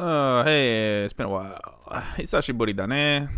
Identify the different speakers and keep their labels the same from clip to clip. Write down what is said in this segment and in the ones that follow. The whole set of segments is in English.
Speaker 1: Hey, it's been a while. 久しぶりだね。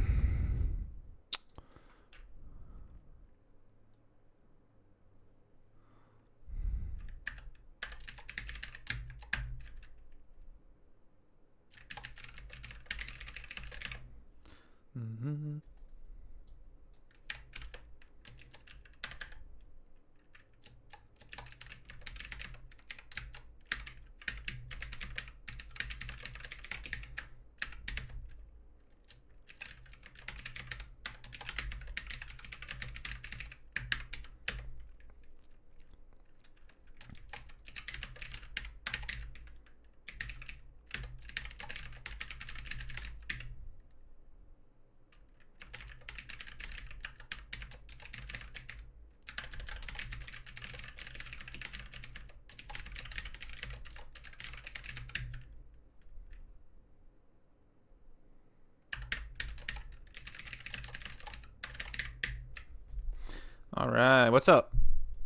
Speaker 1: All right, what's up?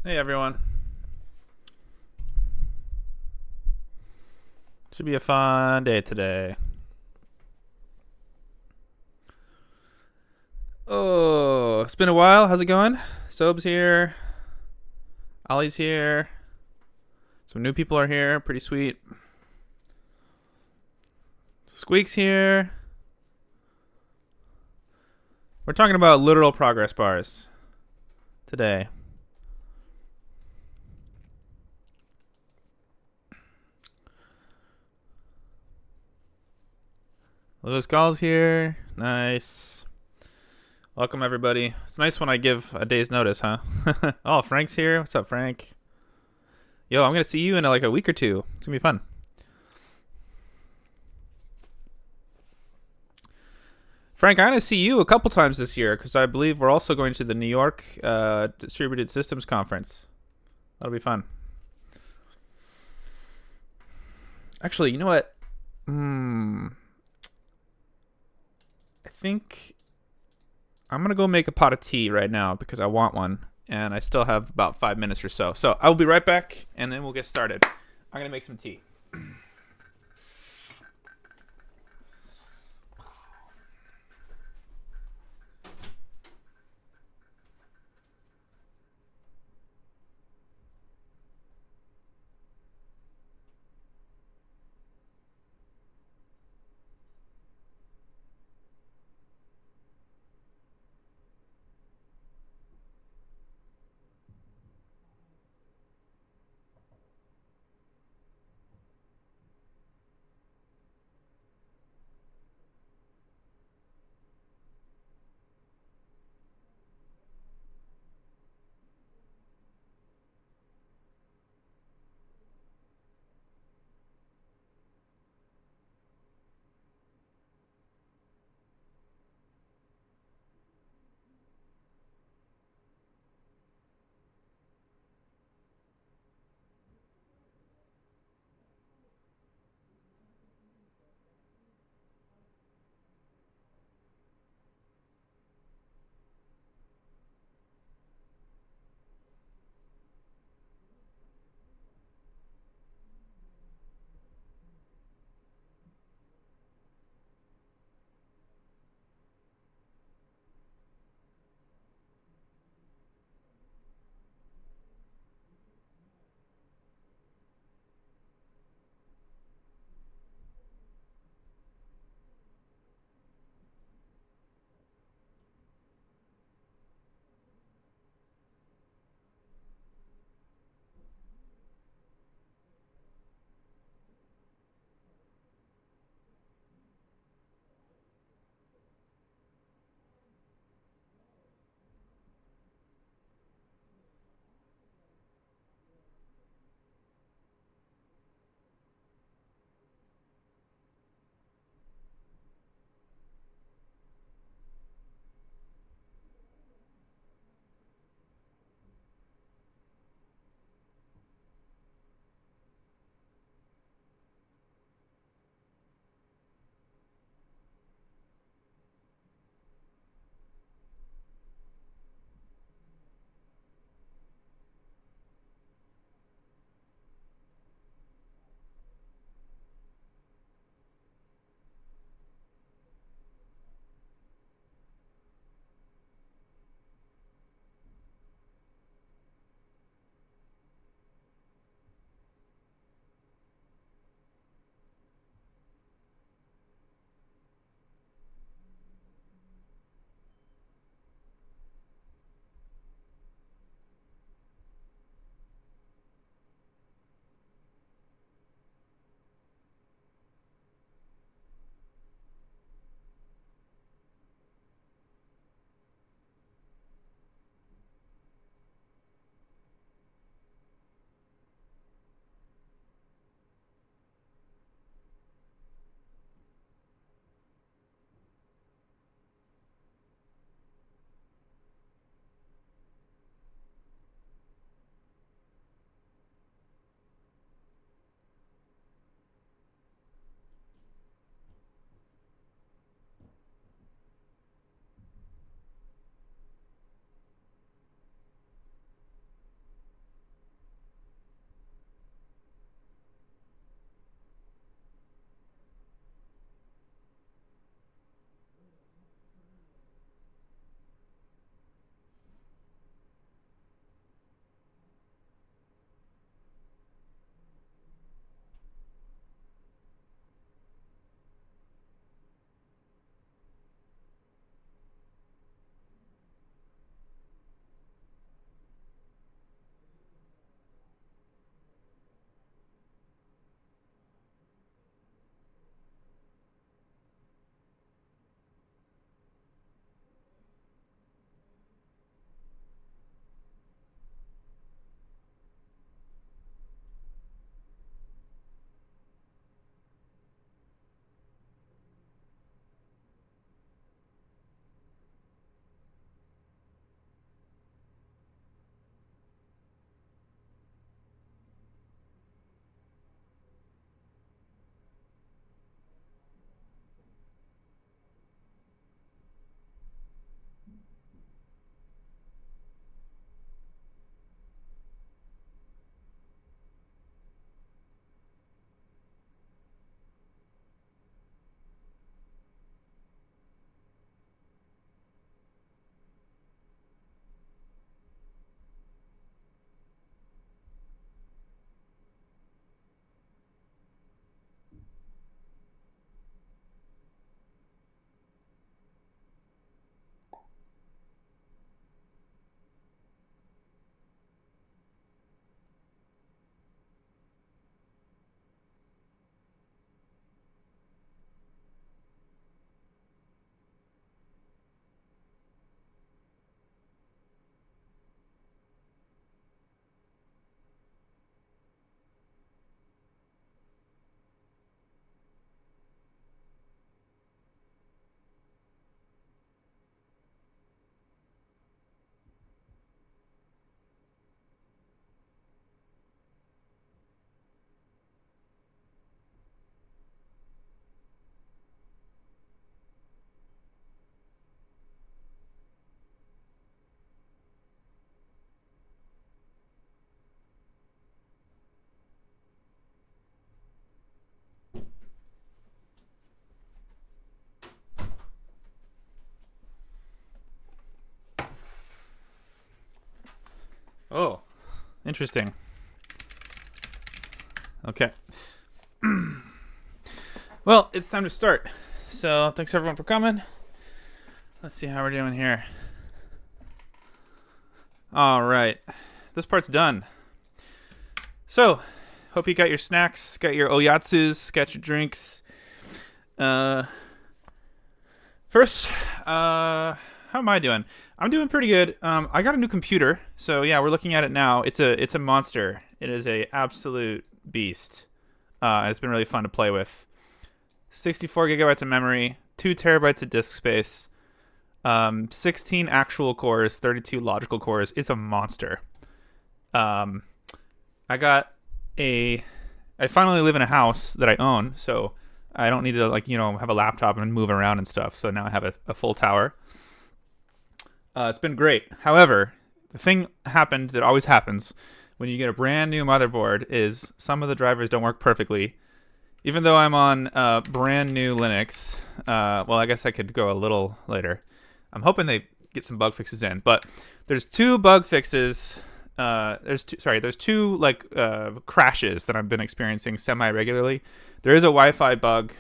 Speaker 1: Hey, everyone. Should be a fun day today. Oh, it's been a while. How's it going? Sob's here. Ollie's here. Some new people are here. Pretty sweet. Squeak's here. We're talking about literal progress bars today. Lewis Gall's here. Nice. Welcome, everybody. It's nice when I give a day's notice, huh? Oh, Frank's here. What's up, Frank? Yo, I'm going to see you in like a week or two. It's going to be fun. Frank, I'm going to see you a couple times this year because I believe we're also going to the New York Distributed Systems Conference. That'll be fun. Actually, you know what? I think I'm going to go make a pot of tea right now because I want one. And I still have about 5 minutes or so. So I will be right back and then we'll get started. I'm going to make some tea. Oh, interesting. Okay. Well, it's time to start. So thanks everyone for coming. Let's see how we're doing here. All right. This part's done. So, hope you got your snacks, got your oyatsus, got your drinks. First, how am I doing? I'm doing pretty good. I got a new computer, so yeah, we're looking at it now. It's a monster. It is a absolute beast. It's been really fun to play with. 64 gigabytes of memory, 2 terabytes of disk space, 16 actual cores, 32 logical cores. It's a monster. I finally live in a house that I own, so I don't need to have a laptop and move around and stuff. So now I have a full tower. It's been great. However, the thing happened that always happens when you get a brand new motherboard is some of the drivers don't work perfectly. Even though I'm on brand new Linux, well, I guess I could go a little later. I'm hoping they get some bug fixes in, but there's 2 bug fixes. There's two crashes that I've been experiencing semi-regularly. There is a Wi-Fi bug,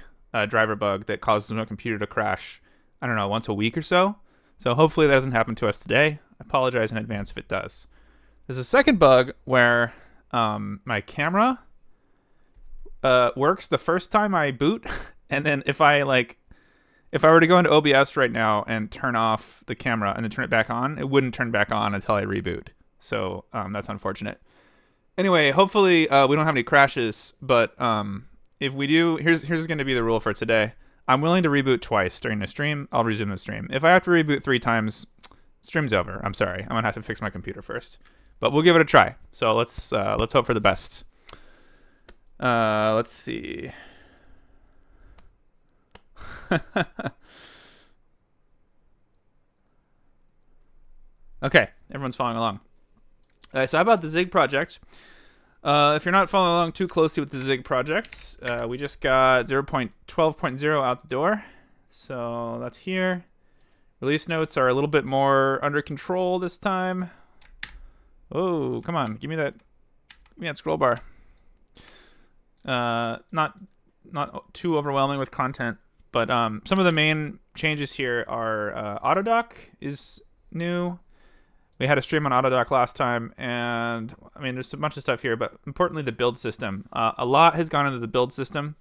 Speaker 1: driver bug that causes my computer to crash, I don't know, once a week or so. So hopefully that doesn't happen to us today. I apologize in advance if it does. There's a second bug where my camera works the first time I boot, and then if I were to go into OBS right now and turn off the camera and then turn it back on, it wouldn't turn back on until I reboot. So that's unfortunate. Anyway, hopefully we don't have any crashes, but if we do, here's going to be the rule for today. I'm willing to reboot twice during the stream. I'll resume the stream. If I have to reboot 3 times, stream's over. I'm sorry. I'm going to have to fix my computer first. But we'll give it a try. So let's hope for the best. Let's see. Okay, everyone's following along. So how about the Zig project? If you're not following along too closely with the Zig project, we just got 0.12.0 out the door. So that's here. Release notes are a little bit more under control this time. Oh, come on, give me that scroll bar. Not too overwhelming with content, but some of the main changes here are Autodock is new. We had a stream on Autodock last time, and I mean, there's a bunch of stuff here, but importantly, the build system. A lot has gone into the build system,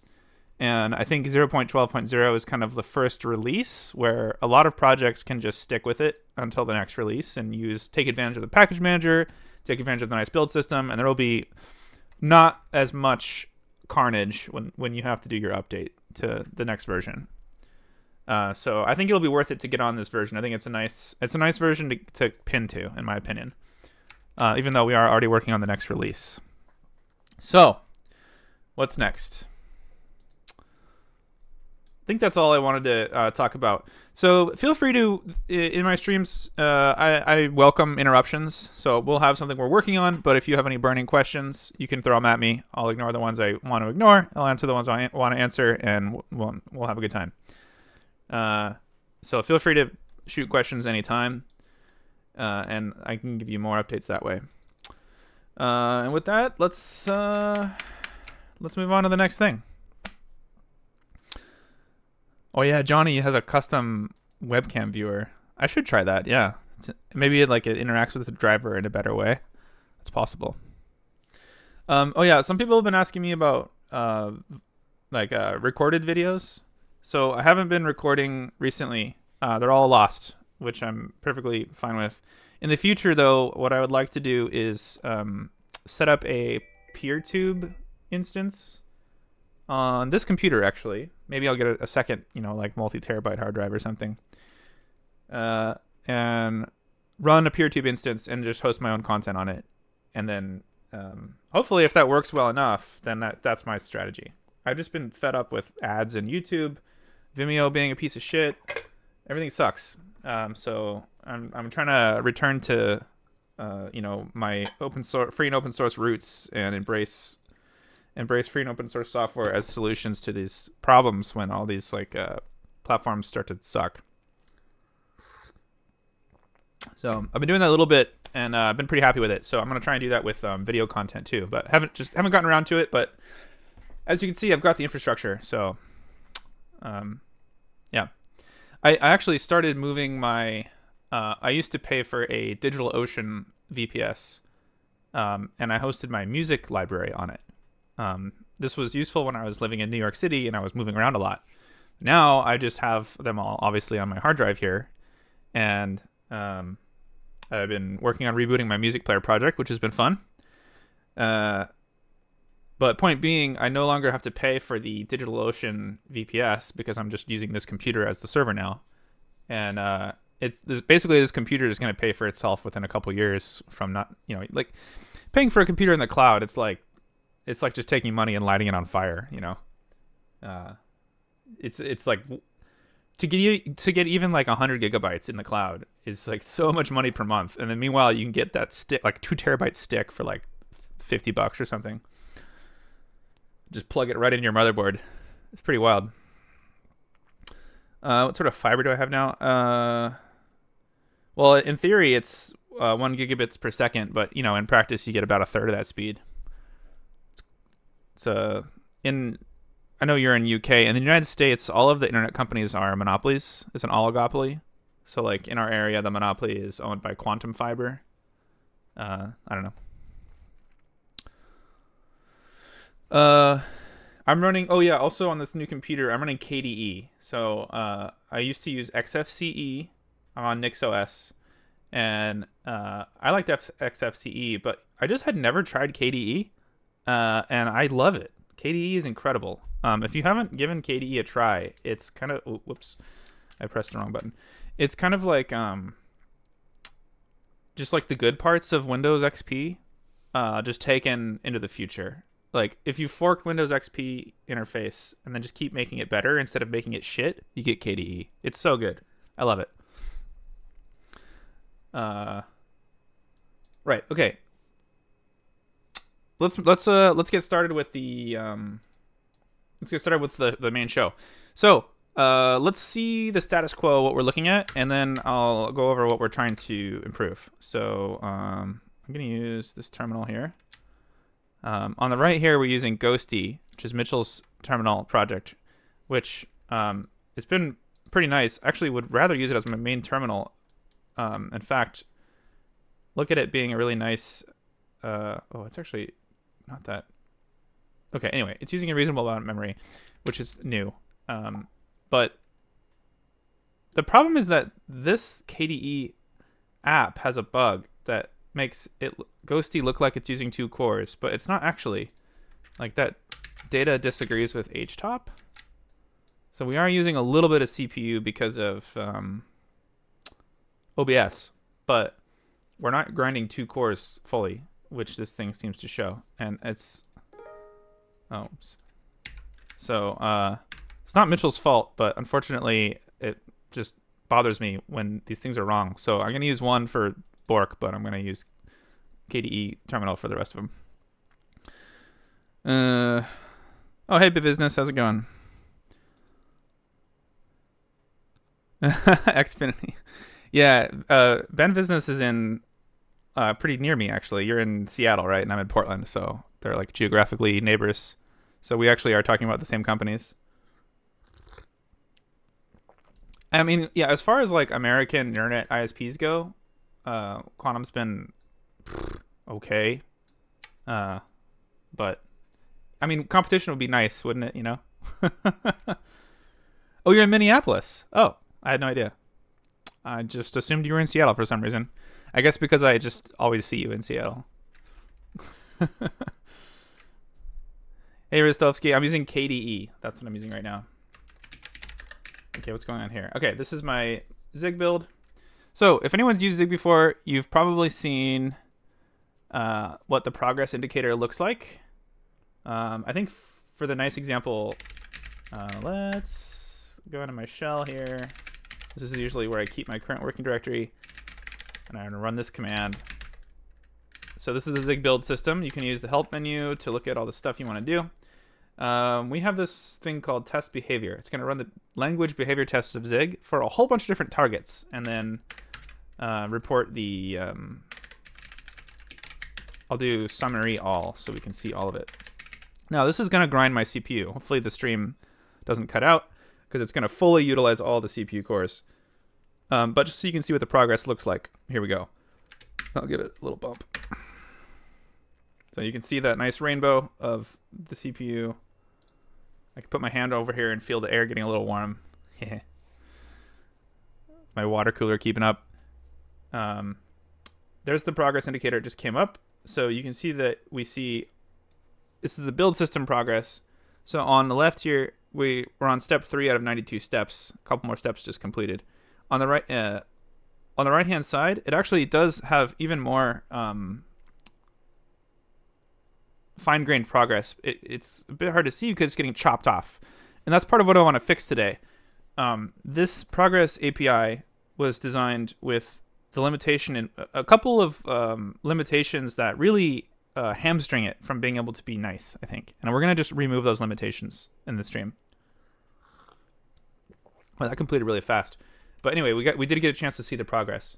Speaker 1: and I think 0.12.0 is kind of the first release where a lot of projects can just stick with it until the next release and take advantage of the package manager, take advantage of the nice build system, and there will be not as much carnage when you have to do your update to the next version. So I think it'll be worth it to get on this version. I think it's a nice version to pin to, in my opinion. Even though we are already working on the next release. So, what's next? I think that's all I wanted to talk about. So feel free to, in my streams, I welcome interruptions. So we'll have something we're working on, but if you have any burning questions, you can throw them at me. I'll ignore the ones I want to ignore. I'll answer the ones I want to answer, and we'll have a good time. So feel free to shoot questions anytime, and I can give you more updates that way. And with that, let's move on to the next thing. Oh yeah, Johnny has a custom webcam viewer. I should try that. Yeah, maybe it interacts with the driver in a better way. It's possible. Oh yeah, some people have been asking me about recorded videos. So I haven't been recording recently. They're all lost, which I'm perfectly fine with. In the future, though, what I would like to do is set up a PeerTube instance on this computer, actually. Maybe I'll get a second, multi-terabyte hard drive or something. And run a PeerTube instance and just host my own content on it. And then hopefully if that works well enough, then that's my strategy. I've just been fed up with ads in YouTube, Vimeo being a piece of shit. Everything sucks. So I'm trying to return to my free and open source roots and embrace free and open source software as solutions to these problems when all these platforms start to suck. So I've been doing that a little bit, and I've been pretty happy with it. So I'm gonna try and do that with video content too, but haven't gotten around to it. But as you can see, I've got the infrastructure. So yeah, I actually started moving my. I used to pay for a DigitalOcean VPS, and I hosted my music library on it. This was useful when I was living in New York City and I was moving around a lot. Now I just have them all obviously on my hard drive here, and I've been working on rebooting my music player project, which has been fun. But point being, I no longer have to pay for the DigitalOcean VPS because I'm just using this computer as the server now, and basically this computer is going to pay for itself within a couple years from not, like paying for a computer in the cloud. It's like just taking money and lighting it on fire. It's like to get even like 100 gigabytes in the cloud is like so much money per month, and then meanwhile you can get that stick, like 2 terabyte stick, for like $50 or something. Just plug it right into your motherboard. It's pretty wild. What sort of fiber do I have now? Well, in theory, it's 1 gigabits per second, but in practice, you get about a third of that speed. So, I know you're in UK. In the United States, all of the internet companies are monopolies. It's an oligopoly. So, like in our area, the monopoly is owned by Quantum Fiber. I don't know. I'm running. Oh yeah. Also on this new computer, I'm running KDE. So I used to use XFCE on NixOS, and I liked XFCE, but I just had never tried KDE, and I love it. KDE is incredible. If you haven't given KDE a try, it's kind of. Oh, whoops, I pressed the wrong button. It's kind of like just like the good parts of Windows XP, just taken into the future. Like, if you fork Windows XP interface and then just keep making it better instead of making it shit, you get KDE. It's so good. I love it. Right. Okay. Let's get started with the main show. So let's see the status quo, what we're looking at, and then I'll go over what we're trying to improve. So I'm gonna use this terminal here. On the right here, we're using Ghosty, which is Mitchell's terminal project, which it's been pretty nice. Actually, would rather use it as my main terminal. In fact, look at it being a really nice. Oh, it's actually not that. Okay, anyway, it's using a reasonable amount of memory, which is new. But the problem is that this KDE app has a bug that makes it Ghosty look like it's using 2 cores, but it's not actually. Like, that data disagrees with htop. So we are using a little bit of CPU because of OBS, but we're not grinding 2 cores fully, which this thing seems to show. And it's oops. So it's not Mitchell's fault, but unfortunately it just bothers me when these things are wrong. So I'm going to use one for Bork, but I'm going to use KDE terminal for the rest of them. Oh, hey, business, how's it going? Xfinity. Yeah, Ben Business is in pretty near me, actually. You're in Seattle, right? And I'm in Portland, so they're like geographically neighbors. So we actually are talking about the same companies. I mean, yeah, as far as like American internet ISPs go, Quantum's been okay. But I mean, competition would be nice, wouldn't it? You know? Oh, you're in Minneapolis. Oh, I had no idea. I just assumed you were in Seattle for some reason. I guess because I just always see you in Seattle. Hey, Ristovsky, I'm using KDE. That's what I'm using right now. Okay, what's going on here? Okay, this is my Zig build. So if anyone's used Zig before, you've probably seen what the progress indicator looks like. I think for the nice example, let's go into my shell here. This is usually where I keep my current working directory, and I'm going to run this command. So this is the Zig build system. You can use the help menu to look at all the stuff you want to do. We have this thing called test behavior. It's going to run the language behavior test of Zig for a whole bunch of different targets, and then report the I'll do summary all so we can see all of it. Now this is going to grind my CPU. Hopefully the stream doesn't cut out because it's going to fully utilize all the CPU cores. But just so you can see what the progress looks like, here we go. I'll give it a little bump. So you can see that nice rainbow of the CPU. I can put my hand over here and feel the air getting a little warm. My water cooler keeping up. There's the progress indicator. It just came up. So you can see that this is the build system progress. So on the left here, we're on step 3 out of 92 steps. A couple more steps just completed. On the right-hand side, it actually does have even more fine-grained progress. It's a bit hard to see because it's getting chopped off. And that's part of what I want to fix today. This progress API was designed with the limitation and a couple of limitations that really hamstring it from being able to be nice, I think. And we're going to just remove those limitations in the stream. Well, that completed really fast. But anyway, we did get a chance to see the progress.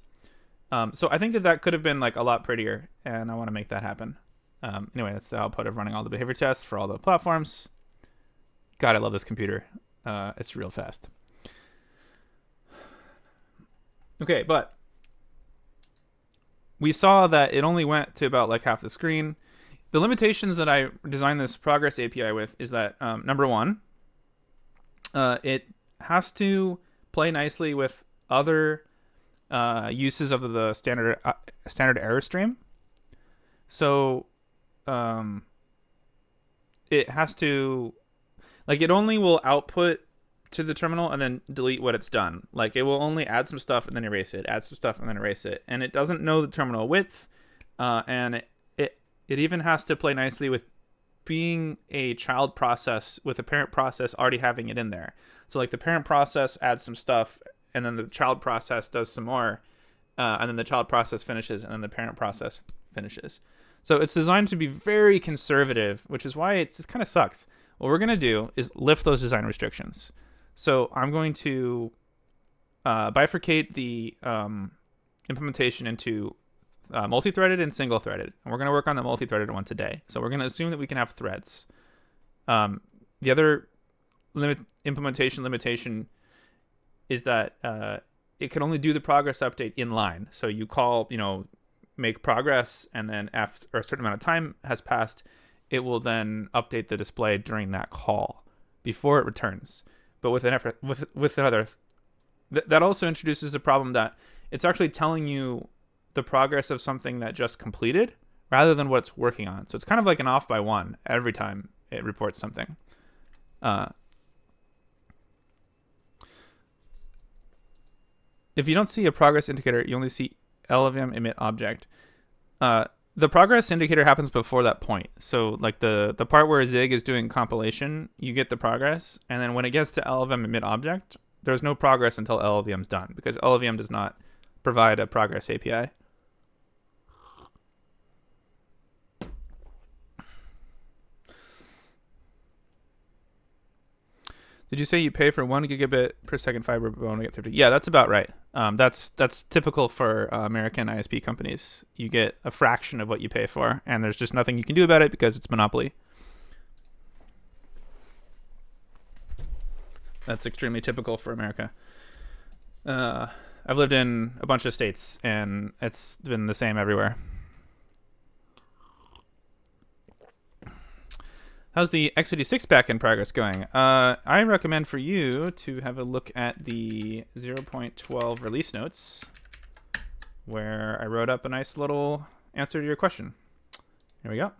Speaker 1: So I think that could have been like a lot prettier, and I want to make that happen. Anyway, that's the output of running all the behavior tests for all the platforms. God, I love this computer. It's real fast. Okay, but we saw that it only went to about like half the screen. The limitations that I designed this progress API with is that, number one, it has to play nicely with other uses of the standard error stream. So it has to, like, it only will output to the terminal and then delete what it's done. Like, it will only add some stuff and then erase it, add some stuff and then erase it. And it doesn't know the terminal width, and it even has to play nicely with being a child process with a parent process already having it in there. So like the parent process adds some stuff, and then the child process does some more, and then the child process finishes, and then the parent process finishes. So it's designed to be very conservative, which is why it just kind of sucks. What we're going to do is lift those design restrictions. So I'm going to bifurcate the implementation into multi-threaded and single-threaded. And we're going to work on the multi-threaded one today. So we're going to assume that we can have threads. The other implementation limitation is that it can only do the progress update in line. So you call, make progress, and then after a certain amount of time has passed, it will then update the display during that call before it returns. But with another, that also introduces the problem that it's actually telling you the progress of something that just completed rather than what it's working on. So it's kind of like an off by one every time it reports something. If you don't see a progress indicator, you only see LLVM emit object. The progress indicator happens before that point. So like the part where Zig is doing compilation, you get the progress. And then when it gets to LLVM emit object, there's no progress until LLVM is done, because LLVM does not provide a progress API. Did you say you pay for 1 gigabit per second fiber but only get 30? Yeah, that's about right. That's typical for American ISP companies. You get a fraction of what you pay for, and there's just nothing you can do about it because it's monopoly. That's extremely typical for America. I've lived in a bunch of states, and it's been the same everywhere. How's the x86 backend progress going? I recommend for you to have a look at the 0.12 release notes, where I wrote up a nice little answer to your question. Here we go.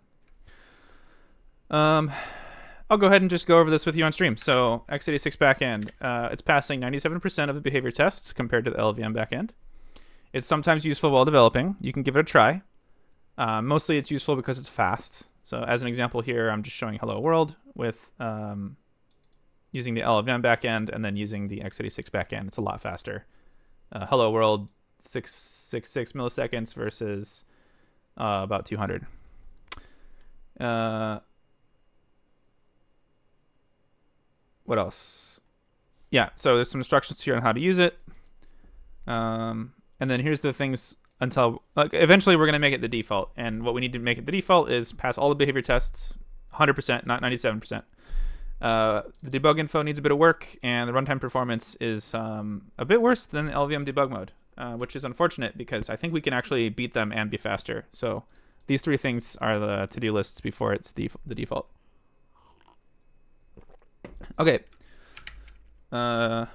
Speaker 1: I'll go ahead and just go over this with you on stream. So x86 backend, it's passing 97% of the behavior tests compared to the LLVM backend. It's sometimes useful while developing. You can give it a try. Mostly it's useful because it's fast. So as an example here, I'm just showing hello world with using the LLVM backend and then using the x86 backend. It's a lot faster. Hello world 666 milliseconds versus about 200. What else? Yeah, so there's some instructions here on how to use it. And then here's the things until eventually we're going to make it the default. And what we need to make it the default is pass all the behavior tests 100%, not 97%. The debug info needs a bit of work, and the runtime performance is a bit worse than LVM debug mode, which is unfortunate because I think we can actually beat them and be faster. So these 3 things are the to-do lists before it's the default. Okay. Are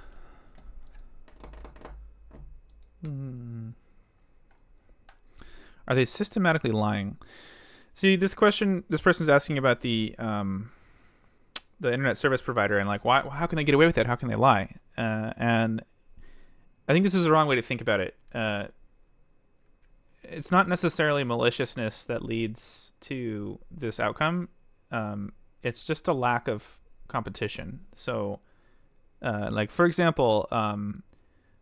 Speaker 1: they systematically lying? See, this person's asking about the internet service provider and like how can they get away with it? How can they lie? And I think this is the wrong way to think about it. It's not necessarily maliciousness that leads to this outcome. It's just a lack of competition. So, like for example,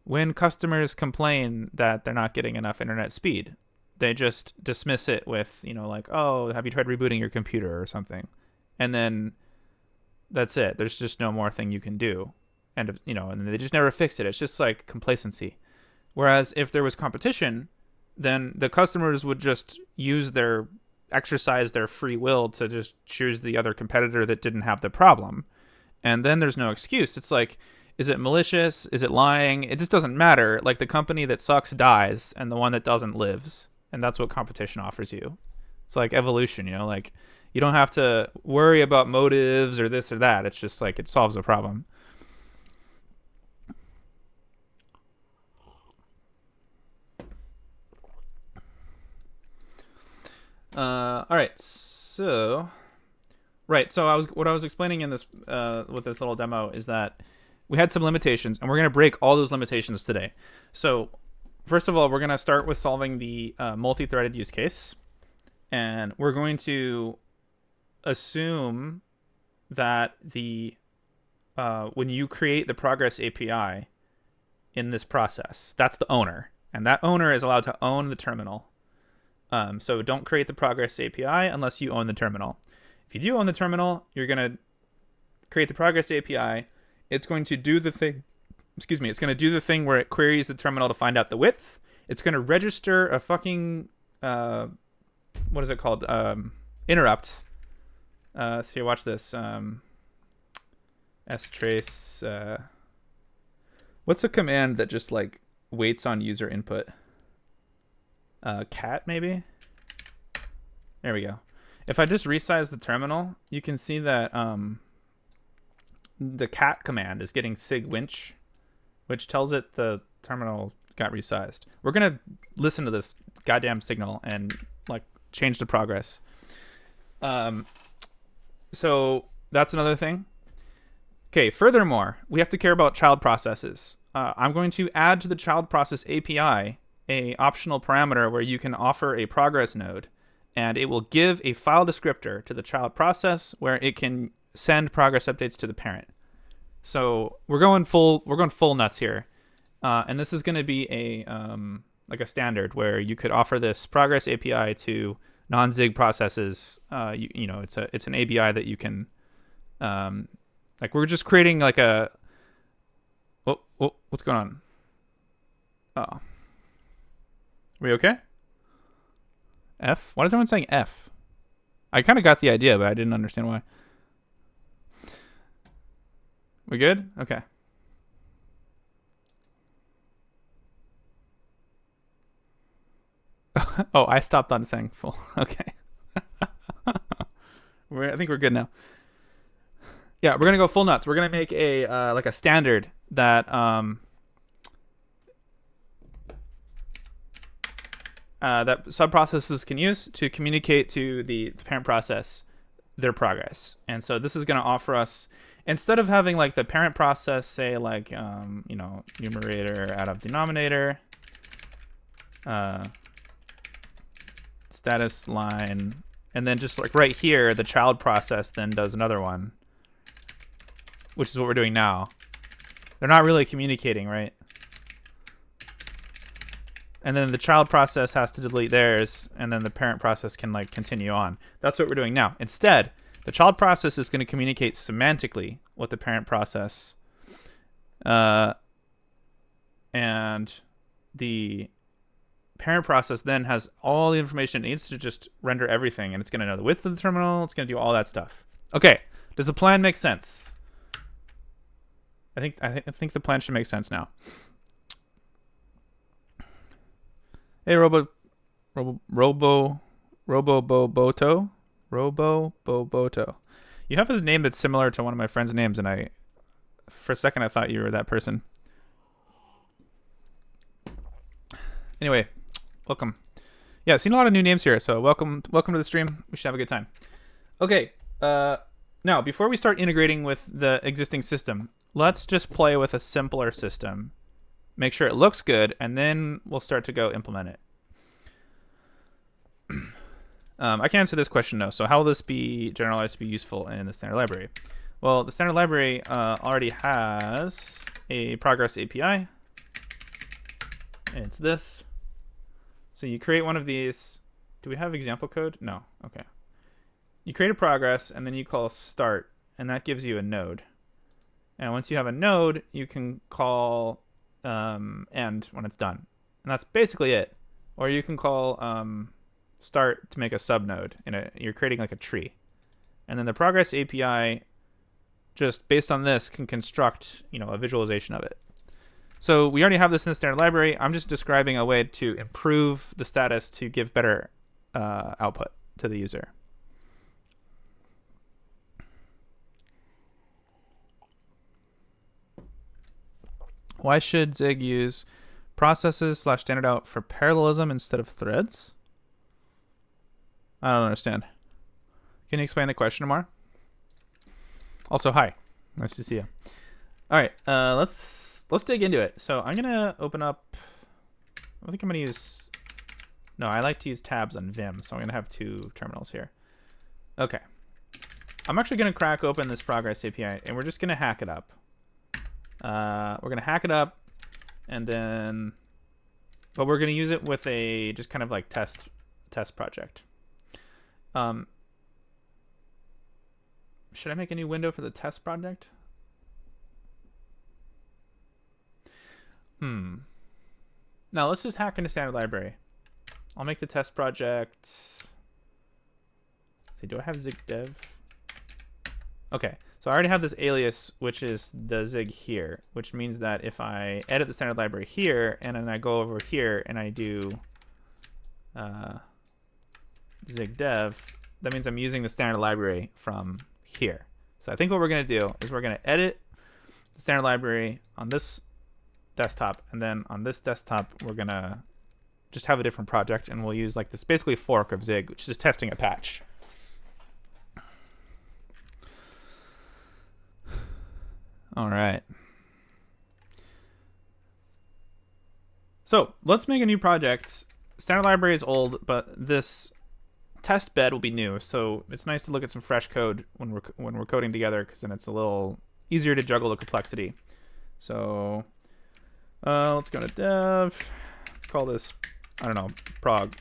Speaker 1: when customers complain that they're not getting enough internet speed, they just dismiss it with, like, oh, have you tried rebooting your computer or something? And then that's it. There's just no more thing you can do. And, and they just never fix it. It's just like complacency. Whereas if there was competition, then the customers would just exercise their free will to just choose the other competitor that didn't have the problem. And then there's no excuse. It's like, is it malicious? Is it lying? It just doesn't matter. Like the company that sucks dies and the one that doesn't lives. And that's what competition offers you. It's like evolution, like you don't have to worry about motives or this or that. It's just like it solves a problem. All right. So what I was explaining in this with this little demo is that we had some limitations, and we're going to break all those limitations today. So first of all, we're going to start with solving the multi-threaded use case, and we're going to assume that when you create the progress API in this process, that's the owner, and that owner is allowed to own the terminal. So don't create the progress API unless you own the terminal. If you do own the terminal, you're going to create the progress API. It's going to do the thing. It's going to do the thing where it queries the terminal to find out the width. It's going to register a fucking what is it called? Interrupt. So here, watch this. strace. What's a command that just like waits on user input? Cat maybe. There we go. If I just resize the terminal, you can see that the cat command is getting sig winch, which tells it the terminal got resized. We're gonna listen to this goddamn signal and like change the progress. So that's another thing. Okay, furthermore, we have to care about child processes. I'm going to add to the child process API a optional parameter where you can offer a progress node, and it will give a file descriptor to the child process where it can send progress updates to the parent. So we're going full nuts here, and this is going to be a like a standard where you could offer this progress API to non-zig processes. It's an API that you can like we're just creating like a what's going on? Oh, we okay? F? Why is everyone saying F? I kind of got the idea, but I didn't understand why. We good? Okay. Oh, I stopped on saying full. Okay. I think we're good now. Yeah, we're gonna go full nuts. We're gonna make a like a standard that that subprocesses can use to communicate to the parent process their progress. And so this is going to offer us, instead of having like the parent process say like numerator out of denominator, status line, and then just like right here the child process then does another one, which is what we're doing now. They're not really communicating, right? And then the child process has to delete theirs, and then the parent process can like continue on. That's what we're doing now. Instead, the child process is going to communicate semantically with the parent process, and the parent process then has all the information it needs to just render everything, and it's going to know the width of the terminal. It's going to do all that stuff. Okay, does the plan make sense? I think the plan should make sense now. Hey, Robo Boboto. You have a name that's similar to one of my friends' names, and for a second I thought you were that person. Anyway, welcome. Yeah, I've seen a lot of new names here, so welcome to the stream. We should have a good time. Okay, now before we start integrating with the existing system, let's just play with a simpler system. Make sure it looks good, and then we'll start to go implement it. I can answer this question though. So how will this be generalized to be useful in the standard library? Well, the standard library already has a progress API. And it's this. So you create one of these. Do we have example code? No. Okay. You create a progress, and then you call start, and that gives you a node. And once you have a node, you can call end when it's done. And that's basically it. Or you can call start to make a subnode. You're creating like a tree. And then the progress API, just based on this, can construct a visualization of it. So we already have this in the standard library. I'm just describing a way to improve the status to give better output to the user. Why should Zig use processes / standard out for parallelism instead of threads? I don't understand. Can you explain the question more? Also, hi. Nice to see you. All right, let's dig into it. So I'm gonna open up. I think I'm gonna use. No, I like to use tabs on Vim, so I'm gonna have 2 terminals here. Okay. I'm actually gonna crack open this progress API, and we're just gonna hack it up. We're gonna hack it up, and then, but we're gonna use it with a just kind of like test project. Should I make a new window for the test project? Now let's just hack into standard library. I'll make the test project. See, do I have zig dev? Okay, so I already have this alias, which is the zig here, which means that if I edit the standard library here, and then I go over here and I do zig dev, that means I'm using the standard library from here. So I think what we're going to do is we're going to edit the standard library on this desktop, and then on this desktop we're going to just have a different project, and we'll use like this basically fork of Zig, which is testing a patch. All right. So let's make a new project. Standard library is old, but this test bed will be new. So it's nice to look at some fresh code when we're coding together, because then it's a little easier to juggle the complexity. So let's go to dev. Let's call this, I don't know, prog.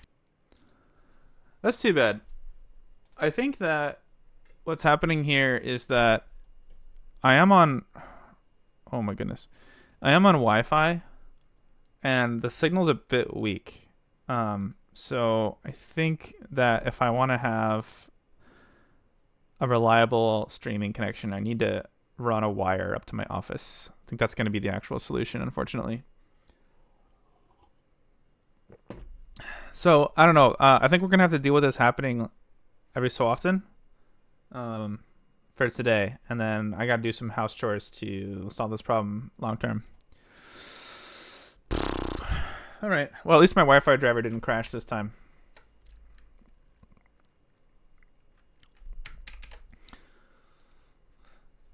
Speaker 1: That's too bad. I think that what's happening here is that I am on, oh my goodness, I am on Wi-Fi, and the signal's a bit weak. So I think that if I want to have a reliable streaming connection, I need to run a wire up to my office. I think that's going to be the actual solution, unfortunately. So I don't know. I think we're going to have to deal with this happening every so often for today. And then I got to do some house chores to solve this problem long term. All right. Well, at least my Wi-Fi driver didn't crash this time.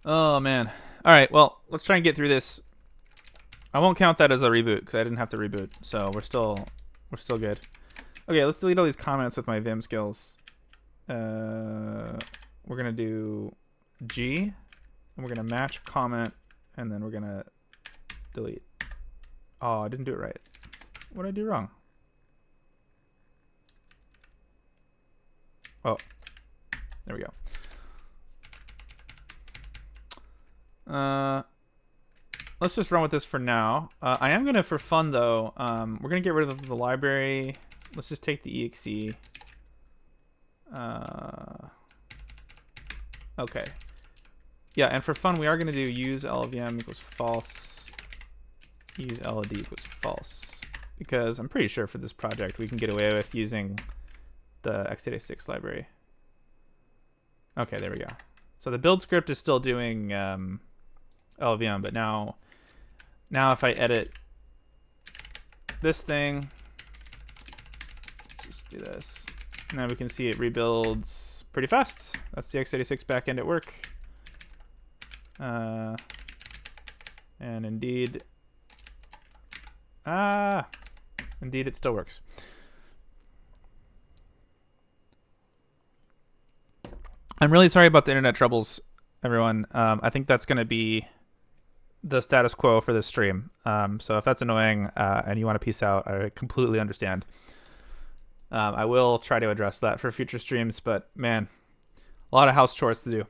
Speaker 1: Oh, man. All right. Well, let's try and get through this. I won't count that as a reboot because I didn't have to reboot. So we're still good. Okay, let's delete all these comments with my Vim skills. We're going to do G, and we're going to match comment, and then we're going to delete. Oh, I didn't do it right. What did I do wrong? Oh, there we go. let's just run with this for now. I am gonna, for fun though, we're gonna get rid of the library. Let's just take the exe. Okay. Yeah, and for fun, we are gonna do use LVM equals false. Use LOD equals false, because I'm pretty sure for this project we can get away with using the x86 library. Okay, there we go. So the build script is still doing LVM, but now if I edit this thing, just do this. Now we can see it rebuilds pretty fast. That's the x86 backend at work. And indeed, it still works. I'm really sorry about the internet troubles, everyone. I think that's going to be the status quo for this stream. So if that's annoying and you want to peace out, I completely understand. I will try to address that for future streams, but man, a lot of house chores to do.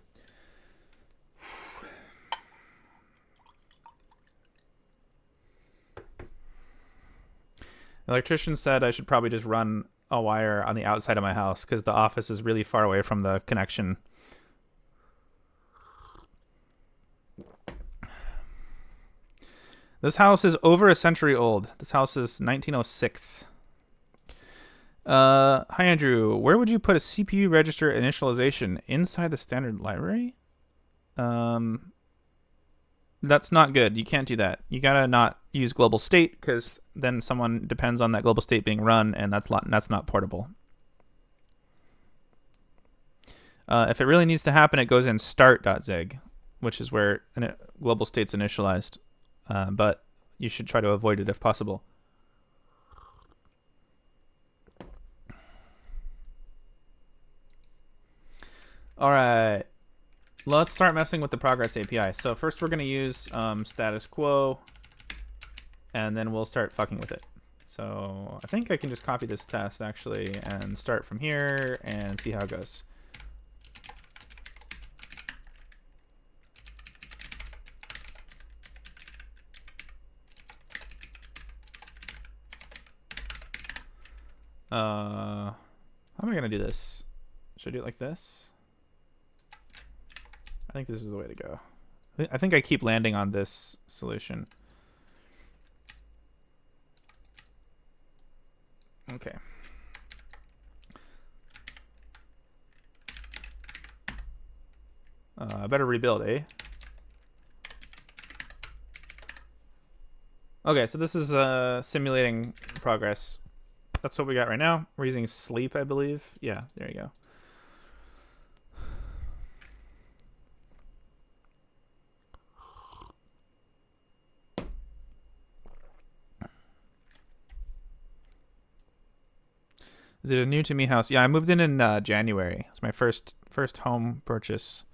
Speaker 1: The electrician said I should probably just run a wire on the outside of my house because the office is really far away from the connection. This house is over a century old. This house is 1906. Hi Andrew, where would you put a CPU register initialization? Inside the standard library? That's not good. You can't do that. You gotta not use global state, because then someone depends on that global state being run, and that's not portable. If it really needs to happen, it goes in start.zig, which is where global state's initialized. But you should try to avoid it if possible. All right. Let's start messing with the progress API. So first we're going to use status quo, and then we'll start fucking with it. So I think I can just copy this test actually and start from here and see how it goes. How am I going to do this? Should I do it like this? I think this is the way to go. I think I keep landing on this solution. Okay. I better rebuild, eh? Okay, so this is simulating progress. That's what we got right now. We're using sleep, I believe. Yeah, there you go. Is it a new to me house? Yeah, I moved in January. It's my first home purchase.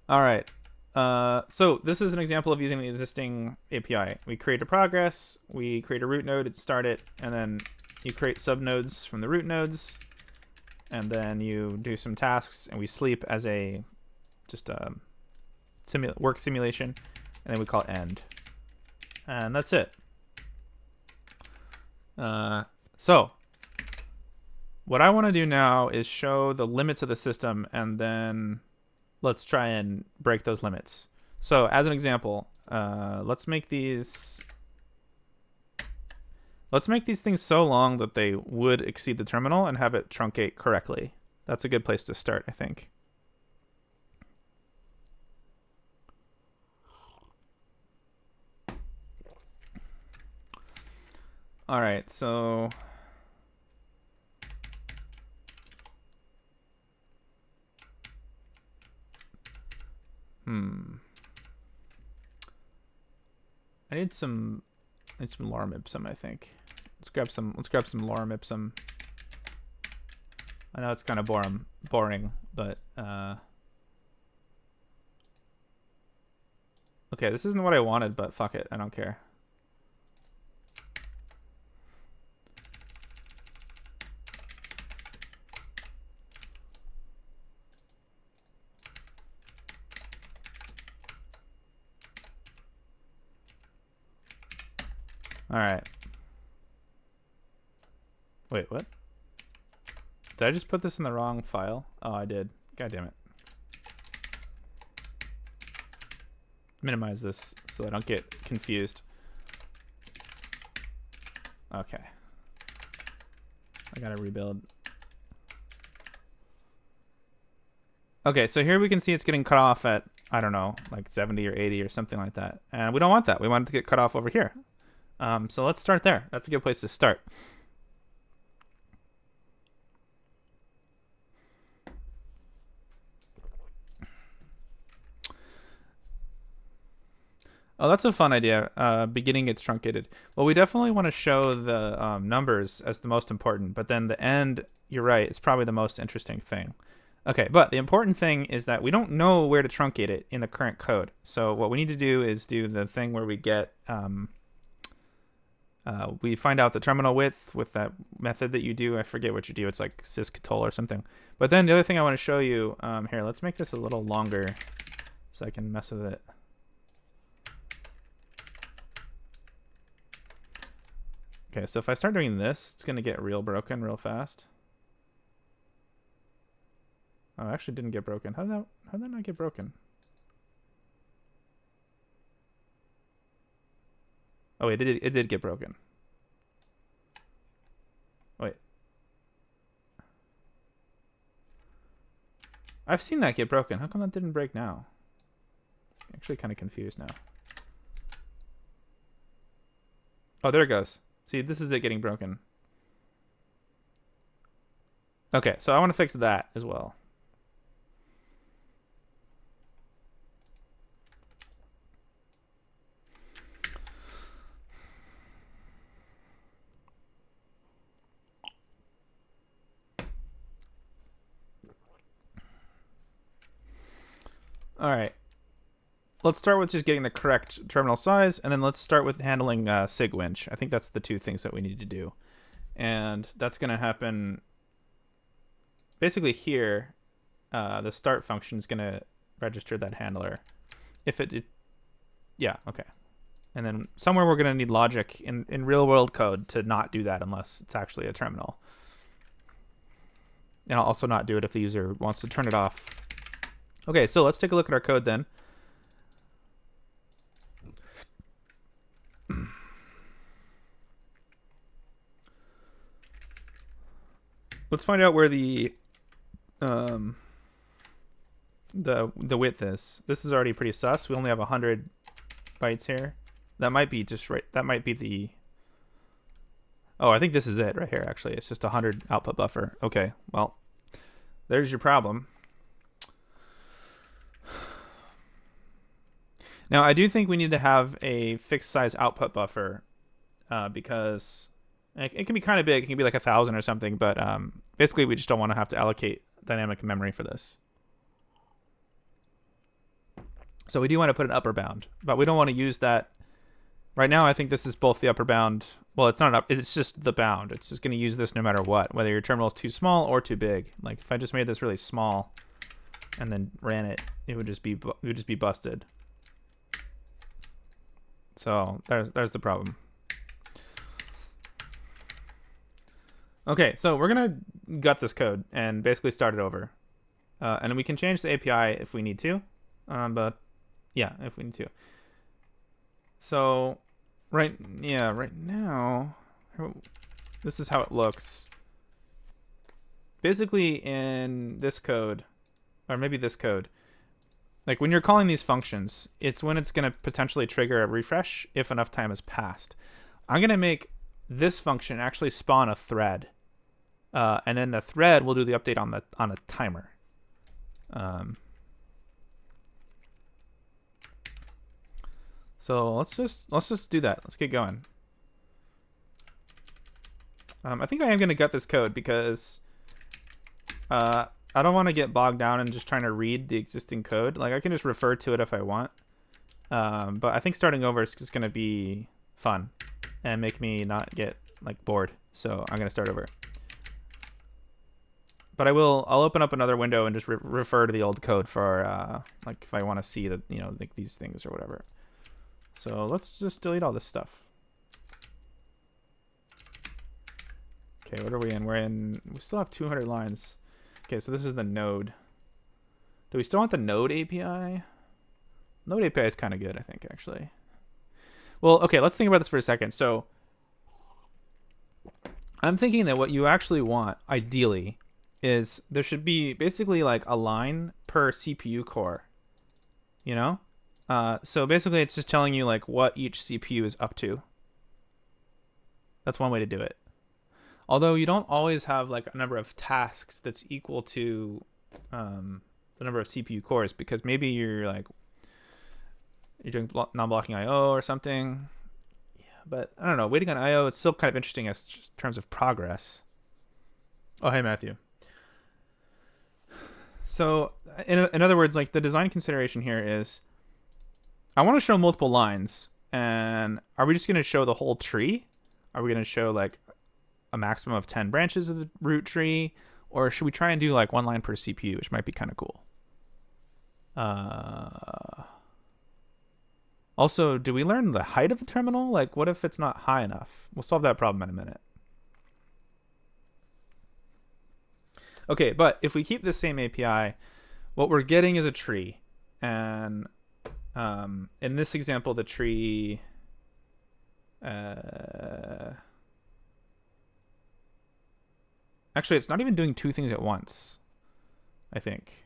Speaker 1: All right. So this is an example of using the existing API. We create a progress, we create a root node to start it, and then you create subnodes from the root nodes, and then you do some tasks, and we sleep as a just a work simulation, and then we call it end. And that's it. So what I want to do now is show the limits of the system, and then let's try and break those limits. So as an example, let's make these things so long that they would exceed the terminal and have it truncate correctly. That's a good place to start, I think. All right, so I need some lorem ipsum, I think. Let's grab some lorem ipsum. I know it's kind of boring, but okay, this isn't what I wanted, but fuck it, I don't care. All right. Wait, what? Did I just put this in the wrong file? Oh, I did. God damn it. Minimize this so I don't get confused. Okay. I gotta rebuild. Okay, so here we can see it's getting cut off at, I don't know, like 70 or 80 or something like that. And we don't want that. We want it to get cut off over here. So let's start there. That's a good place to start. Oh, that's a fun idea. Beginning gets truncated. Well, we definitely want to show the numbers as the most important, but then the end, you're right, it's probably the most interesting thing. Okay, but the important thing is that we don't know where to truncate it in the current code. So what we need to do is do the thing where we get, we find out the terminal width with that method that you do. I forget what you do. It's like sysctl or something. But then the other thing I want to show you, here, let's make this a little longer so I can mess with it. Okay, so if I start doing this, it's going to get real broken real fast. Oh, it actually didn't get broken. How'd that not get broken? Oh, wait, it did get broken. Wait. I've seen that get broken. How come that didn't break now? I'm actually kind of confused now. Oh, there it goes. See, this is it getting broken. Okay, so I want to fix that as well. All right. Let's start with just getting the correct terminal size, and then let's start with handling sigwinch. I think that's the two things that we need to do. And that's going to happen basically here. The start function is going to register that handler. If it yeah, okay. And then somewhere we're going to need logic in real world code to not do that unless it's actually a terminal. And I'll also not do it if the user wants to turn it off. Okay, so let's take a look at our code then. Let's find out where the width is. This is already pretty sus. We only have 100 bytes here. That might be just right. That might be the. Oh, I think this is it right here. Actually, it's just 100 output buffer. Okay, well, there's your problem. Now, I do think we need to have a fixed size output buffer because it can be kind of big. It can be like 1,000 or something, but basically we just don't want to have to allocate dynamic memory for this. So we do want to put an upper bound, but we don't want to use that. Right now, I think this is both the upper bound. Well, it's not up. It's just the bound. It's just going to use this no matter what, whether your terminal is too small or too big. Like if I just made this really small and then ran it, it would just be busted. So there's the problem. Okay, so we're gonna gut this code and basically start it over, and we can change the API if we need to, but yeah, if we need to. So right now, this is how it looks. Basically, in this code, or maybe this code. Like when you're calling these functions, it's when it's going to potentially trigger a refresh if enough time has passed. I'm going to make this function actually spawn a thread, and then the thread will do the update on a timer. So let's just do that. Let's get going. I think I am going to gut this code because I don't want to get bogged down in just trying to read the existing code. Like I can just refer to it if I want. But I think starting over is just going to be fun and make me not get like bored. So I'm going to start over. But I'll open up another window and just refer to the old code for like if I want to see that, like these things or whatever. So let's just delete all this stuff. Okay, what are we in? We still have 200 lines. Okay, so this is the node. Do we still want the node API? Node API is kind of good, I think, actually. Well, okay, let's think about this for a second. So I'm thinking that what you actually want, ideally, is there should be basically like a line per CPU core, you know? So basically it's just telling you like what each CPU is up to. That's one way to do it. Although you don't always have like a number of tasks that's equal to the number of CPU cores, because maybe you're doing non-blocking I/O or something. Yeah, but I don't know. Waiting on I/O, it's still kind of interesting as terms of progress. Oh, hey Matthew. So in other words, like the design consideration here is, I want to show multiple lines, and are we just going to show the whole tree? Are we going to show like a maximum of 10 branches of the root tree, or should we try and do like one line per CPU, which might be kind of cool? Also, do we learn the height of the terminal? Like, what if it's not high enough? We'll solve that problem in a minute. Okay, but if we keep the same API, what we're getting is a tree. And in this example, the tree... actually, it's not even doing two things at once, I think.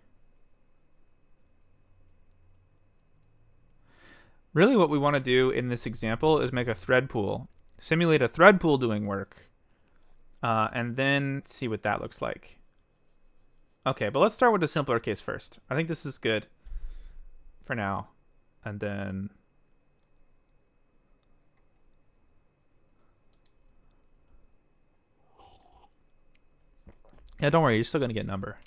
Speaker 1: Really what we want to do in this example is make a thread pool, simulate a thread pool doing work, and then see what that looks like. Okay, but let's start with the simpler case first. I think this is good for now. And then... yeah, don't worry, you're still going to get number.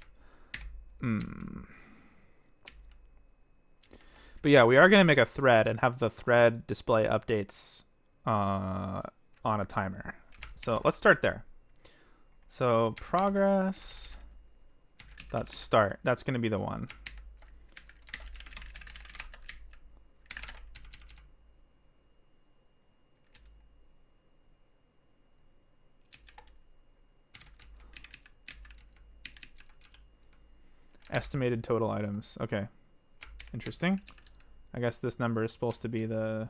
Speaker 1: But yeah, we are going to make a thread and have the thread display updates on a timer. So let's start there. So progress dot start. That's going to be the one. Estimated total items. Okay. Interesting. I guess this number is supposed to be the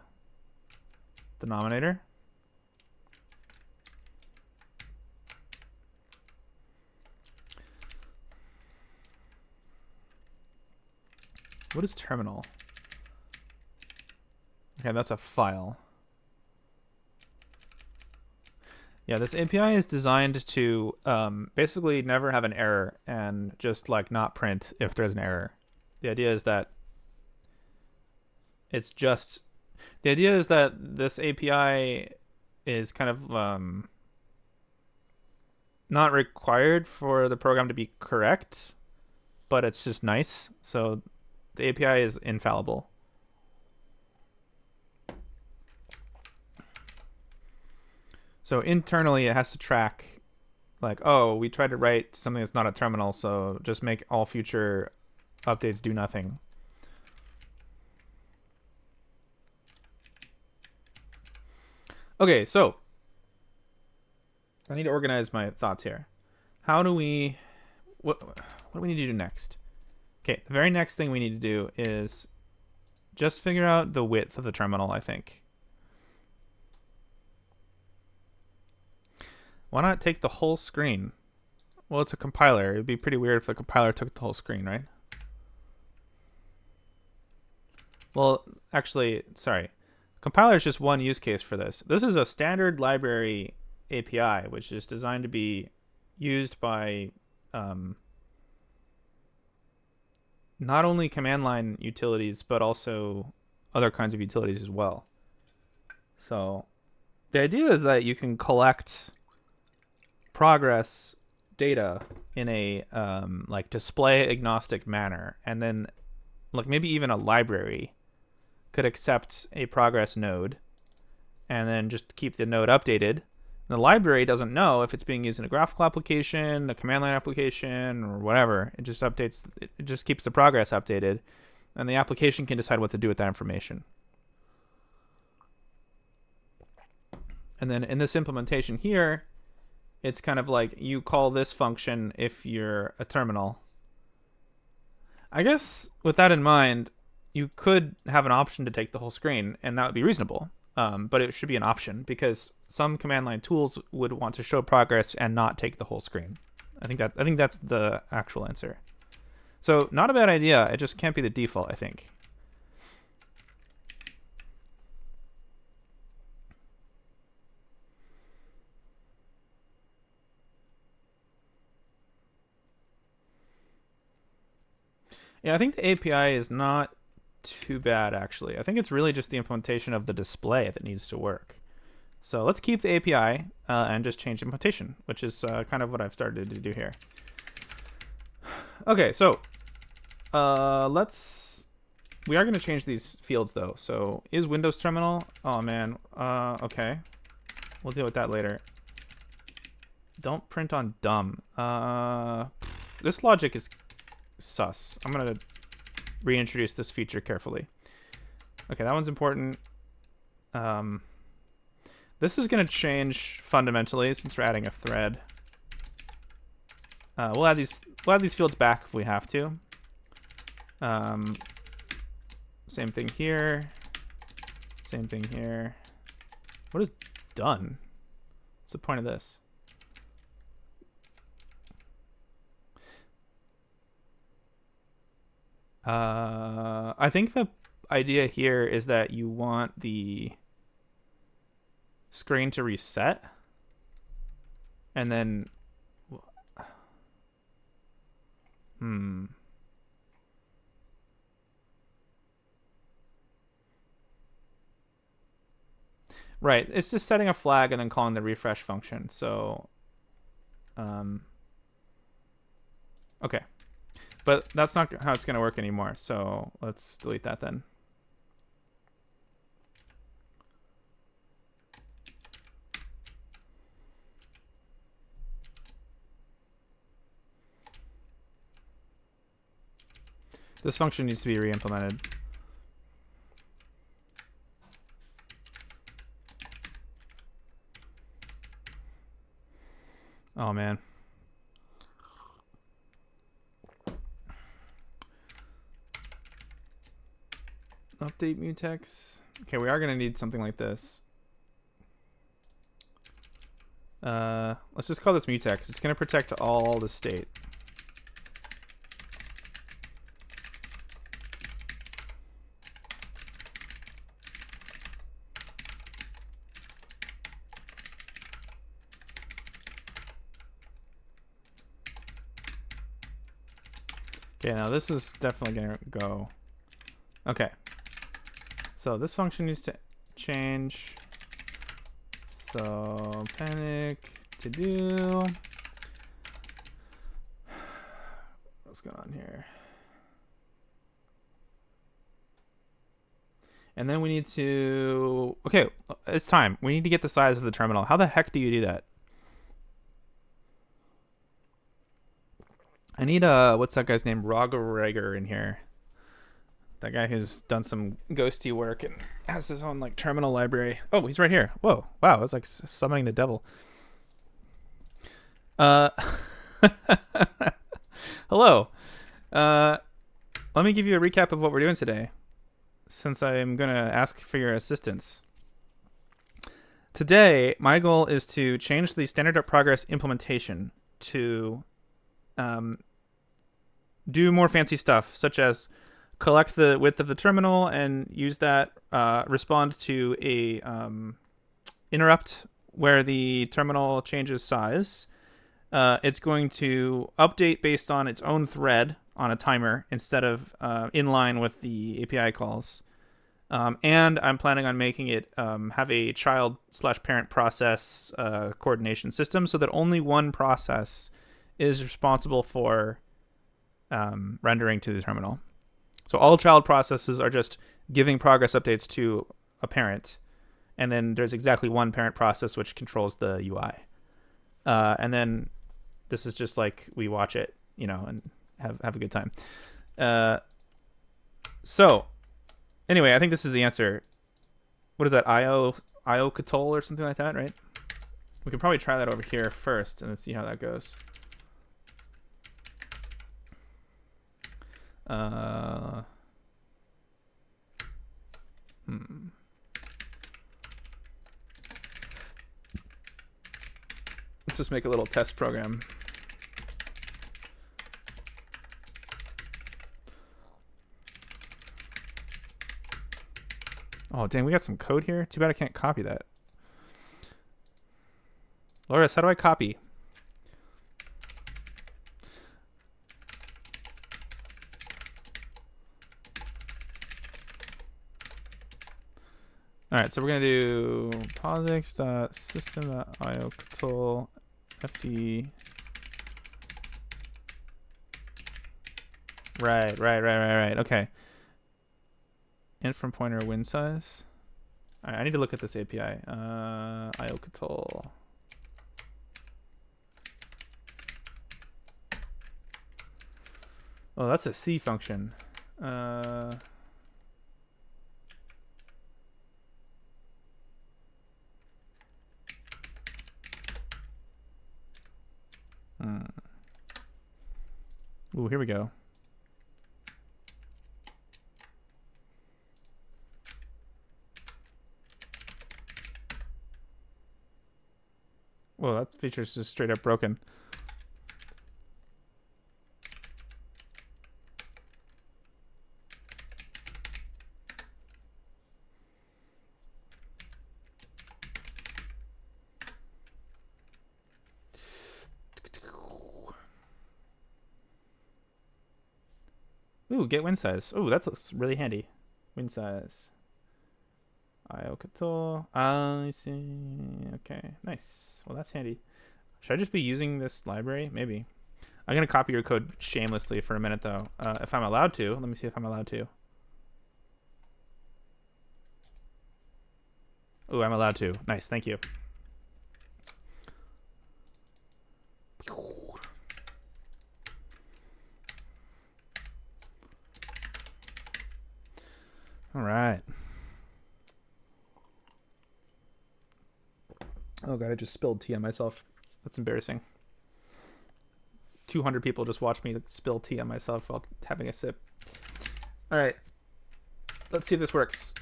Speaker 1: denominator. What is terminal? Okay, that's a file. Yeah, this API is designed to basically never have an error and just like not print if there's an error. The idea is that this API is kind of not required for the program to be correct, but it's just nice. So the API is infallible. So internally, it has to track, like, oh, we tried to write something that's not a terminal, so just make all future updates do nothing. Okay, so I need to organize my thoughts here. How do we... what do we need to do next? Okay, the very next thing we need to do is just figure out the width of the terminal, I think. Why not take the whole screen? Well, it's a compiler. It'd be pretty weird if the compiler took the whole screen, right? Well, actually, sorry. Compiler is just one use case for this. This is a standard library API, which is designed to be used by not only command line utilities, but also other kinds of utilities as well. So the idea is that you can collect progress data in a like display agnostic manner, and then like maybe even a library could accept a progress node and then just keep the node updated. The library doesn't know if it's being used in a graphical application, a command line application, or whatever. It just updates, it just keeps the progress updated, and the application can decide what to do with that information. And then in this implementation here, it's kind of like you call this function if you're a terminal. I guess with that in mind, you could have an option to take the whole screen, and that would be reasonable. But it should be an option because some command line tools would want to show progress and not take the whole screen. I think that's the actual answer. So not a bad idea. It just can't be the default, I think. Yeah, I think the API is not too bad, actually. I think it's really just the implementation of the display that needs to work. So let's keep the API and just change implementation, which is kind of what I've started to do here. Okay, so we are going to change these fields, though. So is Windows Terminal? Oh, man. Okay. We'll deal with that later. Don't print on dumb. This logic is sus. I'm going to reintroduce this feature carefully. Okay, that one's important. This is going to change fundamentally since we're adding a thread. We'll add these fields back if we have to. Same thing here. Same thing here. What is done? What's the point of this? I think the idea here is that you want the screen to reset and then right, it's just setting a flag and then calling the refresh function. So okay, but that's not how it's going to work anymore, so let's delete that then. This function needs to be re-implemented. Oh, man. Update mutex. Okay, we are going to need something like this. Let's just call this mutex. It's going to protect all the state. Okay, now this is definitely going to go. Okay. So this function needs to change. So panic to do. What's going on here? And then we need to, okay, it's time. We need to get the size of the terminal. How the heck do you do that? I need what's that guy's name? Rogerager in here. That guy who's done some ghosty work and has his own like terminal library. Oh, he's right here. Whoa, wow, it's like summoning the devil. Hello. Let me give you a recap of what we're doing today, since I'm gonna ask for your assistance. Today, my goal is to change the standard.progress implementation to do more fancy stuff, such as collect the width of the terminal and use that, respond to a interrupt where the terminal changes size. It's going to update based on its own thread on a timer instead of in line with the API calls. And I'm planning on making it have a child/parent process coordination system so that only one process is responsible for rendering to the terminal. So all child processes are just giving progress updates to a parent, and then there's exactly one parent process which controls the UI. And then this is just like we watch it, you know, and have a good time. So anyway, I think this is the answer. What is that? IO Catol or something like that, right? We could probably try that over here first and then see how that goes. Let's just make a little test program. Oh, dang, we got some code here. Too bad I can't copy that. Loris, how do I copy? All right, so we're gonna do posix.system.io fd. Right. Okay. Int from pointer win size. All right, I need to look at this API. IOCTL. Oh, that's a C function. Ooh, here we go. Whoa, that feature's just straight up broken. Ooh, get win size. Ooh, that looks really handy. Win size. IOCTL. I see. Okay, nice. Well, that's handy. Should I just be using this library? Maybe. I'm going to copy your code shamelessly for a minute, though. If I'm allowed to. Let me see if I'm allowed to. Ooh, I'm allowed to. Nice, thank you. All right. Oh god, I just spilled tea on myself. That's embarrassing. 200 people just watched me spill tea on myself while having a sip. All right. Let's see if this works.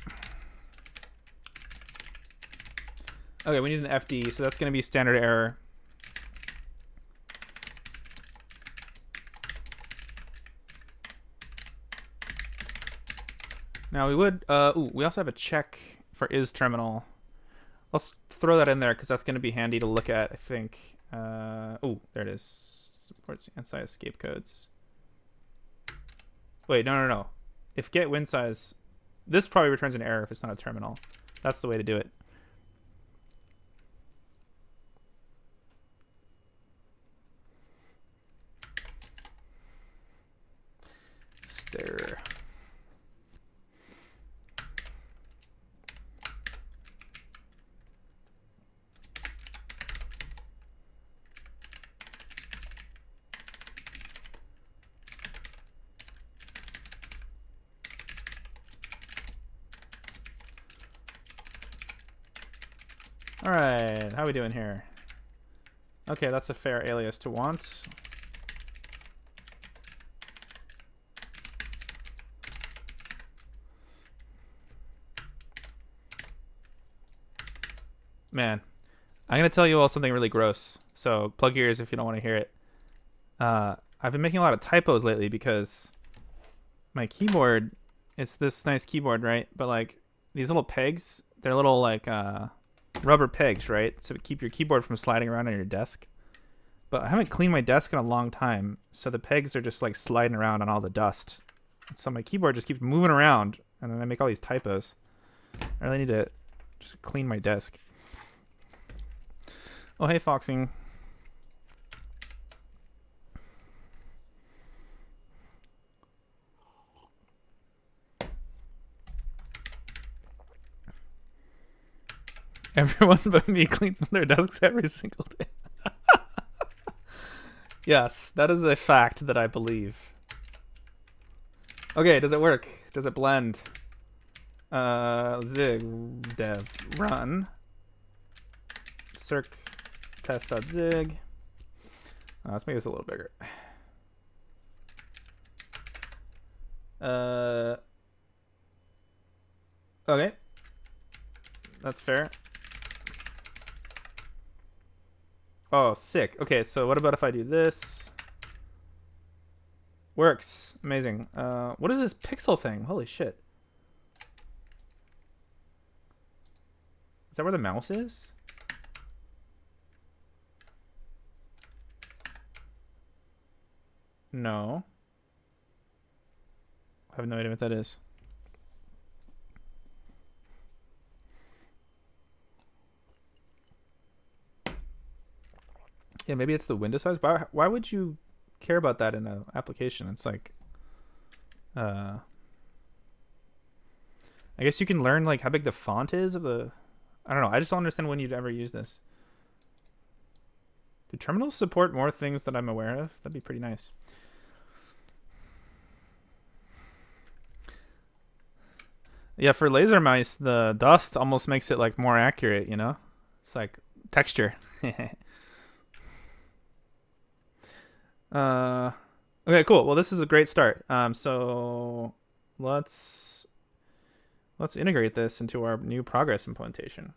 Speaker 1: Okay, we need an FD, so that's going to be standard error. Now we would, we also have a check for is terminal. Let's throw that in there because that's going to be handy to look at, I think. Oh, there it is. Supports anti-escape codes. Wait, no. If get win size, this probably returns an error if it's not a terminal. That's the way to do it. Stir. All right, how are we doing here? Okay, that's a fair alias to want. Man, I'm gonna tell you all something really gross. So plug your ears if you don't want to hear it. I've been making a lot of typos lately because my keyboard, it's this nice keyboard, right? But like these little pegs, they're little like rubber pegs, right? So to keep your keyboard from sliding around on your desk. But I haven't cleaned my desk in a long time, so the pegs are just like sliding around on all the dust. So my keyboard just keeps moving around, and then I make all these typos. I really need to just clean my desk. Oh, hey, Foxing. Everyone but me cleans their desks every single day. Yes, that is a fact that I believe. Okay, does it work? Does it blend? Zig dev run circ test.zig. Let's make this a little bigger. Okay. That's fair. Oh, sick. Okay, so what about if I do this? Works. Amazing. What is this pixel thing? Holy shit. Is that where the mouse is? No. I have no idea what that is. Yeah, maybe it's the window size. Why would you care about that in an application? It's like, I guess you can learn like how big the font is of the. I don't know. I just don't understand when you'd ever use this. Do terminals support more things that I'm aware of? That'd be pretty nice. Yeah, for laser mice, the dust almost makes it like more accurate, you know? It's like texture. Okay, cool. Well, this is a great start. So let's integrate this into our new progress implementation.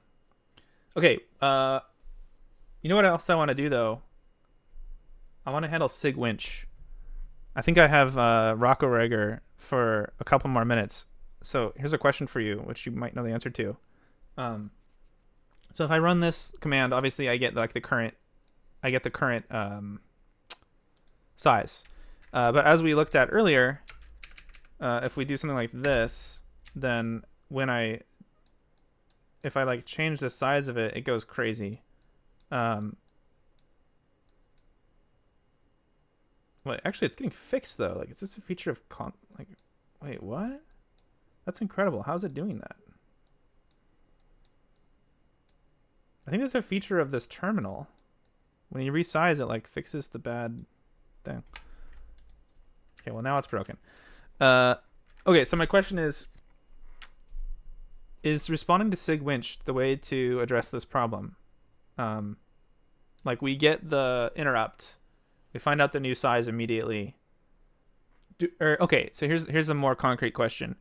Speaker 1: Okay, you know what else I want to do though? I want to handle sig winch. I think I have Rocco Reger for a couple more minutes. So here's a question for you, which you might know the answer to. So if I run this command, obviously I get like the current size. But as we looked at earlier, if we do something like this, then if I like change the size of it, it goes crazy. Wait, actually, it's getting fixed though. Like, is this a feature of wait, what? That's incredible. How's it doing that? I think that's a feature of this terminal. When you resize it, like fixes the bad thing. Okay, well now it's broken. Okay, so my question is responding to sig winch the way to address this problem? Like we get the interrupt, we find out the new size immediately. Okay, so here's a more concrete question.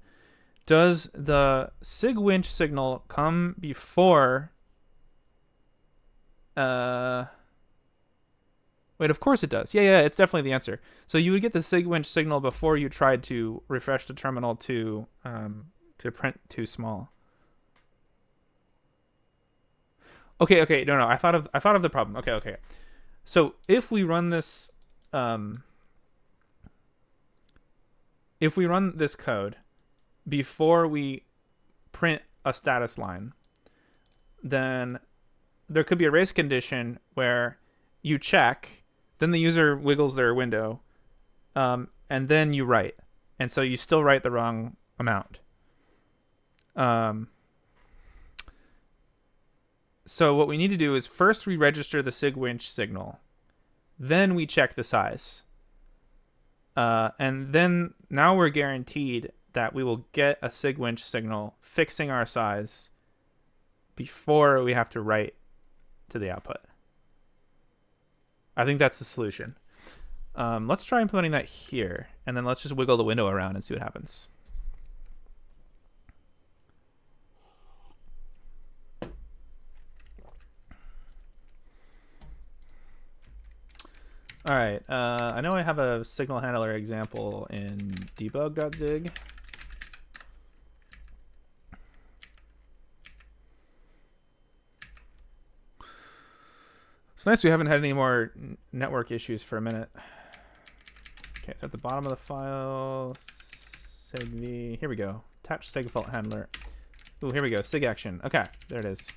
Speaker 1: Does the sig winch signal come before wait, of course it does. Yeah, it's definitely the answer. So you would get the sig winch signal before you tried to refresh the terminal to print too small. Okay. No. I thought of the problem. Okay. So if we run this code before we print a status line, then there could be a race condition where you check, then the user wiggles their window, and then you write. And so you still write the wrong amount. So what we need to do is first we register the sig winch signal, then we check the size. And then now we're guaranteed that we will get a sig winch signal fixing our size before we have to write to the output. I think that's the solution. Let's try implementing that here, and then let's just wiggle the window around and see what happens. All right, I know I have a signal handler example in debug.zig. It's nice we haven't had any more network issues for a minute. Okay, so at the bottom of the file, sigv, here we go. Attach sig fault handler. Ooh, here we go, sig action. Okay, there it is.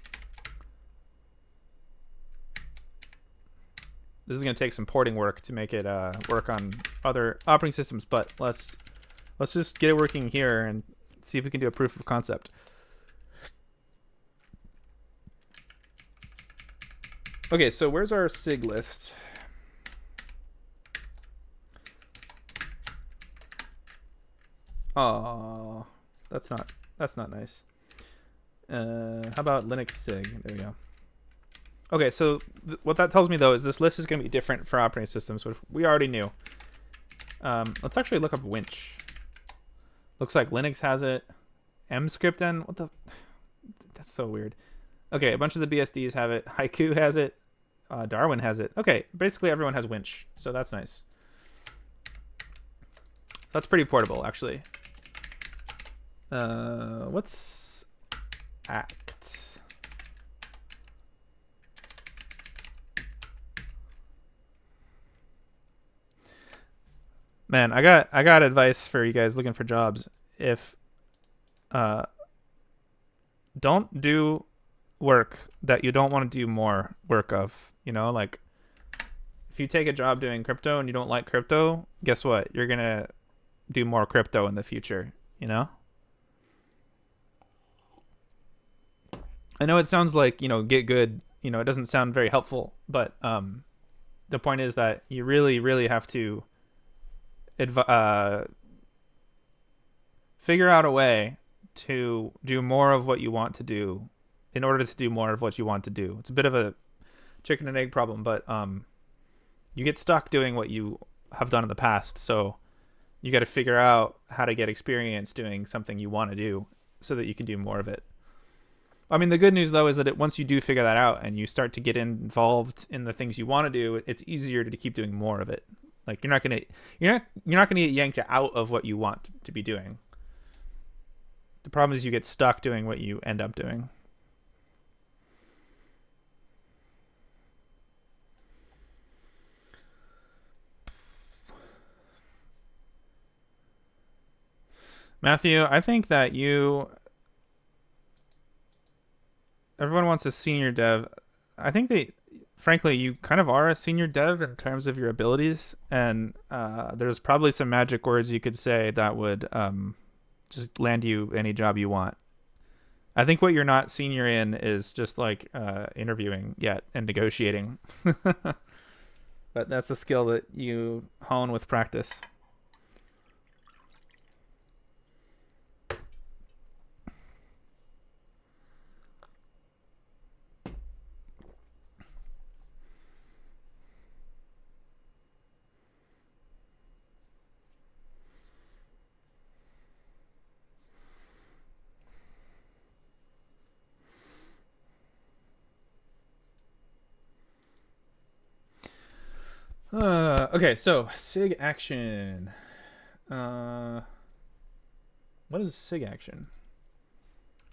Speaker 1: This is going to take some porting work to make it work on other operating systems, but let's just get it working here and see if we can do a proof of concept. Okay, so where's our sig list? Oh, that's not nice. How about Linux sig? There we go. Okay, so what that tells me though is this list is going to be different for operating systems, which we already knew. Let's actually look up winch. Looks like Linux has it. Mscripten, what the? That's so weird. Okay, a bunch of the BSDs have it. Haiku has it. Darwin has it. Okay, basically everyone has winch, so that's nice. That's pretty portable, actually. What's act? Man, I got advice for you guys looking for jobs. If don't do work that you don't want to do more work of, you know, like if you take a job doing crypto and you don't like crypto, guess what? You're going to do more crypto in the future, you know? I know it sounds like, you know, get good, you know, it doesn't sound very helpful, but the point is that you really, really have to figure out a way to do more of what you want to do in order to do more of what you want to do. It's a bit of a chicken and egg problem, but you get stuck doing what you have done in the past. So you got to figure out how to get experience doing something you want to do so that you can do more of it. I mean, the good news though is that once you do figure that out and you start to get involved in the things you want to do, it's easier to keep doing more of it. Like you're not gonna get yanked out of what you want to be doing. The problem is you get stuck doing what you end up doing. Matthew, I think that everyone wants a senior dev. I think frankly, you kind of are a senior dev in terms of your abilities, and there's probably some magic words you could say that would just land you any job you want. I think what you're not senior in is just like interviewing yet and negotiating. But that's a skill that you hone with practice. Okay, so sig action. What is sig action?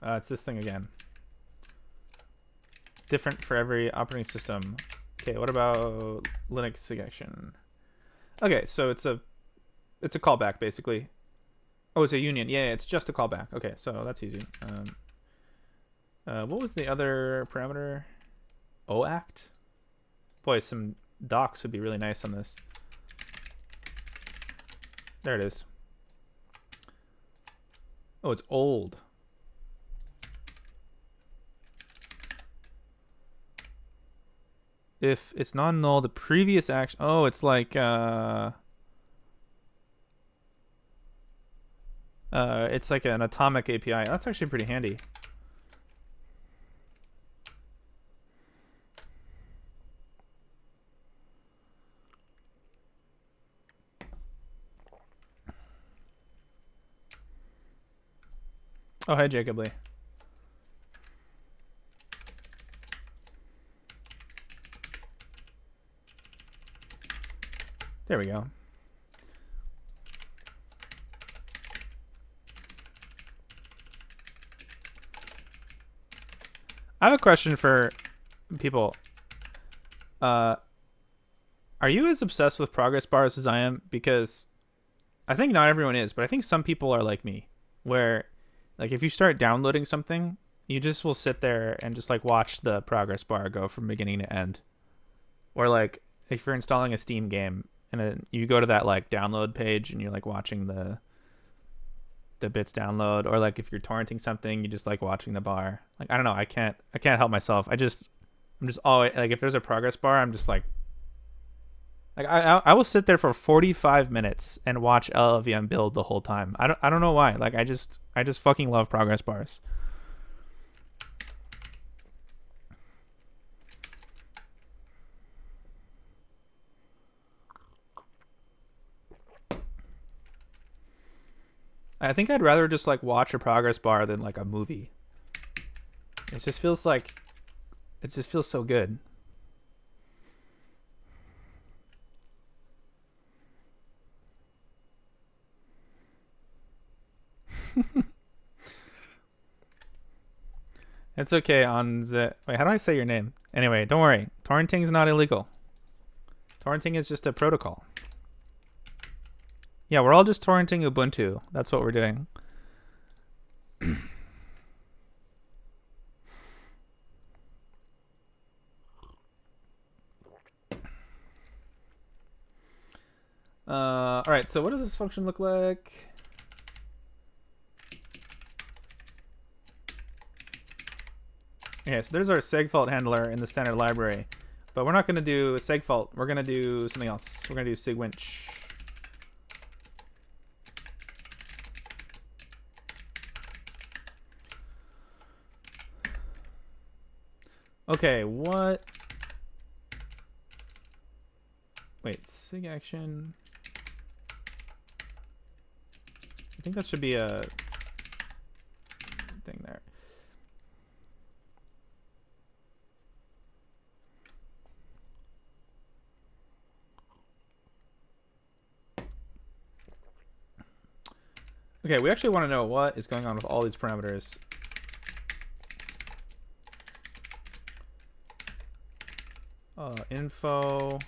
Speaker 1: It's this thing again. Different for every operating system. Okay, what about Linux sig action? Okay, so it's a callback basically. Oh, it's a union. Yeah, it's just a callback. Okay, so that's easy. What was the other parameter? OAct? Boy, some docs would be really nice on this. There it is. Oh, it's old. If it's non-null, the previous action. Oh, it's like it's like an atomic API. That's actually pretty handy. Oh, hi, Jacob Lee. There we go. I have a question for people. Are you as obsessed with progress bars as I am? Because I think not everyone is, but I think some people are like me, where like if you start downloading something, you just will sit there and just like watch the progress bar go from beginning to end. Or like if you're installing a Steam game and then you go to that like download page and you're like watching the bits download, or like if you're torrenting something, you just like watching the bar. Like I don't know, I can't help myself. I'm just always like if there's a progress bar, I'm just like I will sit there for 45 minutes and watch LLVM build the whole time. I don't know why. Like I just fucking love progress bars. I think I'd rather just like watch a progress bar than like a movie. It just feels like it just feels so good. It's okay on the wait, how do I say your name? Anyway, don't worry. Torrenting is not illegal. Torrenting is just a protocol. Yeah, we're all just torrenting Ubuntu. That's what we're doing. All right, so what does this function look like? Okay, so there's our segfault handler in the standard library. But we're not going to do segfault. We're going to do something else. We're going to do sigwinch. Okay, what? Wait, sig action. I think that should be a thing there. Okay, we actually want to know what is going on with all these parameters. Info.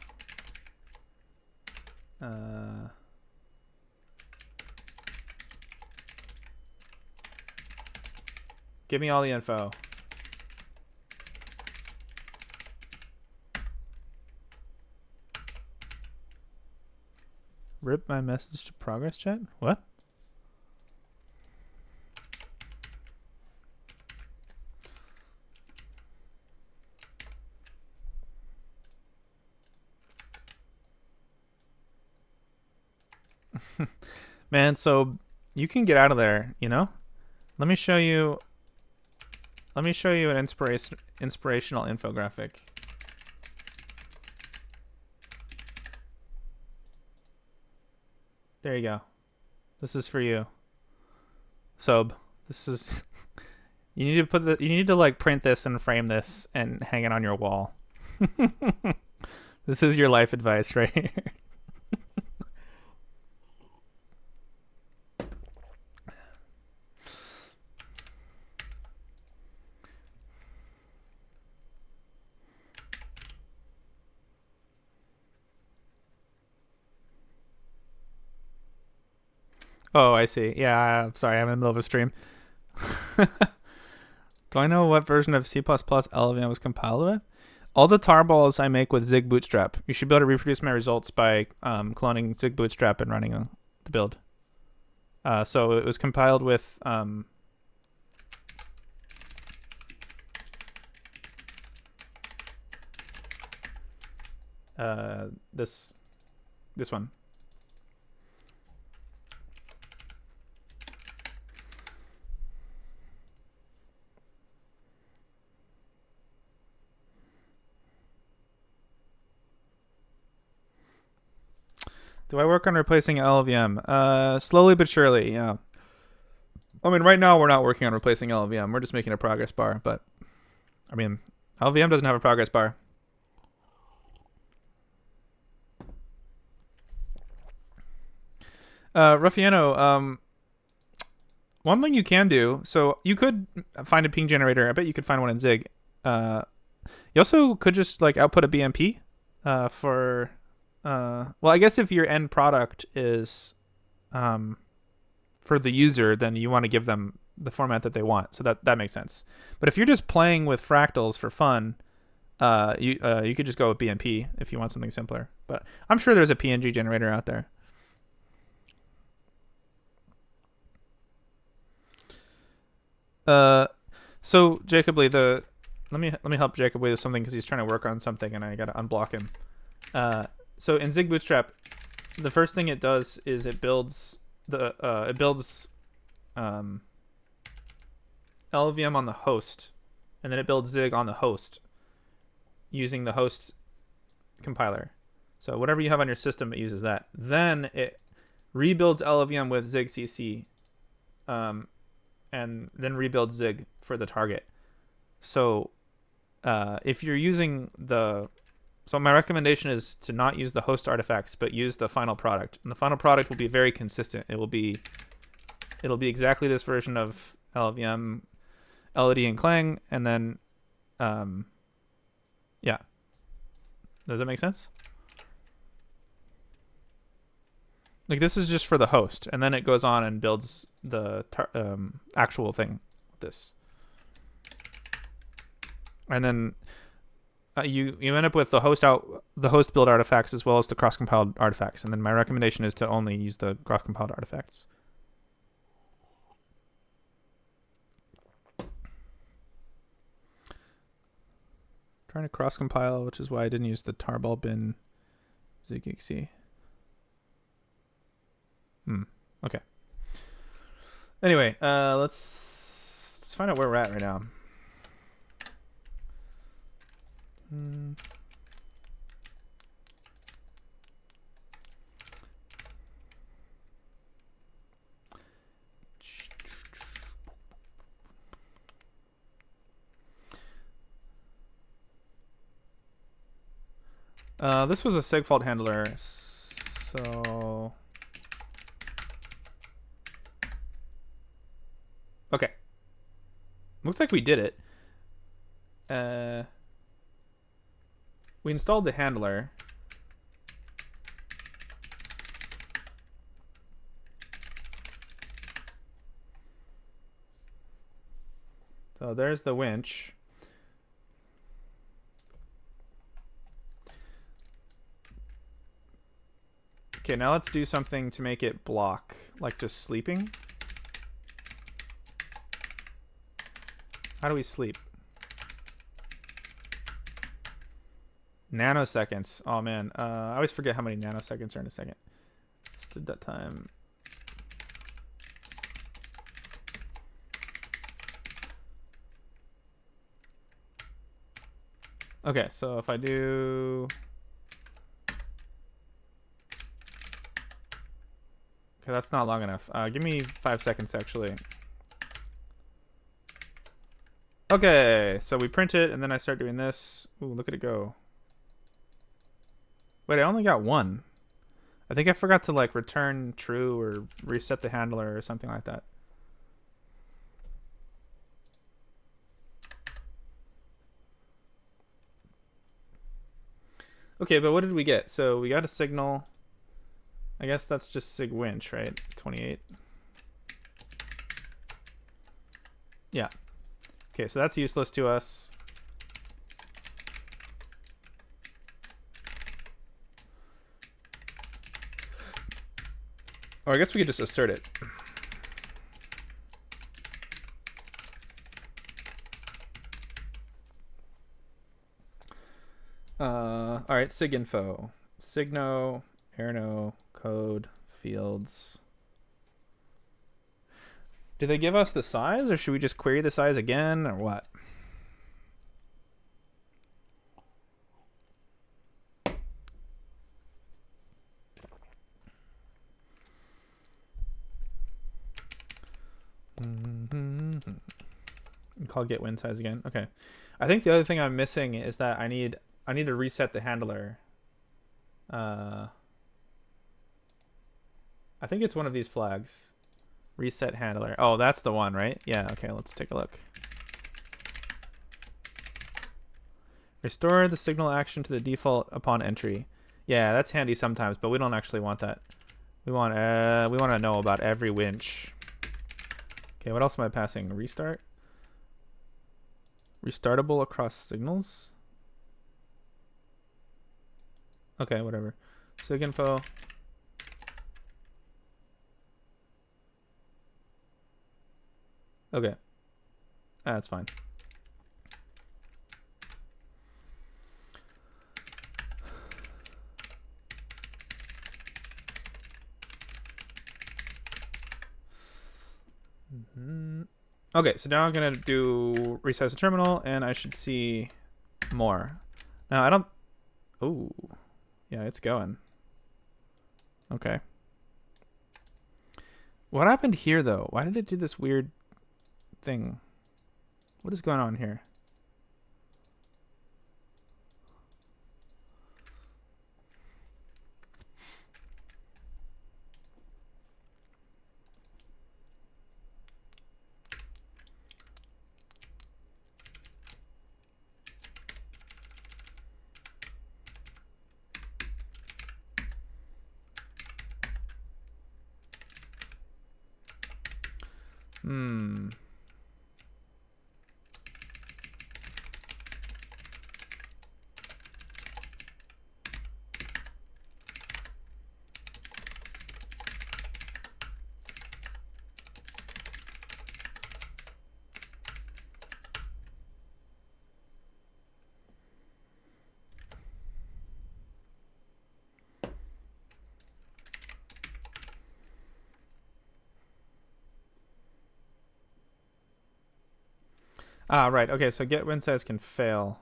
Speaker 1: Give me all the info. Rip my message to progress chat? What? Man, so you can get out of there, you know? Let me show you an inspirational infographic. There you go. This is for you. Sob. This is you need to like print this and frame this and hang it on your wall. This is your life advice right here. Oh, I see. Yeah, I'm sorry. I'm in the middle of a stream. Do I know what version of C++ LLVM was compiled with? All the tarballs I make with Zig Bootstrap. You should be able to reproduce my results by cloning Zig Bootstrap and running the build. So it was compiled with this one. Do I work on replacing LLVM? Slowly but surely, yeah. I mean, right now we're not working on replacing LLVM. We're just making a progress bar. But, I mean, LLVM doesn't have a progress bar. Ruffiano, one thing you can do, so you could find a ping generator. I bet you could find one in Zig. You also could just like output a BMP for... well, I guess if your end product is for the user, then you want to give them the format that they want. So that makes sense. But if you're just playing with fractals for fun, you could just go with BMP if you want something simpler. But I'm sure there's a PNG generator out there. So Jacob Lee, let me help Jacob Lee with something because he's trying to work on something and I gotta unblock him. So in Zig Bootstrap, the first thing it does is it builds LLVM on the host, and then it builds Zig on the host using the host compiler. So whatever you have on your system, it uses that. Then it rebuilds LLVM with Zig CC and then rebuild zig for the target. So if you're using so my recommendation is to not use the host artifacts, but use the final product. And the final product will be very consistent. It'll be exactly this version of LLVM, LOD, and Clang, and then yeah. Does that make sense? Like this is just for the host, and then it goes on and builds the actual thing with this. And then you end up with the host build artifacts as well as the cross-compiled artifacts. And then my recommendation is to only use the cross-compiled artifacts. Trying to cross-compile, which is why I didn't use the tarball bin zigxc. Okay. Anyway, let's find out where we're at right now. This was a segfault handler, so okay. Looks like we did it. We installed the handler. So there's the winch. Okay, now let's do something to make it block, like just sleeping. How do we sleep? Nanoseconds. Oh man, I always forget how many nanoseconds are in a second. Just did that time. Okay, so if I do... Okay, that's not long enough. Give me 5 seconds, actually. Okay, so we print it, and then I start doing this. Ooh, look at it go. Wait, I only got one. I think I forgot to, like, return true or reset the handler or something like that. Okay, but what did we get? So we got a signal. I guess that's just sig winch, right? 28. Yeah. Okay, so that's useless to us. Or I guess we could just assert it. All right, sig info, signo, erno, code, fields. Do they give us the size, or should we just query the size again, or what? Call get win size again. Okay. I think the other thing I'm missing is that I need to reset the handler. I think it's one of these flags. Reset handler. Oh, that's the one, right? Yeah, okay, let's take a look. Restore the signal action to the default upon entry. Yeah, that's handy sometimes, but we don't actually want that. We want to know about every winch. Okay, what else am I passing? Restart? Restartable across signals? Okay, whatever. Sig info. Okay. That's fine. Okay, so now I'm gonna do resize the terminal, and I should see more. Now I don't. Oh, yeah, it's going. Okay. What happened here, though? Why did it do this weird thing? What is going on here? Right. Okay, so get win size can fail,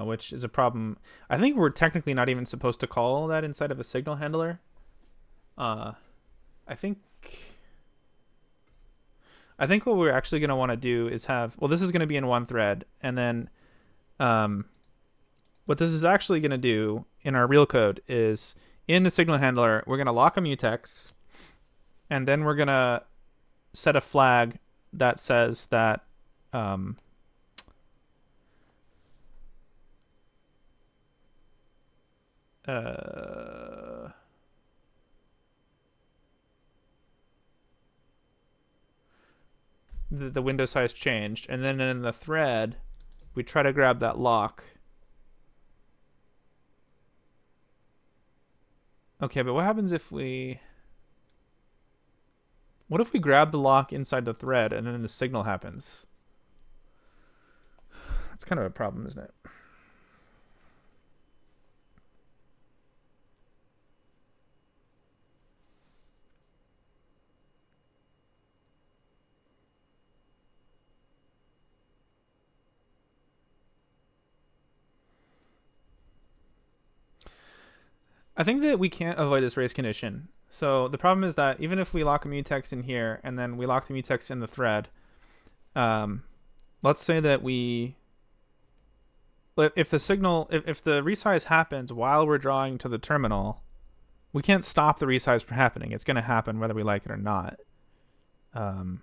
Speaker 1: which is a problem. I think we're technically not even supposed to call that inside of a signal handler. I think what we're actually going to want to do is have, well, this is going to be in one thread, and then what this is actually going to do in our real code is in the signal handler, we're going to lock a mutex, and then we're going to set a flag that says that the window size changed, and then in the thread we try to grab that lock. Okay, but what happens if we grab the lock inside the thread and then the signal happens? That's kind of a problem, isn't it? I think that we can't avoid this race condition. So the problem is that even if we lock a mutex in here and then we lock the mutex in the thread, let's say that if the resize happens while we're drawing to the terminal, we can't stop the resize from happening. It's going to happen whether we like it or not. I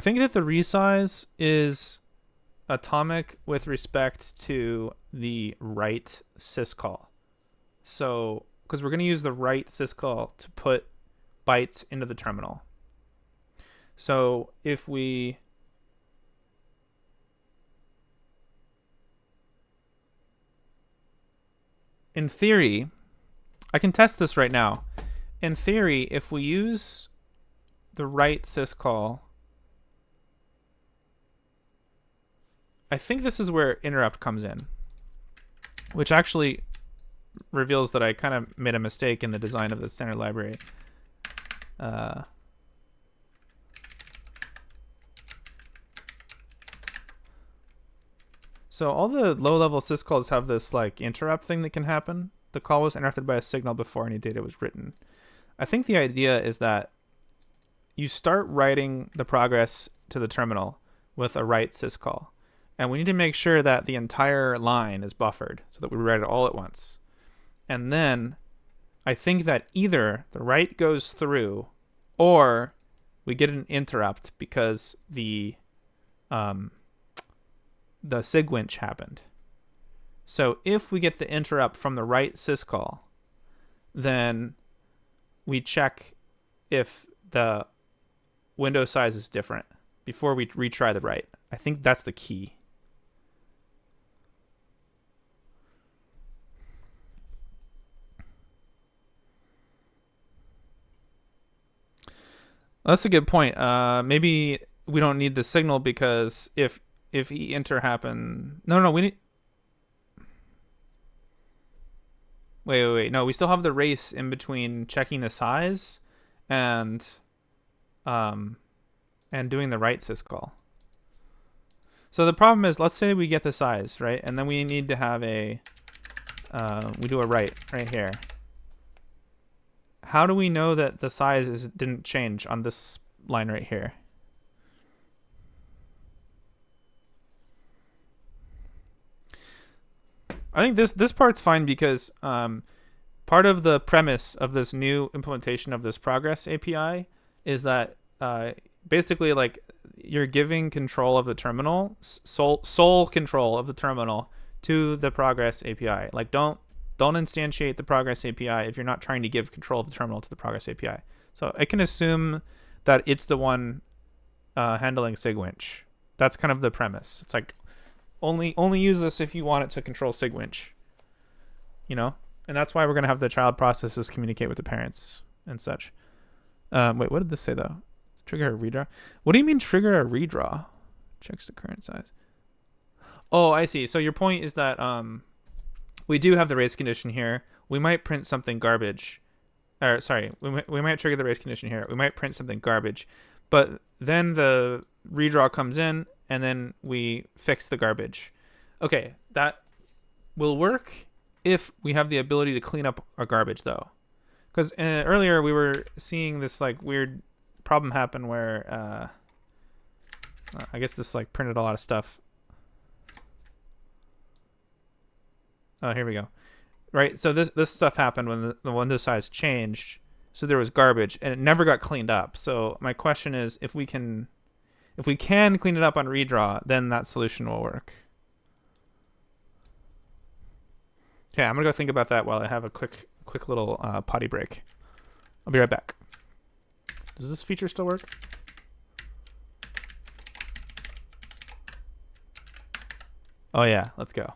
Speaker 1: think that the resize is atomic with respect to the write syscall. So, because we're going to use the write syscall to put bytes into the terminal. So if we in theory, I can test this right now. In theory, if we use the write syscall, I think this is where interrupt comes in, which actually reveals that I kind of made a mistake in the design of the standard library. So all the low-level syscalls have this like interrupt thing that can happen. The call was interrupted by a signal before any data was written. I think the idea is that you start writing the progress to the terminal with a write syscall. And we need to make sure that the entire line is buffered so that we write it all at once. And then I think that either the write goes through or we get an interrupt because the sigwinch happened. So if we get the interrupt from the write syscall, then we check if the window size is different before we retry the write. I think that's the key. That's a good point. Maybe we don't need the signal because if enter happen, no, we need. Wait. No, we still have the race in between checking the size and doing the write syscall. So the problem is, let's say we get the size, right? And then we need to have a we do a right here. How do we know that the size didn't change on this line right here? I think this part's fine because part of the premise of this new implementation of this progress API is that basically like you're giving control of the terminal, sole control of the terminal to the progress API. Like don't instantiate the progress API if you're not trying to give control of the terminal to the progress API. So I can assume that it's the one handling SigWinch. That's kind of the premise. It's like only use this if you want it to control SigWinch. You know? And that's why we're going to have the child processes communicate with the parents and such. Wait, what did this say though? Trigger a redraw? What do you mean trigger a redraw? Checks the current size. Oh, I see. So your point is that we do have the race condition here. We might print something garbage. Or sorry, we might trigger the race condition here. We might print something garbage. But then the redraw comes in and then we fix the garbage. Okay, that will work if we have the ability to clean up our garbage though. Because earlier we were seeing this like weird problem happen where I guess this like printed a lot of stuff. Oh, here we go. Right, so this stuff happened when the window size changed, so there was garbage and it never got cleaned up. So my question is, if we can clean it up on redraw, then that solution will work. Okay, I'm gonna go think about that while I have a quick little potty break. I'll be right back. Does this feature still work? Oh yeah, let's go.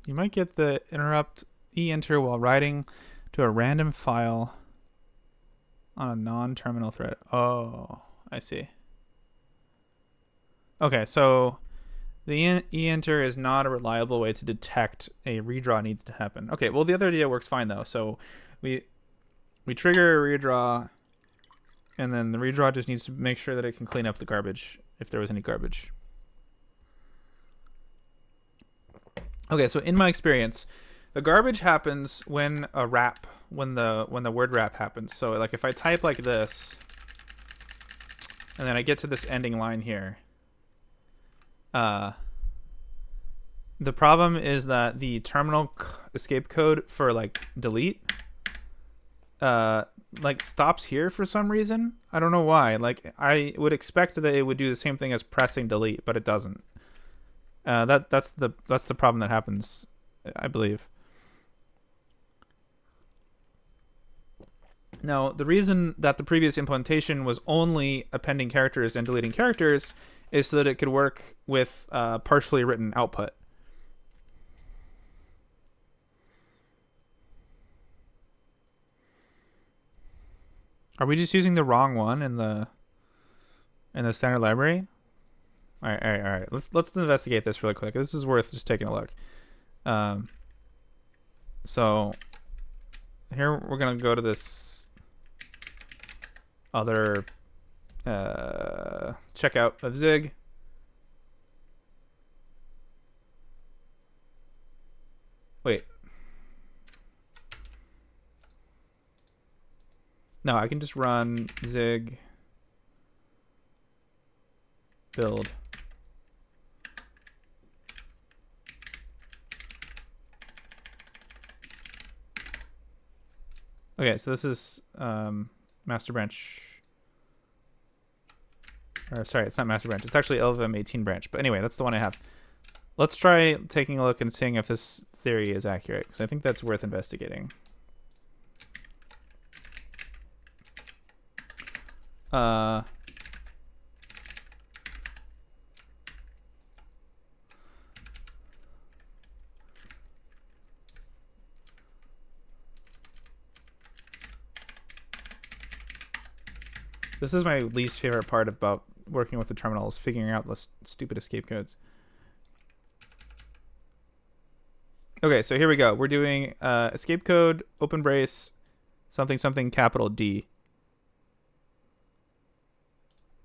Speaker 1: You might get the interrupt e-enter while writing to a random file on a non-terminal thread. Oh, I see. Okay, so the e-enter is not a reliable way to detect a redraw needs to happen. Okay, well the other idea works fine though. So we trigger a redraw, and then the redraw just needs to make sure that it can clean up the garbage if there was any garbage. Okay, so in my experience, the garbage happens when a wrap, when the word wrap happens. So like if I type like this, and then I get to this ending line here, the problem is that the terminal escape code for like delete like stops here for some reason. I don't know why. Like I would expect that it would do the same thing as pressing delete, but it doesn't. That's the problem that happens, I believe. Now, the reason that the previous implementation was only appending characters and deleting characters is so that it could work with partially written output. Are we just using the wrong one in the standard library? All right. Let's investigate this really quick. This is worth just taking a look. So here we're gonna go to this other checkout of Zig. Wait. No, I can just run zig build. Okay, so this is master branch. Or sorry, it's not master branch. It's actually LVM 18 branch. But anyway, that's the one I have. Let's try taking a look and seeing if this theory is accurate, because I think that's worth investigating. This is my least favorite part about working with the terminals, figuring out the stupid escape codes. Okay, so here we go. We're doing escape code, open brace, something capital D.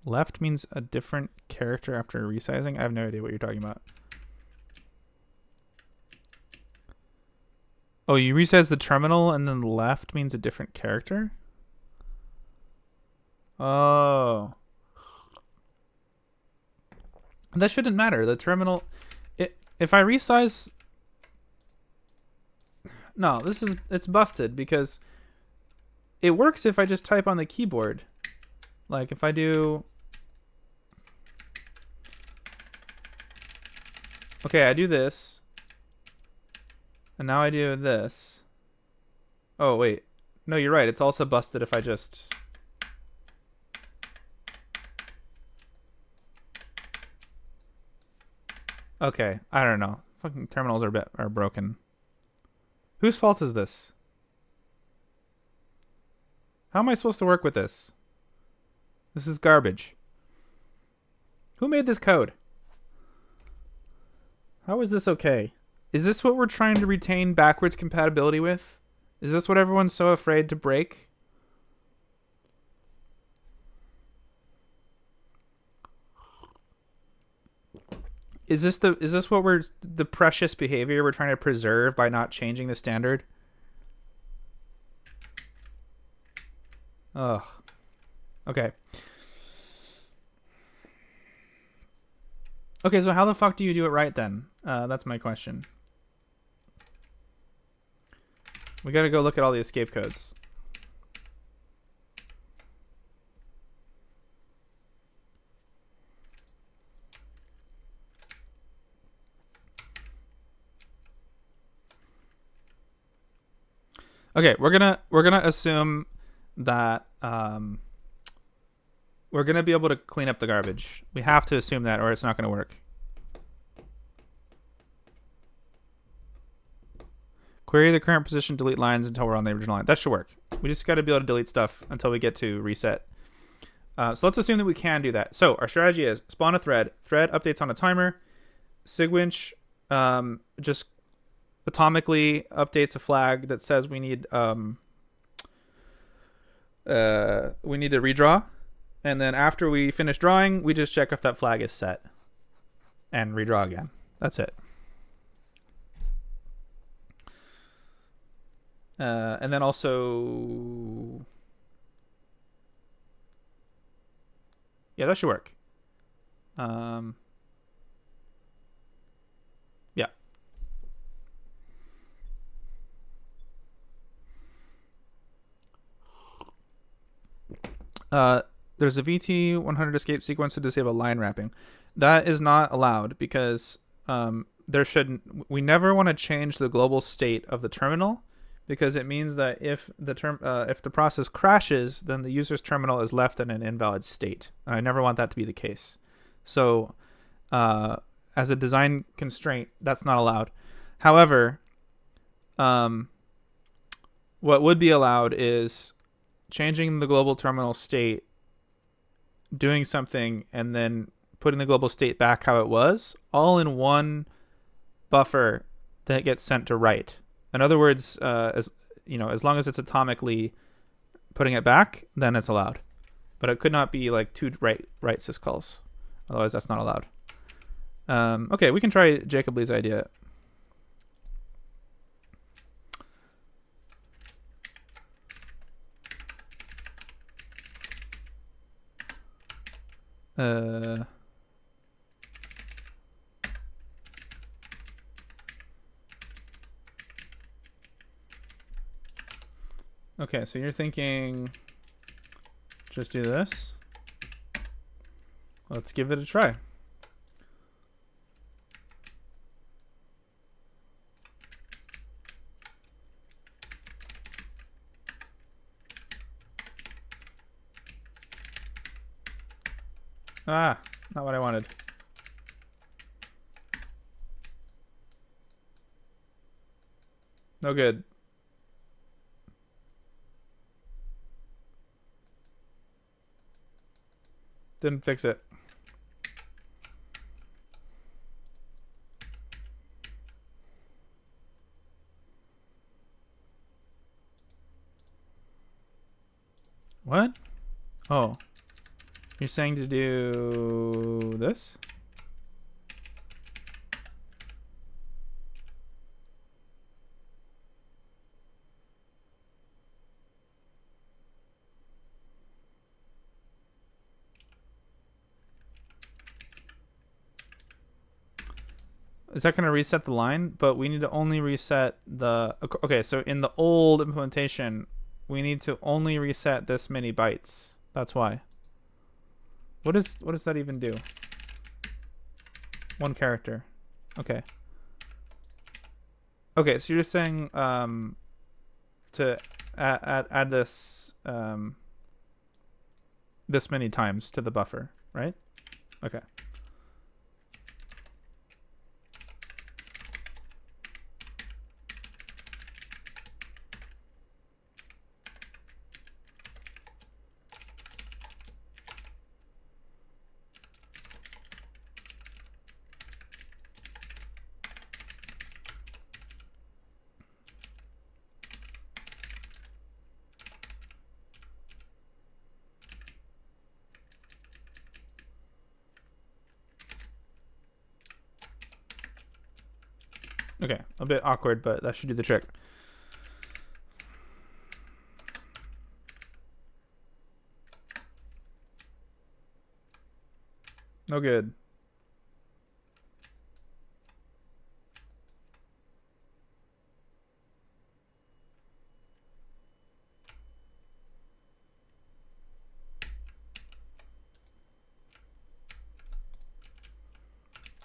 Speaker 1: Left means a different character after resizing. I have no idea what you're talking about. Oh, you resize the terminal and then left means a different character? Oh. That shouldn't matter. The terminal... if I resize... No, it's busted because it works if I just type on the keyboard. Like if I do... Okay, I do this. And now I do this. Oh, wait. No, you're right. It's also busted if I just... Okay, I don't know. Fucking terminals are broken. Whose fault is this? How am I supposed to work with this? This is garbage. Who made this code? How is this okay? Is this what we're trying to retain backwards compatibility with? Is this what everyone's so afraid to break? Is this what the precious behavior we're trying to preserve by not changing the standard? Ugh. Okay. Okay, so how the fuck do you do it right then? That's my question. We gotta go look at all the escape codes. Okay, we're gonna assume that we're gonna be able to clean up the garbage. We have to assume that, or it's not gonna work. Query the current position, delete lines until we're on the original line. That should work. We just got to be able to delete stuff until we get to reset. So let's assume that we can do that. So our strategy is spawn a thread. Thread updates on a timer. Sigwinch just atomically updates a flag that says we need to redraw. And then after we finish drawing, we just check if that flag is set and redraw again. That's it. And then also, yeah, that should work. Yeah. There's a VT 100 escape sequence to disable line wrapping. That is not allowed because we never want to change the global state of the terminal because it means that if the process crashes, then the user's terminal is left in an invalid state. I never want that to be the case. So as a design constraint, that's not allowed. However, what would be allowed is changing the global terminal state, doing something, and then putting the global state back how it was, all in one buffer that gets sent to write. In other words, as long as it's atomically putting it back, then it's allowed. But it could not be like two write syscalls. Otherwise, that's not allowed. Okay, we can try Jacob Lee's idea. Okay, so you're thinking just do this. Let's give it a try. Ah, not what I wanted. No good. Didn't fix it. What? Oh. You're saying to do this? Is that going to reset the line? But we need to only reset the... Okay, so in the old implementation, we need to only reset this many bytes. That's why. What does that even do? One character. Okay. Okay, so you're just saying to add this this many times to the buffer, right? Okay. Okay, a bit awkward, but that should do the trick. No good.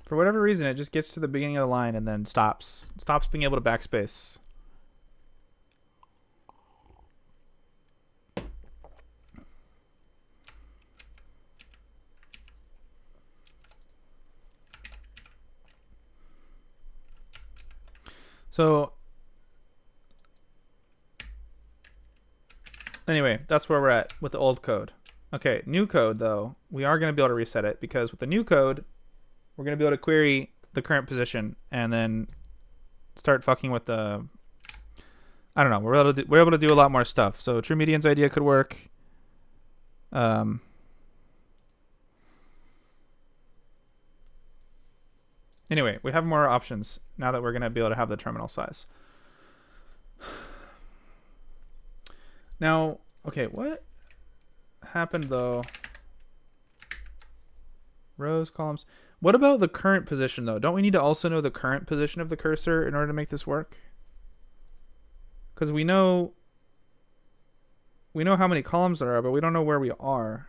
Speaker 1: For whatever reason, it just gets to the beginning of the line and then stops. Stops being able to backspace. So anyway, that's where we're at with the old code. Okay, new code though, we are going to be able to reset it because with the new code, we're going to be able to query the current position and then start fucking with the... I don't know. We're able to do a lot more stuff. So true median's idea could work. Anyway, we have more options now that we're going to be able to have the terminal size. Now, okay, what happened though? Rows, columns. What about the current position though? Don't we need to also know the current position of the cursor in order to make this work? Because we know how many columns there are, but we don't know where we are.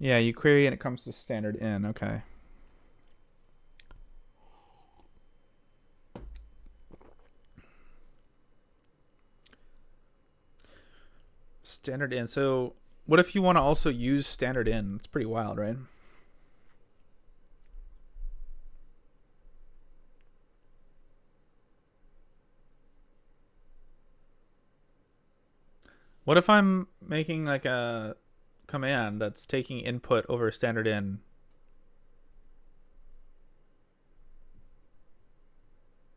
Speaker 1: Yeah, you query and it comes to standard in. Okay. Standard in. So what if you want to also use standard in? It's pretty wild, right? What if I'm making like a command that's taking input over standard in?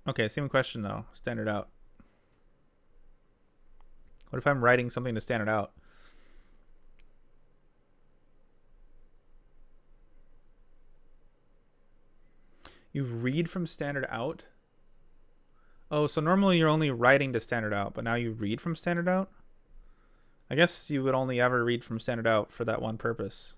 Speaker 1: Okay, same question though. Standard out. What if I'm writing something to standard out? You read from standard out? Oh, so normally you're only writing to standard out, but now you read from standard out? I guess you would only ever read from standard out for that one purpose.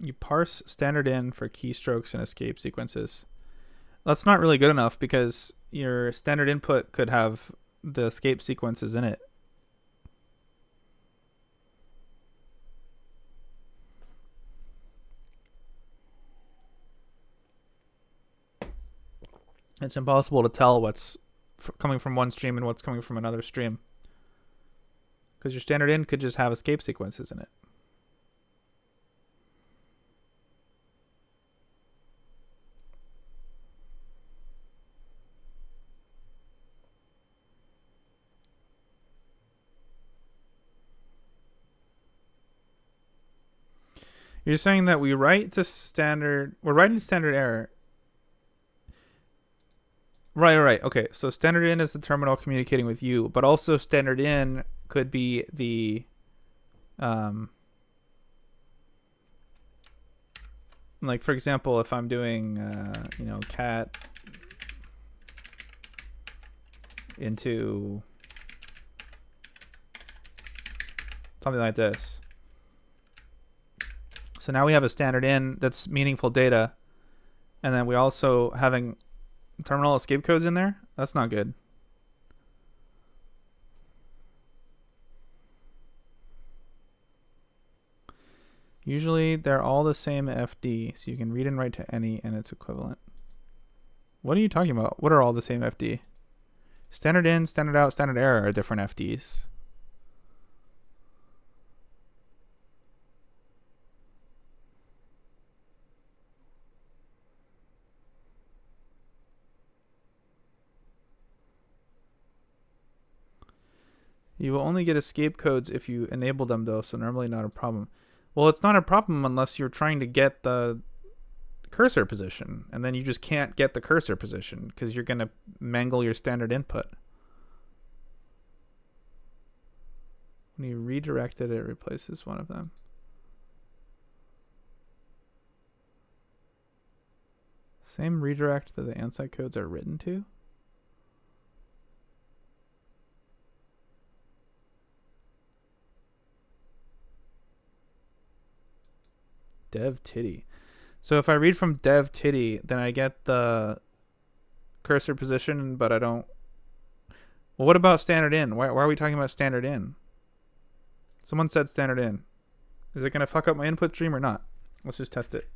Speaker 1: You parse standard in for keystrokes and escape sequences. That's not really good enough because your standard input could have the escape sequences in it. It's impossible to tell what's coming from one stream and what's coming from another stream because your standard in could just have escape sequences in it. You're saying that we write to standard. We're writing standard error. Right. Okay. So standard in is the terminal communicating with you, but also standard in could be the, like for example, if I'm doing, cat into something like this. So now we have a standard in that's meaningful data, and then we also having terminal escape codes in there. That's not good. Usually they're all the same FD, so you can read and write to any and its equivalent. What are you talking about? What are all the same FD? Standard in, standard out, standard error are different FDs. You will only get escape codes if you enable them, though, so normally not a problem. Well, it's not a problem unless you're trying to get the cursor position, and then you just can't get the cursor position because you're going to mangle your standard input. When you redirect it, it replaces one of them. Same redirect that the ANSI codes are written to? Dev titty. So if I read from dev titty, then I get the cursor position, but I don't. Well, what about standard in? Why are we talking about standard in? Someone said standard in. Is it going to fuck up my input stream or not? Let's just test it.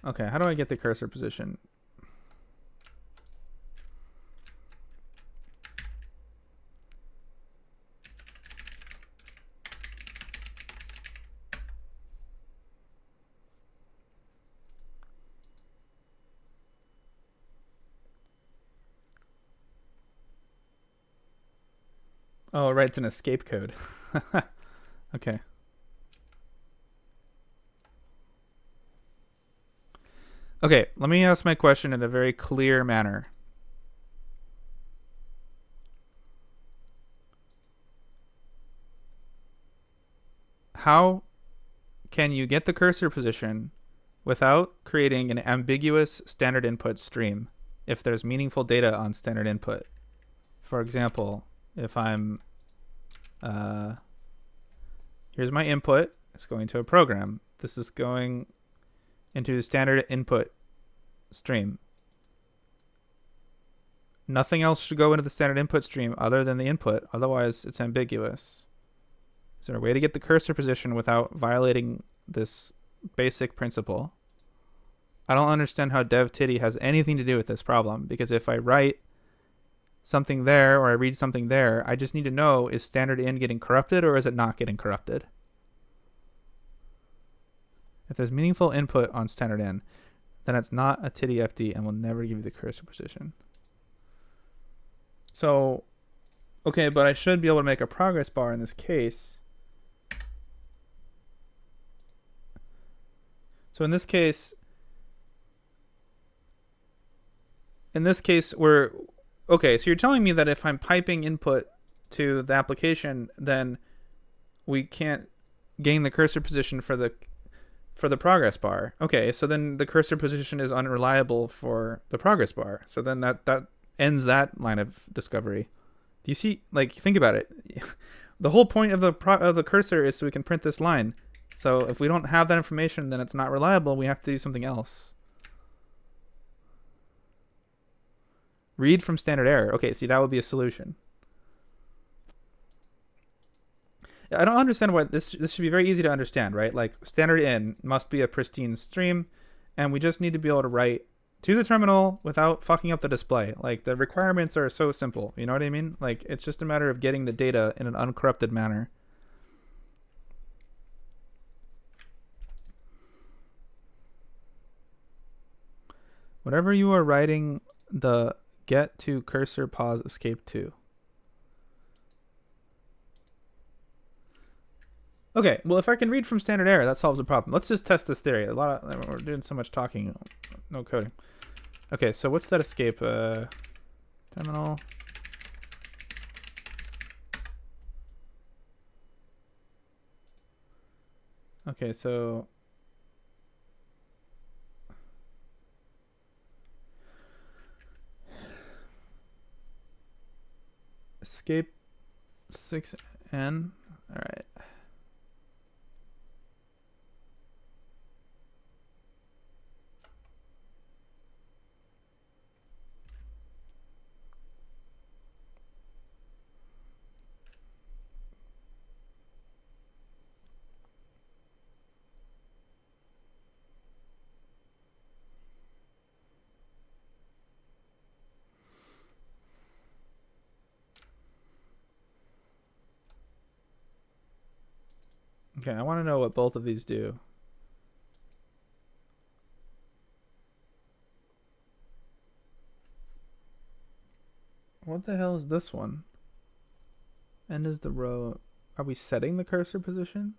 Speaker 1: Okay, how do I get the cursor position? Oh, right, it's an escape code. Okay. Okay, let me ask my question in a very clear manner. How can you get the cursor position without creating an ambiguous standard input stream if there's meaningful data on standard input. For example, if I'm, here's my input, it's going to a program. This is going into the standard input stream. Nothing else should go into the standard input stream other than the input, otherwise it's ambiguous. Is there a way to get the cursor position without violating this basic principle? I don't understand how dev_titty has anything to do with this problem, because if I write something there or I read something there, I just need to know, is standard in getting corrupted or is it not getting corrupted? If there's meaningful input on standard in, then it's not a titty FD and will never give you the cursor position. So, okay, but I should be able to make a progress bar in this case. So in this case, we're, okay, so you're telling me that if I'm piping input to the application, then we can't gain the cursor position for the progress bar. Okay, so then the cursor position is unreliable for the progress bar. So then that ends that line of discovery. Do you see, like, think about it. The whole point of the cursor is so we can print this line. So if we don't have that information, then it's not reliable. We have to do something else. Read from standard error. Okay, see, that would be a solution. I don't understand why this should be very easy to understand, right? Like, standard in must be a pristine stream, and we just need to be able to write to the terminal without fucking up the display. Like, the requirements are so simple, you know what I mean? Like, it's just a matter of getting the data in an uncorrupted manner. Whatever you are writing the get to cursor pause escape to. Okay, well, if I can read from standard error, that solves the problem. Let's just test this theory. We're doing so much talking, no coding. Okay, so what's that escape? Terminal. Okay, so escape 6n. All right. Okay, I want to know what both of these do. What the hell is this one? End is the row. Are we setting the cursor position?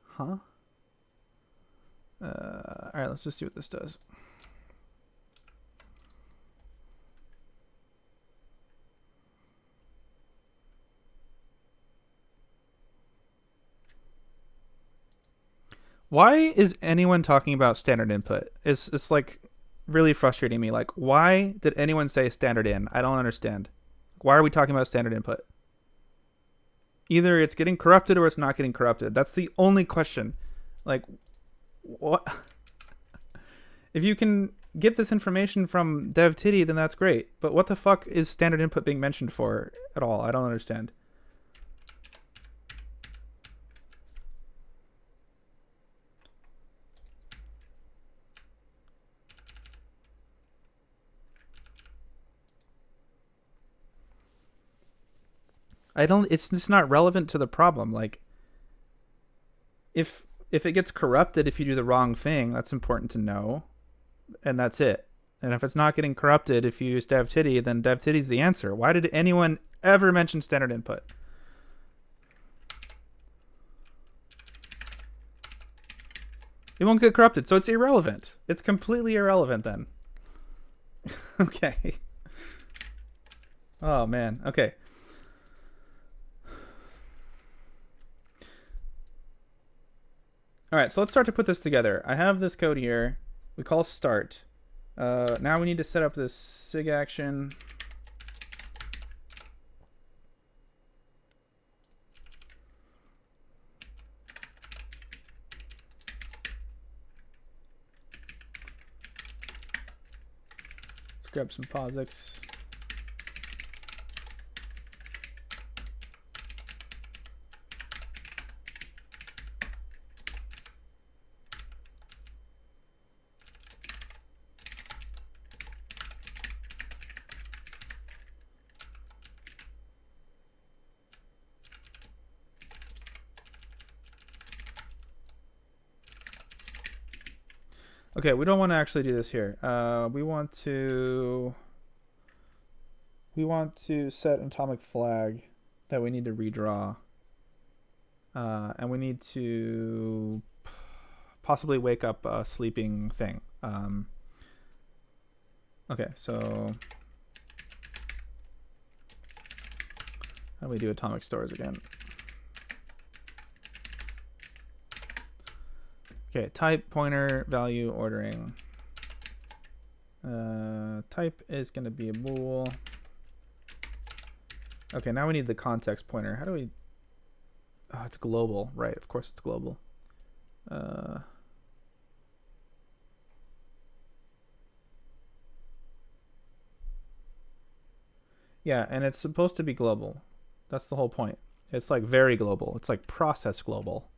Speaker 1: Huh? All right, let's just see what this does. Why is anyone talking about standard input? It's like really frustrating me. Like, why did anyone say standard in? I don't understand. Why are we talking about standard input? Either it's getting corrupted or it's not getting corrupted. That's the only question. Like, what? If you can get this information from dev_titty, then that's great. But what the fuck is standard input being mentioned for at all? I don't understand. It's just not relevant to the problem. Like, if it gets corrupted if you do the wrong thing, that's important to know, and that's it. And if it's not getting corrupted if you use dev_titty, then dev_titty's the answer. Why did anyone ever mention standard input? It won't get corrupted, so it's irrelevant. It's completely irrelevant then. Okay. Oh man. Okay. All right, so let's start to put this together. I have this code here. We call start. Now we need to set up this sig action. Let's grab some POSIX. Okay, we don't want to actually do this here. We want to set an atomic flag that we need to redraw. And we need to possibly wake up a sleeping thing. Okay, so how do we do atomic stores again? Okay, type, pointer, value, ordering. Type is going to be a bool. Okay, now we need the context pointer. How do we... Oh, it's global. Right, of course it's global. Yeah, and it's supposed to be global. That's the whole point. It's like very global. It's like process global.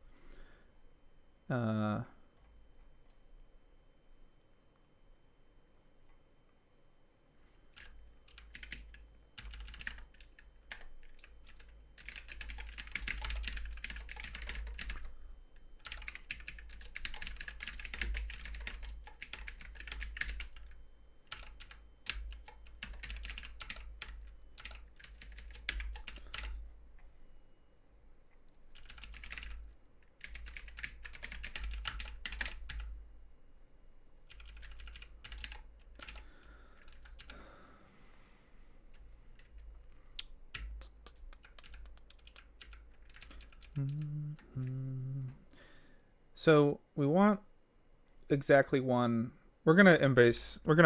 Speaker 1: So we want exactly one. We're gonna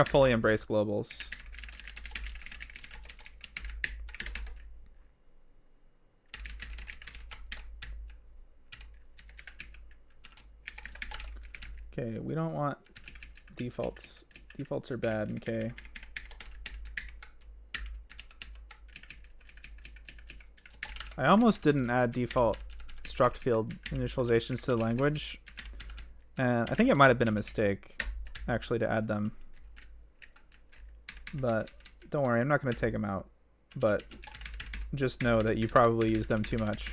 Speaker 1: fully embrace globals. Okay, we don't want defaults. Defaults are bad in K. I almost didn't add default struct field initializations to the language. And I think it might have been a mistake, actually, to add them. But don't worry, I'm not going to take them out. But just know that you probably use them too much.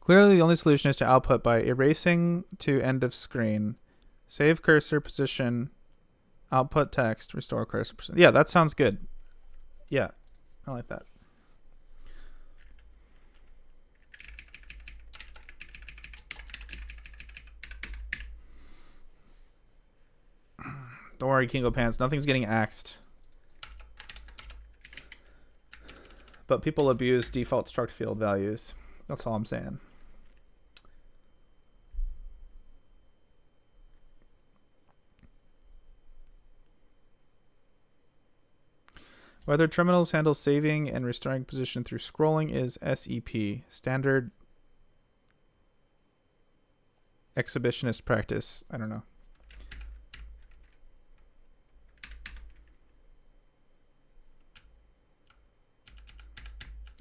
Speaker 1: Clearly, the only solution is to output by erasing to end of screen, save cursor position, output text, restore cursor position. Yeah, that sounds good. Yeah, I like that. Don't worry, Kingo Pants. Nothing's getting axed. But people abuse default struct field values. That's all I'm saying. Whether terminals handle saving and restoring position through scrolling is SEP, standard exhibitionist practice. I don't know.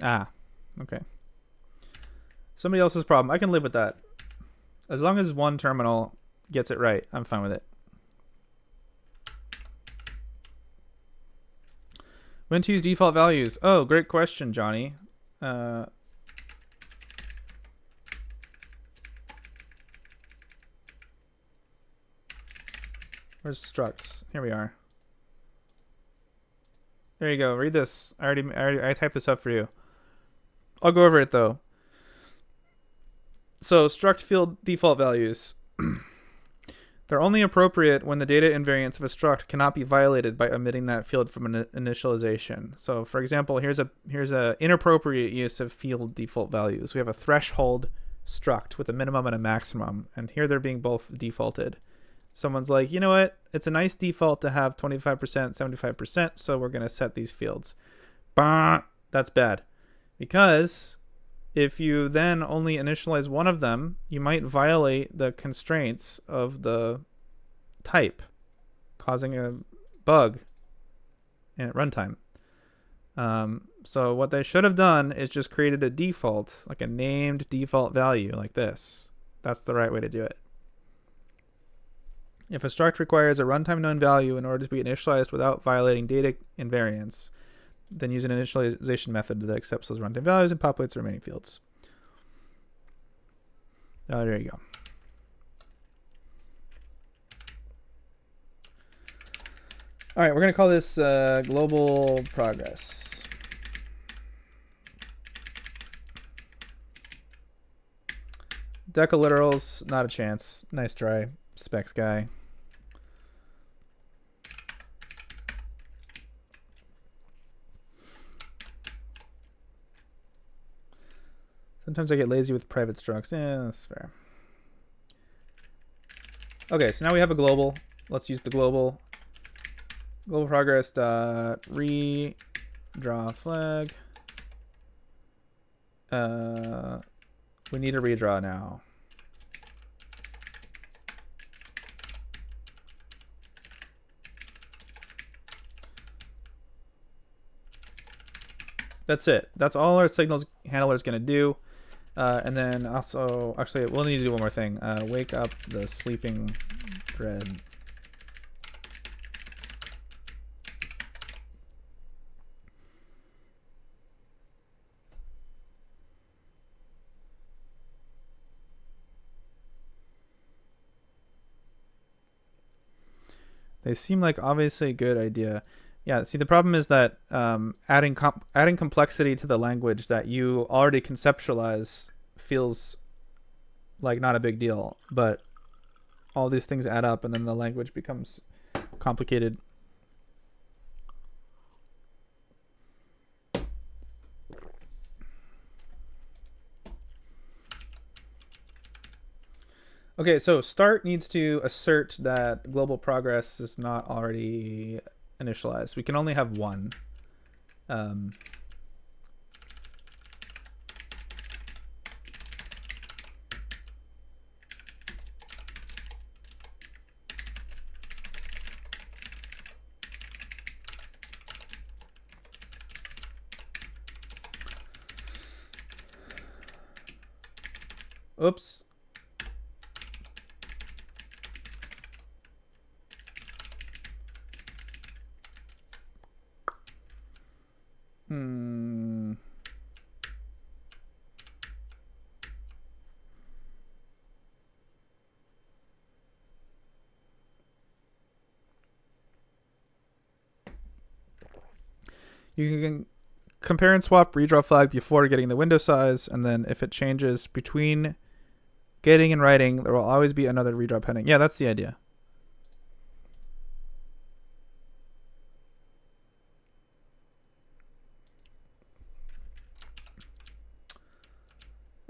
Speaker 1: Ah, okay. Somebody else's problem. I can live with that. As long as one terminal gets it right, I'm fine with it. When to use default values? Oh, great question, Johnny. Where's structs? Here we are. There you go. Read this. I typed this up for you. I'll go over it though. So struct field default values. They're only appropriate when the data invariance of a struct cannot be violated by omitting that field from an initialization. So for example, here's a inappropriate use of field default values. We have a threshold struct with a minimum and a maximum, and here they're being both defaulted. Someone's like, you know what? It's a nice default to have 25%, 75%, so we're going to set these fields. Bah! That's bad. Because if you then only initialize one of them, you might violate the constraints of the type, causing a bug at runtime. So what they should have done is just created a default, like a named default value like this. That's the right way to do it. If a struct requires a runtime known value in order to be initialized without violating data invariance, then use an initialization method that accepts those runtime values and populates the remaining fields. Oh, there you go. All right, we're going to call this global progress. Decaliterals, not a chance. Nice try, specs guy. Sometimes I get lazy with private structs. Yeah, that's fair. Okay, so now we have a global. Let's use the global. Global progress dot redraw flag. We need a redraw now. That's it. That's all our signals handler is going to do. And then also, actually, we'll need to do one more thing. Wake up the sleeping thread. They seem like obviously a good idea. Yeah, see, the problem is that adding complexity to the language that you already conceptualize feels like not a big deal, but all these things add up and then the language becomes complicated. Okay, so start needs to assert that global progress is not already initialized. We can only have one. Oops. You can compare and swap redraw flag before getting the window size, and then if it changes between getting and writing, there will always be another redraw pending. Yeah, that's the idea.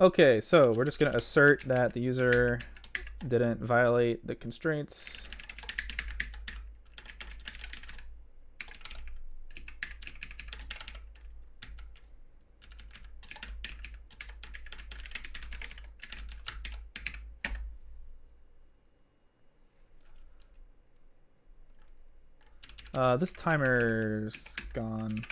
Speaker 1: Okay, so we're just going to assert that the user didn't violate the constraints. This timer's gone.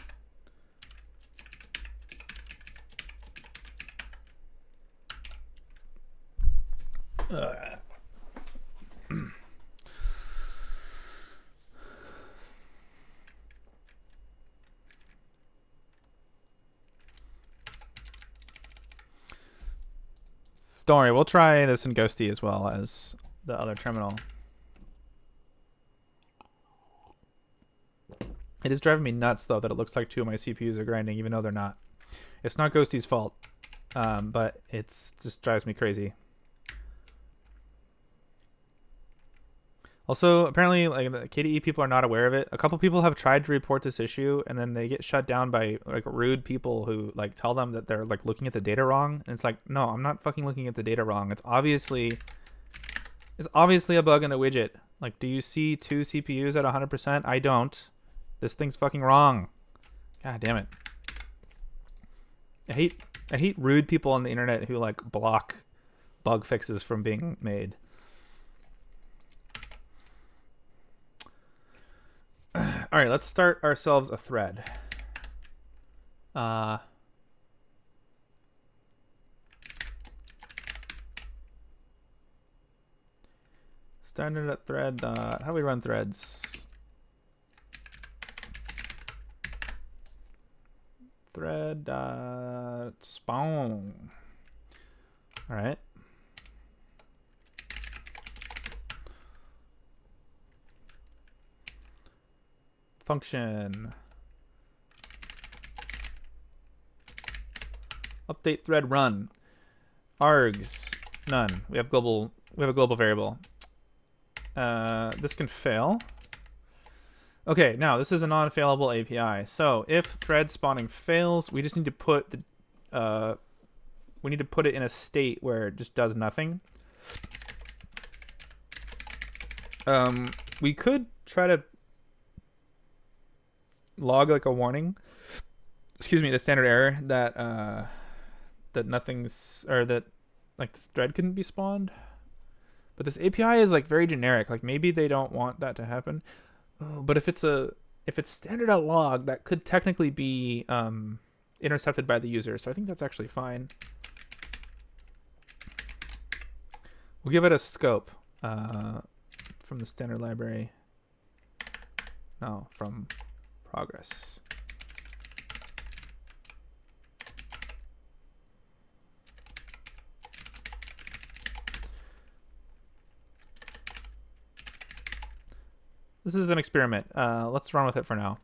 Speaker 1: Don't worry, we'll try this in Ghosty as well as the other terminal. It is driving me nuts, though, that it looks like two of my CPUs are grinding, even though they're not. It's not Ghosty's fault, but it's just drives me crazy. Also, apparently, like the KDE people are not aware of it. A couple people have tried to report this issue, and then they get shut down by like rude people who like tell them that they're like looking at the data wrong. And it's like, no, I'm not fucking looking at the data wrong. It's obviously a bug in a widget. Like, do you see two CPUs at 100%? I don't. This thing's fucking wrong. God damn it. I hate rude people on the internet who like block bug fixes from being made. All right, let's start ourselves a thread. Started at thread. How do we run threads? Thread spawn. All right. Function. Update thread run. Args none. We have a global variable. This can fail. Okay, now this is a non-failable API. So if thread spawning fails, we just need to put the we need to put it in a state where it just does nothing. We could try to log like a warning, excuse me, the standard error that that nothing's, or that like this thread couldn't be spawned. But this API is like very generic. Like maybe they don't want that to happen. But if it's standard out log, that could technically be intercepted by the user. So I think that's actually fine. We'll give it a scope from the standard library. No, from progress. This is an experiment. Let's run with it for now.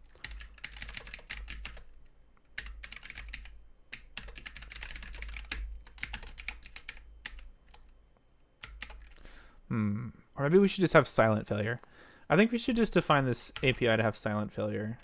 Speaker 1: Or maybe we should just have silent failure. I think we should just define this API to have silent failure.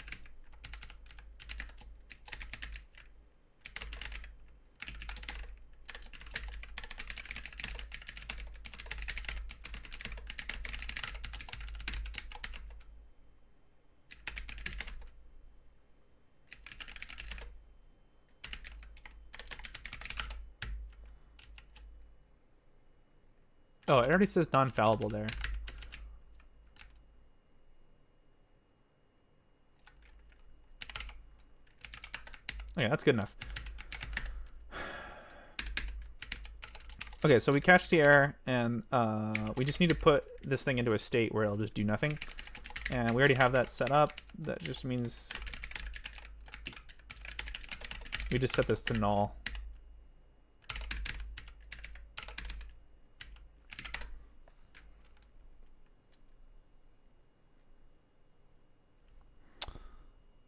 Speaker 1: Oh, it already says non-fallible there. Okay, that's good enough. Okay, so we catch the error, and we just need to put this thing into a state where it'll just do nothing. And we already have that set up. That just means we just set this to null.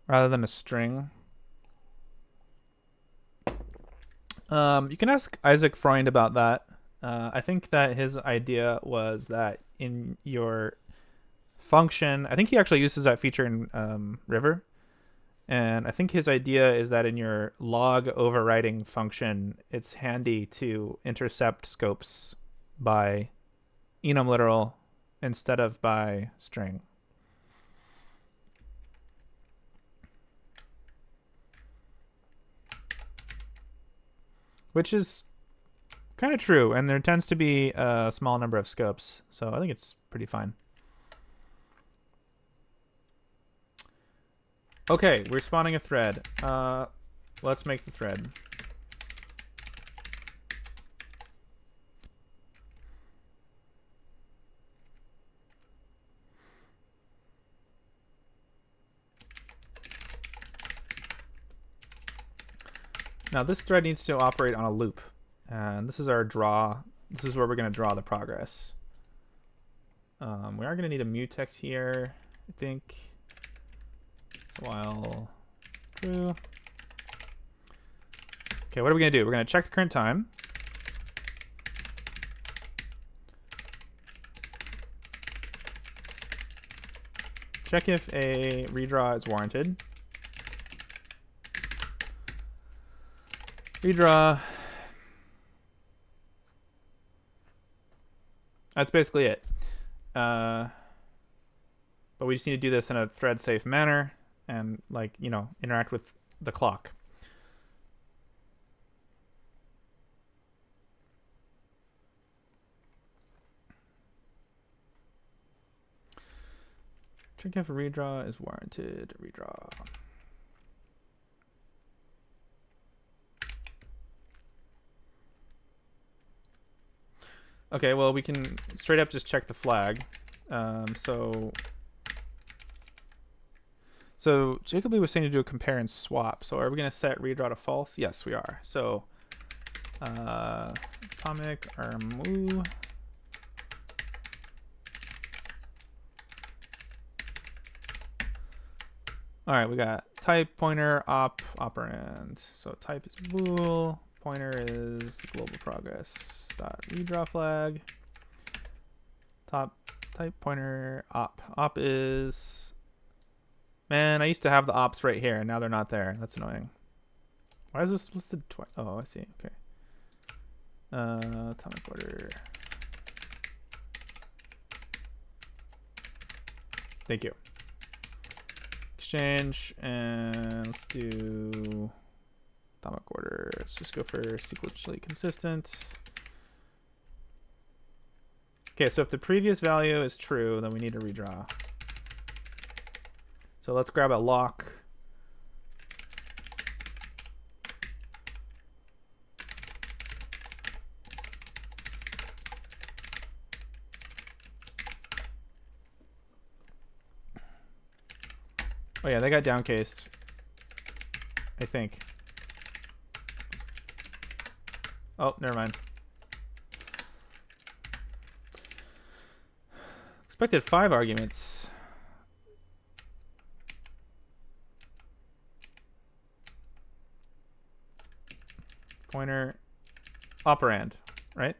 Speaker 1: Rather than a string. You can ask Isaac Freund about that. I think that his idea was that in your function, I think he actually uses that feature in River. And I think his idea is that in your log overriding function, it's handy to intercept scopes by enum literal instead of by string. Which is kind of true, and there tends to be a small number of scopes, so I think it's pretty fine. Okay, we're spawning a thread. Let's make the thread. Now this thread needs to operate on a loop, and this is our draw. This is where we're going to draw the progress. We are going to need a mutex here, I think. So while true. Okay, what are we gonna do? We're gonna check the current time. Check if a redraw is warranted. Redraw. That's basically it. But we just need to do this in a thread safe manner and, like, you know, interact with the clock. Check if a redraw is warranted. Redraw. Okay, well, we can straight up just check the flag. So Jacoby was saying to do a compare and swap. So are we going to set redraw to false? Yes, we are. So atomic armu. All right, we got type, pointer, op, operand. So type is bool, pointer is global progress dot redraw flag. Top type pointer op. Op is, man, I used to have the ops right here, and now they're not there. That's annoying. Why is this listed twice? Oh, I see. Okay. Atomic order. Thank you. Exchange, and let's do atomic order. Let's just go for sequentially consistent. Okay, so if the previous value is true, then we need to redraw. So let's grab a lock. Oh yeah, they got downcased, I think. Oh, never mind. Expected 5 arguments. Pointer, operand, right?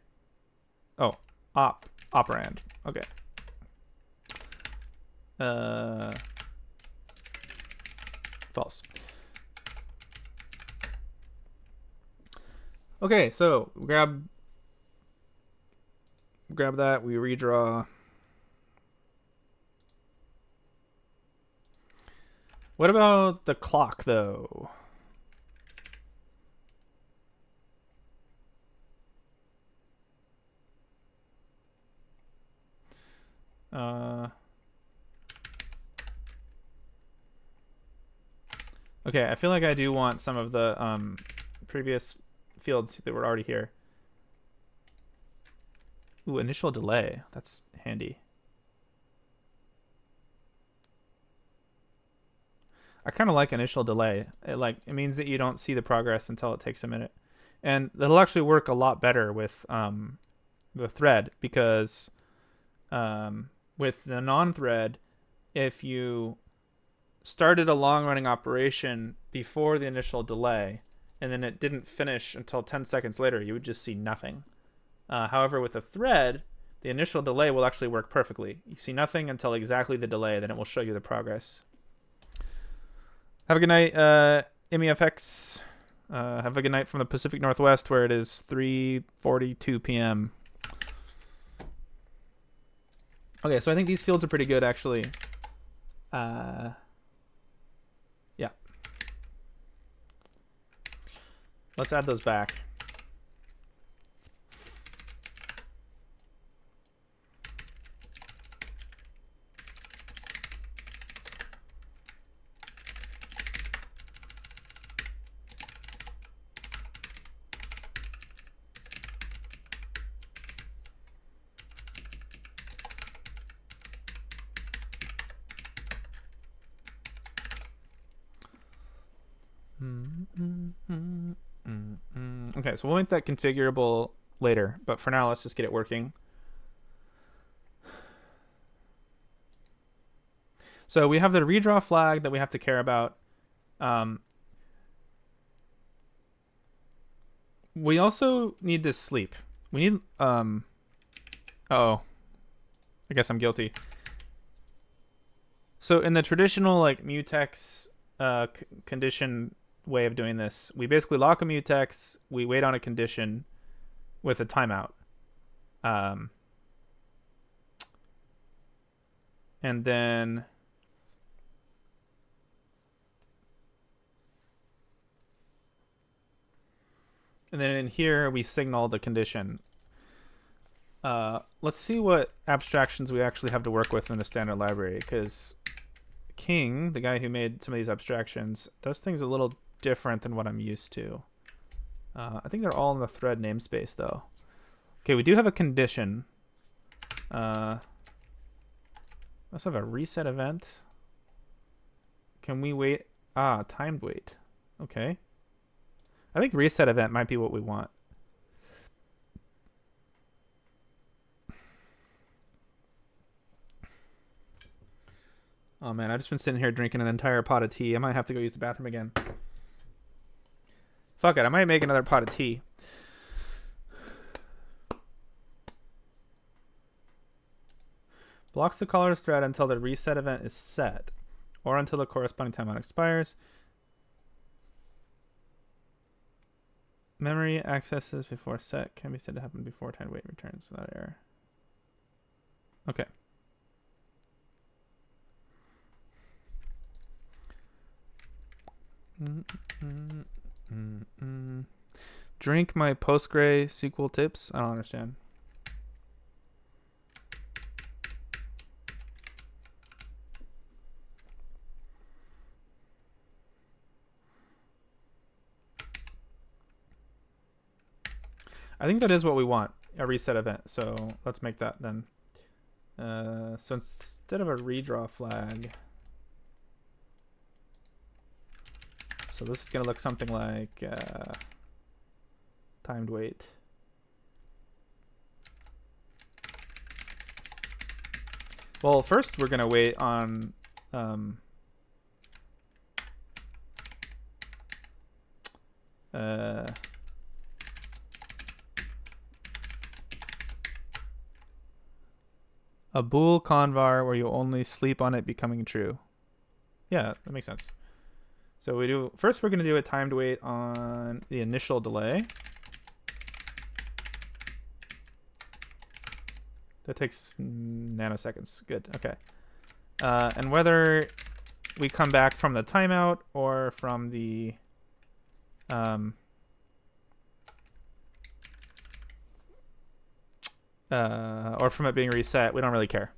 Speaker 1: Oh, operand. Okay. False. Okay, so grab that, we redraw. What about the clock though? Okay, I feel like I do want some of the previous fields that were already here. Ooh, initial delay. That's handy. I kind of like initial delay. It means that you don't see the progress until it takes a minute. And that'll actually work a lot better with the thread, because with the non-thread, if you started a long-running operation before the initial delay and then it didn't finish until 10 seconds later, you would just see nothing. However, with a thread, the initial delay will actually work perfectly. You see nothing until exactly the delay, then it will show you the progress. Have a good night, MEFX. Have a good night from the Pacific Northwest, where it is 3:42 p.m. Okay, so I think these fields are pretty good, actually. Yeah. Let's add those back. Okay, so we'll make that configurable later, but for now, let's just get it working. So we have the redraw flag that we have to care about. We also need to sleep. We need uh-oh. I guess I'm guilty. So in the traditional like mutex condition way of doing this, we basically lock a mutex, we wait on a condition with a timeout. And then in here we signal the condition. Let's see what abstractions we actually have to work with in the standard library, because King, the guy who made some of these abstractions, does things a little different than what I'm used to. I think they're all in the thread namespace though. Okay, we do have a condition. We also have a reset event. Can we wait? Ah, timed wait. Okay. I think reset event might be what we want. Oh man, I've just been sitting here drinking an entire pot of tea. I might have to go use the bathroom again. Fuck it, I might make another pot of tea. Blocks the caller's thread until the reset event is set, or until the corresponding timeout expires. Memory accesses before set can be said to happen before time wait returns without error. Okay. Drink my Postgre SQL tips? I don't understand. I think that is what we want, a reset event. So let's make that then. So instead of a redraw flag, so this is going to look something like timed wait. Well, first we're going to wait on a bool convar where you only sleep on it becoming true. Yeah, that makes sense. So we do first we're going to do a timed wait on the initial delay. That takes nanoseconds. Good. Okay. And whether we come back from the timeout or from the or from it being reset, we don't really care.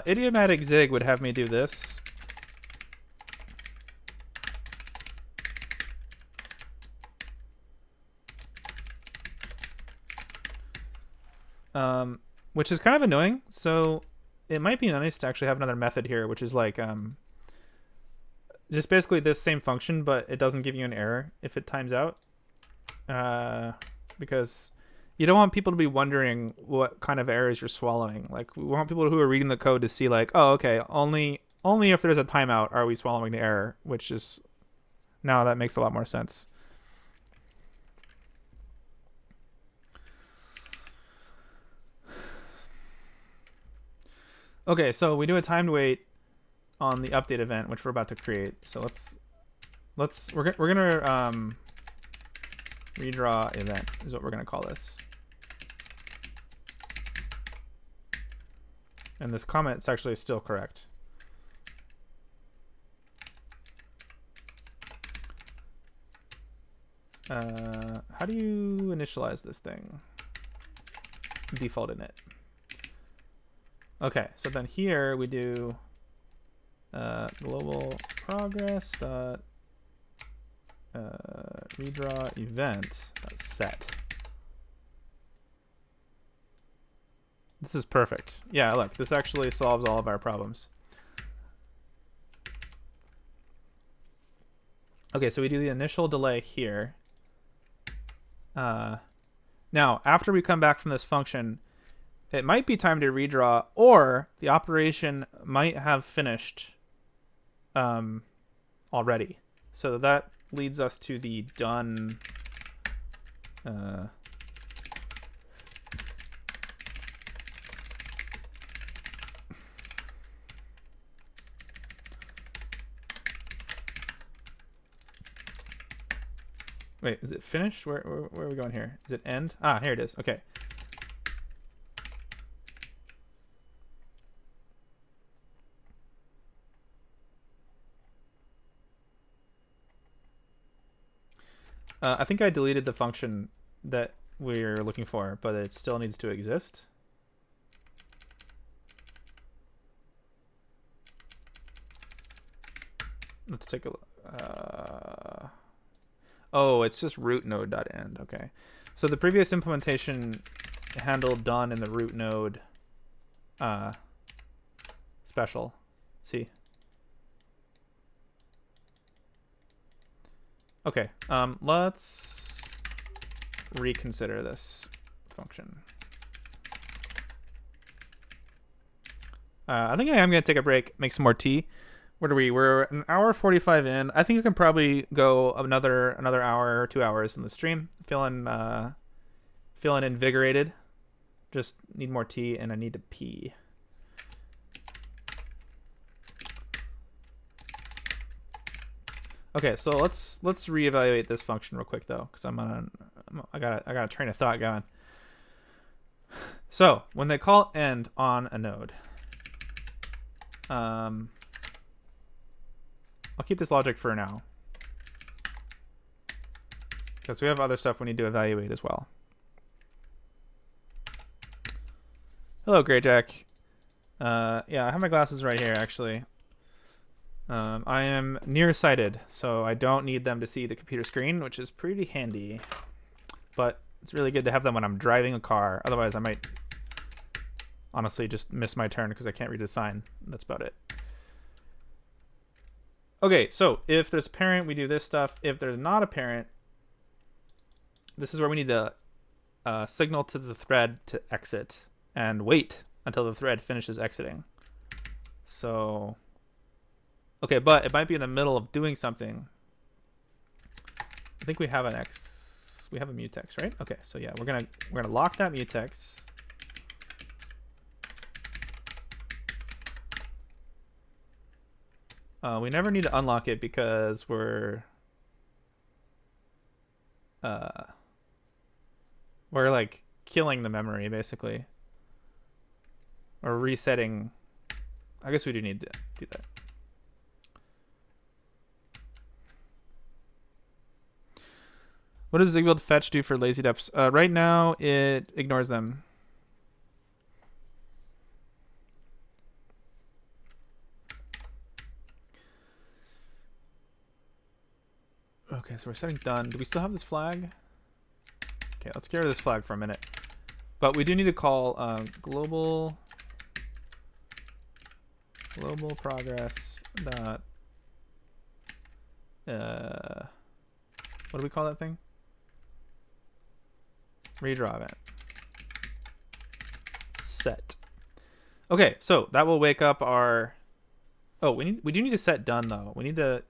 Speaker 1: Idiomatic zig would have me do this. Which is kind of annoying. So it might be nice to actually have another method here, which is like just basically this same function, but it doesn't give you an error if it times out. Because you don't want people to be wondering what kind of errors you're swallowing. Like, we want people who are reading the code to see like, oh, okay, only if there's a timeout are we swallowing the error, which is, now that makes a lot more sense. Okay, so we do a timed wait on the update event, which we're about to create. So we're gonna redraw event is what we're gonna call this. And this comment is actually still correct. How do you initialize this thing? Default init. Okay, so then here we do global progress dot redraw event set. This is perfect. Yeah, look, this actually solves all of our problems. Okay, so we do the initial delay here. Now, after we come back from this function, it might be time to redraw, or the operation might have finished already. So that leads us to the done. Wait, is it finished? Where are we going here? Is it end? Ah, here it is. Okay. I think I deleted the function that we're looking for, but it still needs to exist. Let's take a look. Oh, it's just root node.end. Okay. So the previous implementation handled done in the root node special. See? Okay. Let's reconsider this function. I think I am going to take a break, make some more tea. What are we? We're an hour 45 in. I think you can probably go another hour or 2 hours in the stream. Feeling invigorated. Just need more tea and I need to pee. Okay, so let's reevaluate this function real quick though, because I got a train of thought going. So when they call end on a node, I'll keep this logic for now, because we have other stuff we need to evaluate as well. Hello, Greyjack. Yeah, I have my glasses right here, actually. I am nearsighted, so I don't need them to see the computer screen, which is pretty handy. But it's really good to have them when I'm driving a car. Otherwise, I might honestly just miss my turn because I can't read the sign. That's about it. Okay, so if there's a parent, we do this stuff. If there's not a parent, this is where we need to signal to the thread to exit and wait until the thread finishes exiting. So, okay, but it might be in the middle of doing something. I think we have an we have a mutex, right? Okay, so yeah, we're gonna lock that mutex. We never need to unlock it because we're like killing the memory basically, or resetting. I guess we do need to do that. What does zigbuild fetch do for lazy deps? Right now it ignores them. Okay, so we're setting done. Do we still have this flag? Okay, let's get rid of this flag for a minute. But we do need to call global progress dot what do we call that thing? Redraw event. Set. Okay, so that will wake up our. Oh, we do need to set done though. We need to.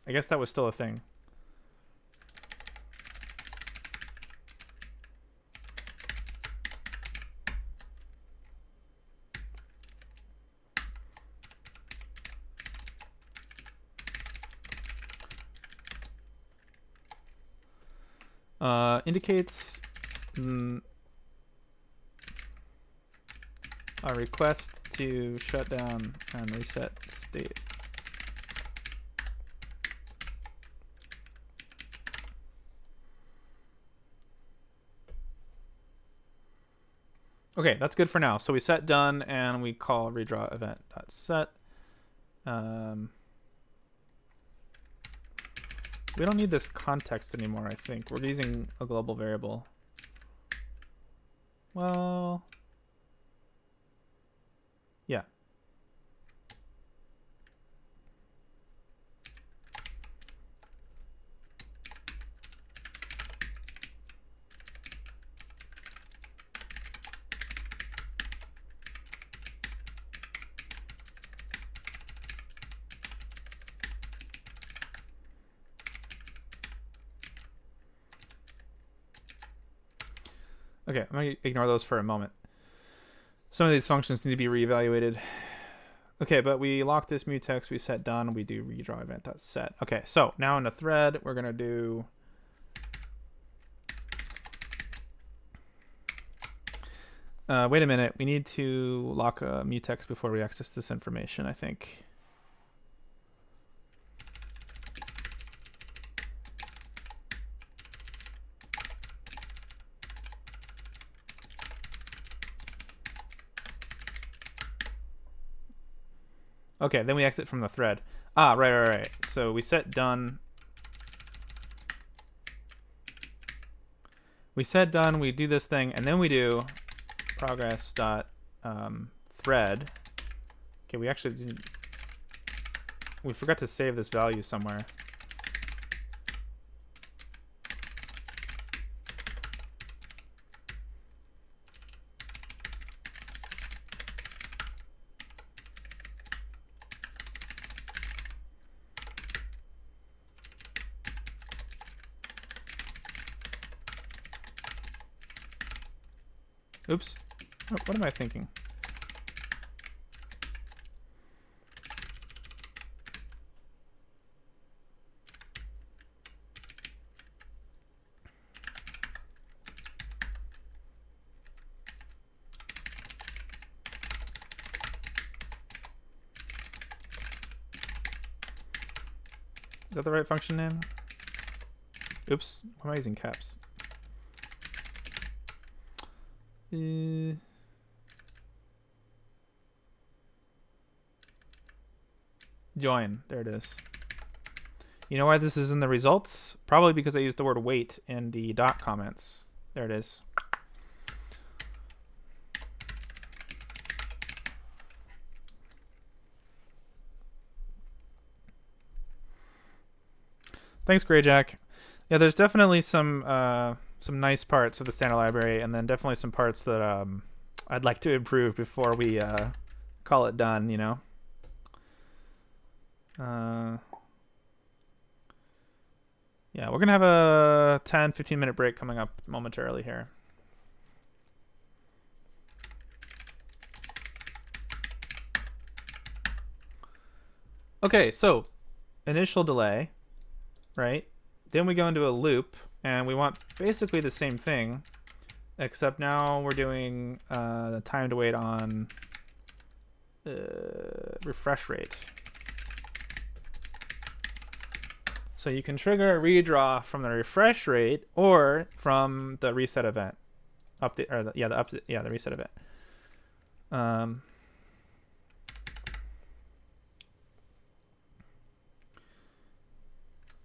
Speaker 1: I guess that was still a thing. Indicates a request to shut down and reset state. Okay, that's good for now. So we set done and we call redraw event.set. We don't need this context anymore, I think. We're using a global variable. Well, yeah. Okay, I'm going to ignore those for a moment. Some of these functions need to be reevaluated. Okay, but we lock this mutex, we set done, we do redraw event.set. Okay, so now in the thread, we're going to do... wait a minute, we need to lock a mutex before we access this information, I think. Okay, then we exit from the thread. Ah, right. So we set done. We set done, we do this thing, and then we do progress dot thread. Okay, we actually didn't... We forgot to save this value somewhere. Oops. What am I thinking? Is that the right function name? Oops. Why am I using caps? Join. There it is. You know why this is in the results? Probably because I used the word wait in the dot comments. There it is. Thanks, Greyjack. Yeah, there's definitely some nice parts of the standard library, and then definitely some parts that I'd like to improve before we call it done, you know? Yeah, we're going to have a 10-15 minute break coming up momentarily here. Okay, so initial delay, right? Then we go into a loop, and we want basically the same thing, except now we're doing the time to wait on refresh rate. So you can trigger a redraw from the refresh rate or from the reset event, update, or the reset event.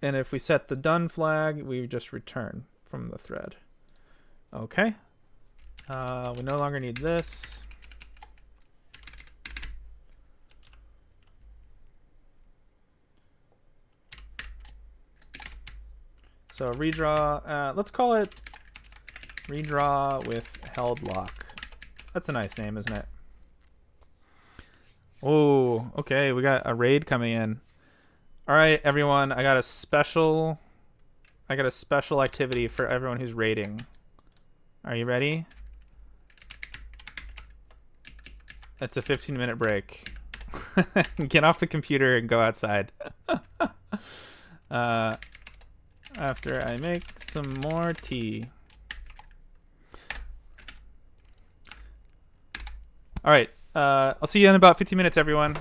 Speaker 1: And if we set the done flag, we just return from the thread. Okay. We no longer need this. So redraw, let's call it redraw with held lock. That's a nice name, isn't it? Oh, okay, we got a raid coming in. All right, everyone, I got a special activity for everyone who's raiding. Are you ready? It's a 15-minute break. Get off the computer and go outside. After I make some more tea. All right. I'll see you in about 15 minutes, everyone.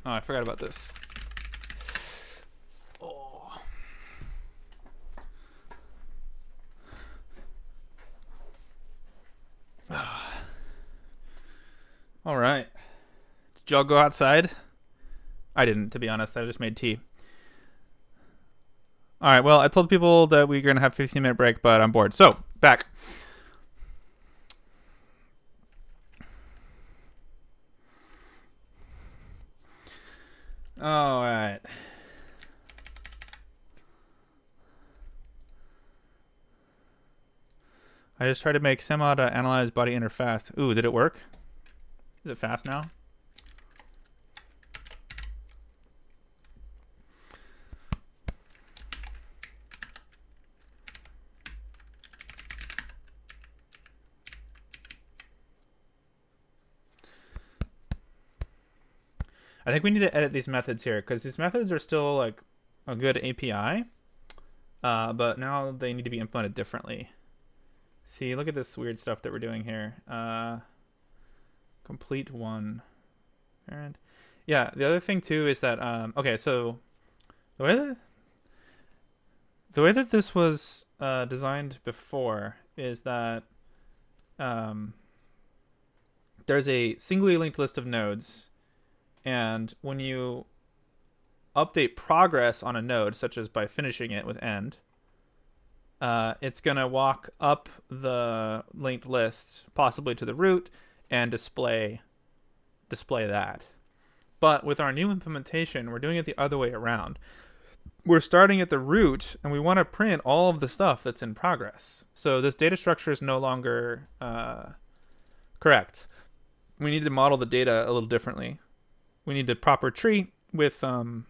Speaker 1: Oh, I forgot about this. Oh. All right. Did y'all go outside? I didn't, to be honest. I just made tea. All right. Well, I told people that we are going to have a 15-minute break, but I'm bored. So, back. All right. I just tried to make semi to analyze body inner fast. Ooh, did it work? Is it fast now? I think we need to edit these methods here because these methods are still like a good API, but now they need to be implemented differently. See, look at this weird stuff that we're doing here. Complete one. Parent. Yeah, the other thing too is that okay, so the way that this was designed before is that there's a singly linked list of nodes, and when you update progress on a node, such as by finishing it with end, it's going to walk up the linked list, possibly to the root, and display that. But with our new implementation, we're doing it the other way around. We're starting at the root, and we want to print all of the stuff that's in progress. So this data structure is no longer correct. We need to model the data a little differently. We need a proper tree with, I mean,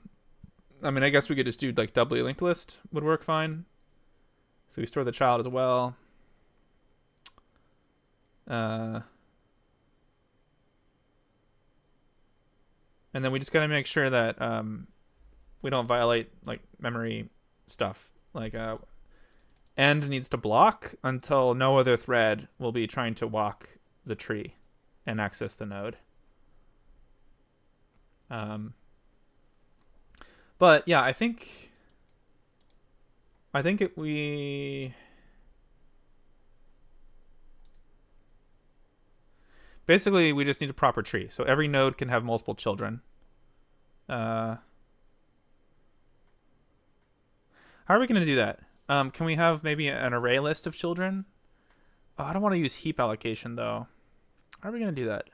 Speaker 1: I guess we could just do like doubly linked list would work fine. So we store the child as well. And then we just got to make sure that we don't violate like memory stuff. Like end needs to block until no other thread will be trying to walk the tree and access the node. But yeah, I think we basically we just need a proper tree, so every node can have multiple children. How are we going to do that? Can we have maybe an array list of children? Oh, I don't want to use heap allocation though. How are we going to do that?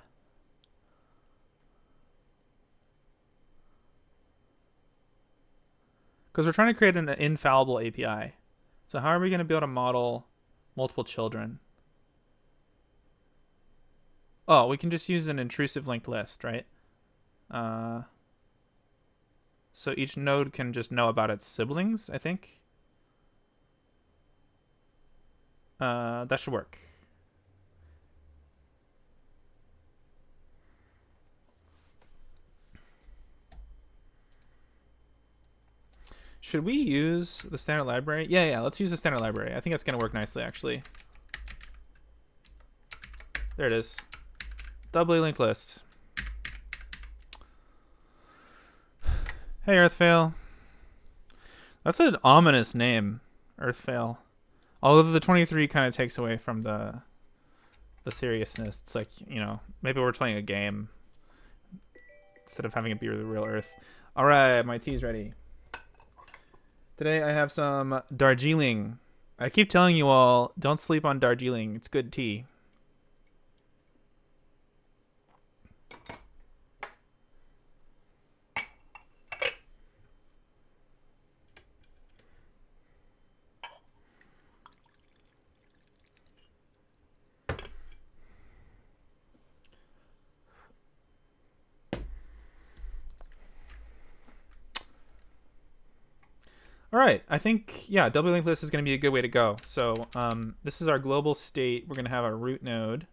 Speaker 1: Because we're trying to create an infallible API. So how are we going to be able to model multiple children? Oh, we can just use an intrusive linked list, right? So each node can just know about its siblings, I think. That should work. Should we use the standard library? Yeah, let's use the standard library. I think that's going to work nicely, actually. There it is. Doubly linked list. Hey, Earthfail. That's an ominous name, Earthfail. Although the 23 kind of takes away from the seriousness. It's like, you know, maybe we're playing a game instead of having it be the real Earth. All right, my tea's ready. Today I have some Darjeeling. I keep telling you all, don't sleep on Darjeeling. It's good tea. All right, I think, yeah, doubly linked list is going to be a good way to go. So this is our global state. We're going to have our root node.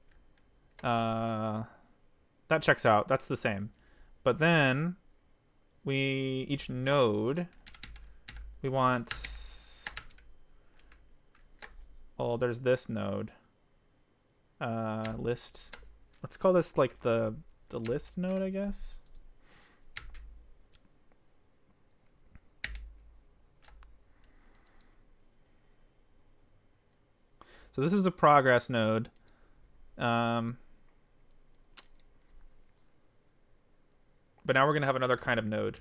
Speaker 1: That checks out. That's the same. But then each node, we want, oh, there's this node. List. Let's call this like the list node, I guess. So this is a progress node. But now we're going to have another kind of node.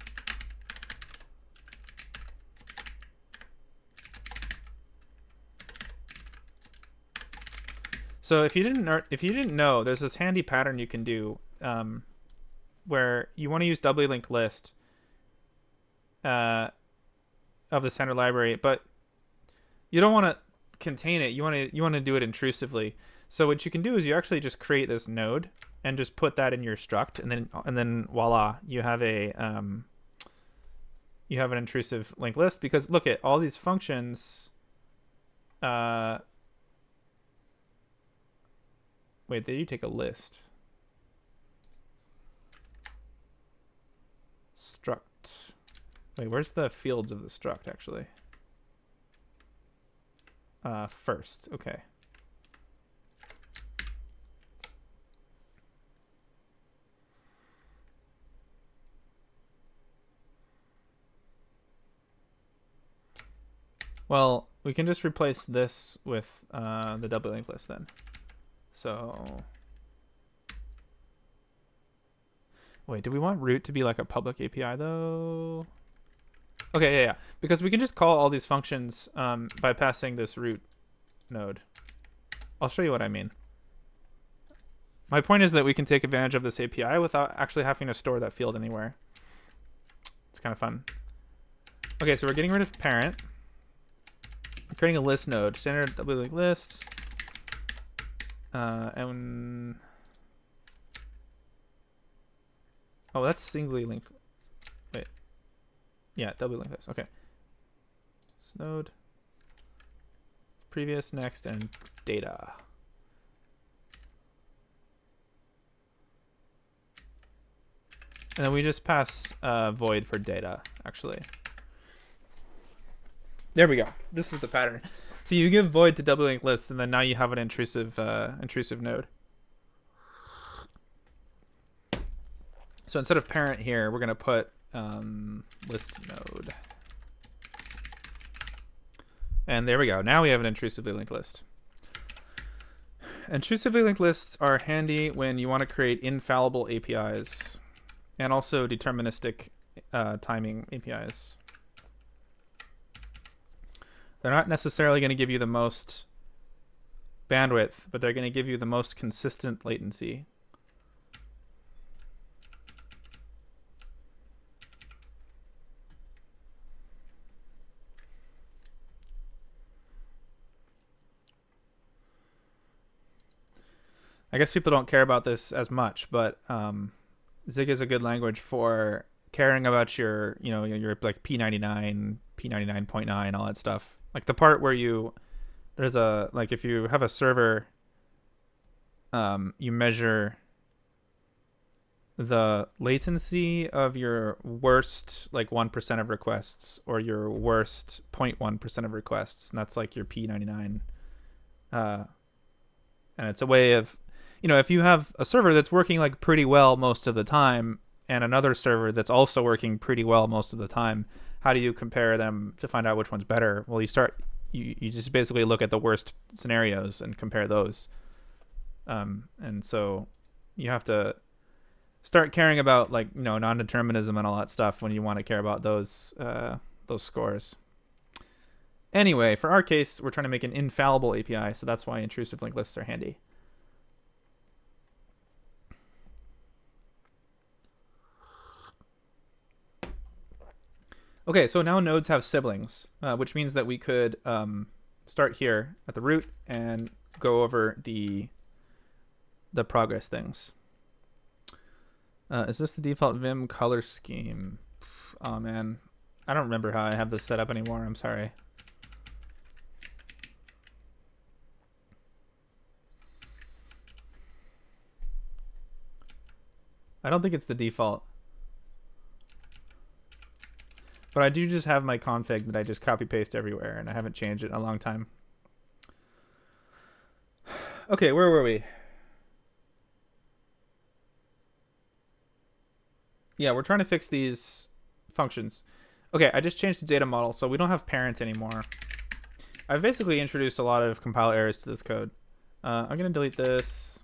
Speaker 1: So if you didn't know, there's this handy pattern you can do where you want to use doubly linked list of the standard library, but you don't want to contain it. You want to do it intrusively. So what you can do is you actually just create this node and just put that in your struct, and then voila, you have an intrusive linked list. Because look at all these functions. Wait, did you take a list? Struct. Wait, where's the fields of the struct actually? First, okay. Well, we can just replace this with the double linked list then. So, wait, do we want root to be like a public API though? Okay, yeah. Because we can just call all these functions by passing this root node. I'll show you what I mean. My point is that we can take advantage of this API without actually having to store that field anywhere. It's kind of fun. Okay, so we're getting rid of parent. We're creating a list node, standard double linked list. And oh, that's singly linked. Wait, yeah, doubly linked list. Okay, node, previous, next, and data. And then we just pass void for data. Actually, there we go. This is the pattern. So you give void to double linked lists, and then now you have an intrusive node. So instead of parent here, we're going to put list node. And there we go. Now we have an intrusively linked list. Intrusively linked lists are handy when you want to create infallible APIs and also deterministic timing APIs. They're not necessarily going to give you the most bandwidth, but they're going to give you the most consistent latency. I guess people don't care about this as much, but Zig is a good language for caring about your like P99, P99.9, all that stuff. Like the part where there's a, like if you have a server, you measure the latency of your worst like 1% of requests or your worst 0.1% of requests, and that's like your P99. And it's a way of, if you have a server that's working like pretty well most of the time and another server that's also working pretty well most of the time, how do you compare them to find out which one's better? Well, you just basically look at the worst scenarios and compare those. And so you have to start caring about like, non-determinism and all that stuff when you want to care about those scores. Anyway, for our case, we're trying to make an infallible API, so that's why intrusive linked lists are handy. Okay, so now nodes have siblings, which means that we could start here at the root and go over the progress things. Is this the default Vim color scheme? Oh man, I don't remember how I have this set up anymore. I'm sorry. I don't think it's the default. But I do just have my config that I just copy paste everywhere, and I haven't changed it in a long time. Okay, where were we? Yeah, we're trying to fix these functions. Okay, I just changed the data model, so we don't have parent anymore. I've basically introduced a lot of compile errors to this code. I'm gonna delete this.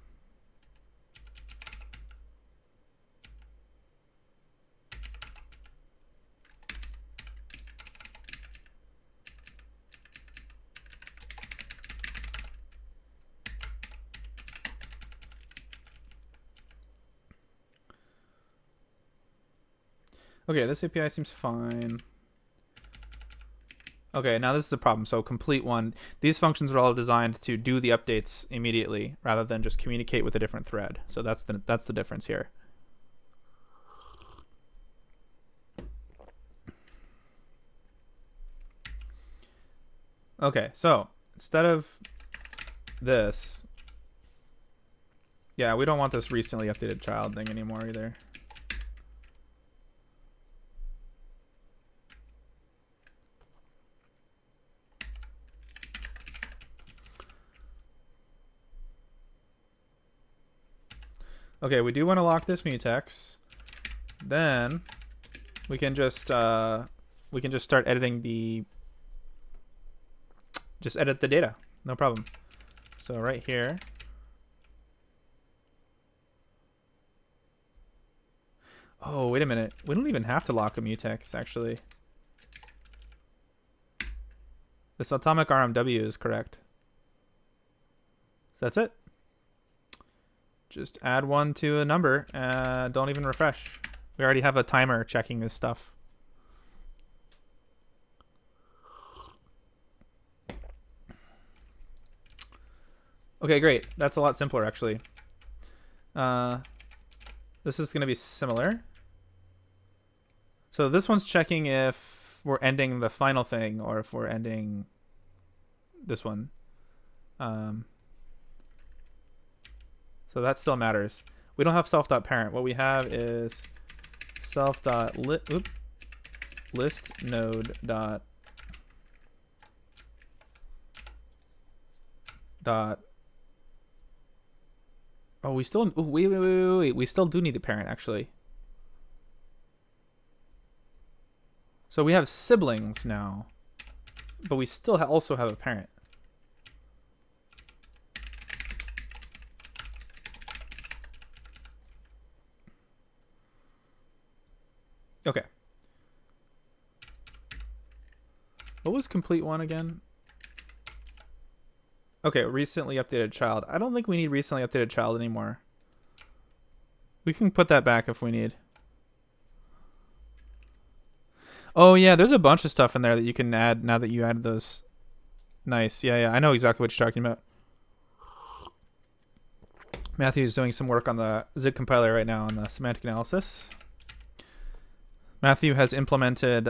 Speaker 1: Okay, this API seems fine. Okay, now this is a problem. So complete one. These functions are all designed to do the updates immediately rather than just communicate with a different thread. So that's the difference here. Okay, so instead of this, yeah, we don't want this recently updated child thing anymore either. Okay, we do want to lock this mutex. Then we can just start editing the edit the data. No problem. So right here. Oh, wait a minute. We don't even have to lock a mutex actually. This atomic RMW is correct. That's it. Just add one to a number. Don't even refresh. We already have a timer checking this stuff. Okay, great. That's a lot simpler, actually. This is going to be similar. So this one's checking if we're ending the final thing or if we're ending this one. So that still matters. We don't have self.parent. What we have is self.list node dot oh, we still wait. We still do need a parent actually. So we have siblings now, but we still also have a parent. Okay. What was complete one again? Okay, recently updated child. I don't think we need recently updated child anymore. We can put that back if we need. Oh yeah, there's a bunch of stuff in there that you can add now that you added those. Nice. Yeah, I know exactly what you're talking about. Matthew's doing some work on the zig compiler right now on the semantic analysis. Matthew has implemented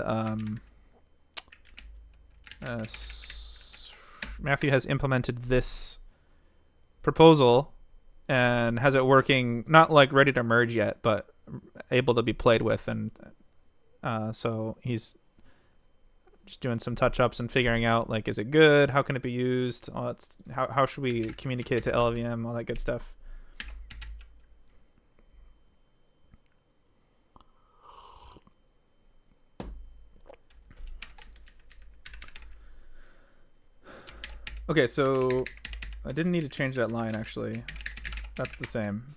Speaker 1: this proposal and has it working, not like ready to merge yet, but able to be played with, and so he's just doing some touch-ups and figuring out, like, is it good, how can it be used, how should we communicate it to LLVM, all that good stuff. Okay, so I didn't need to change that line, actually. That's the same.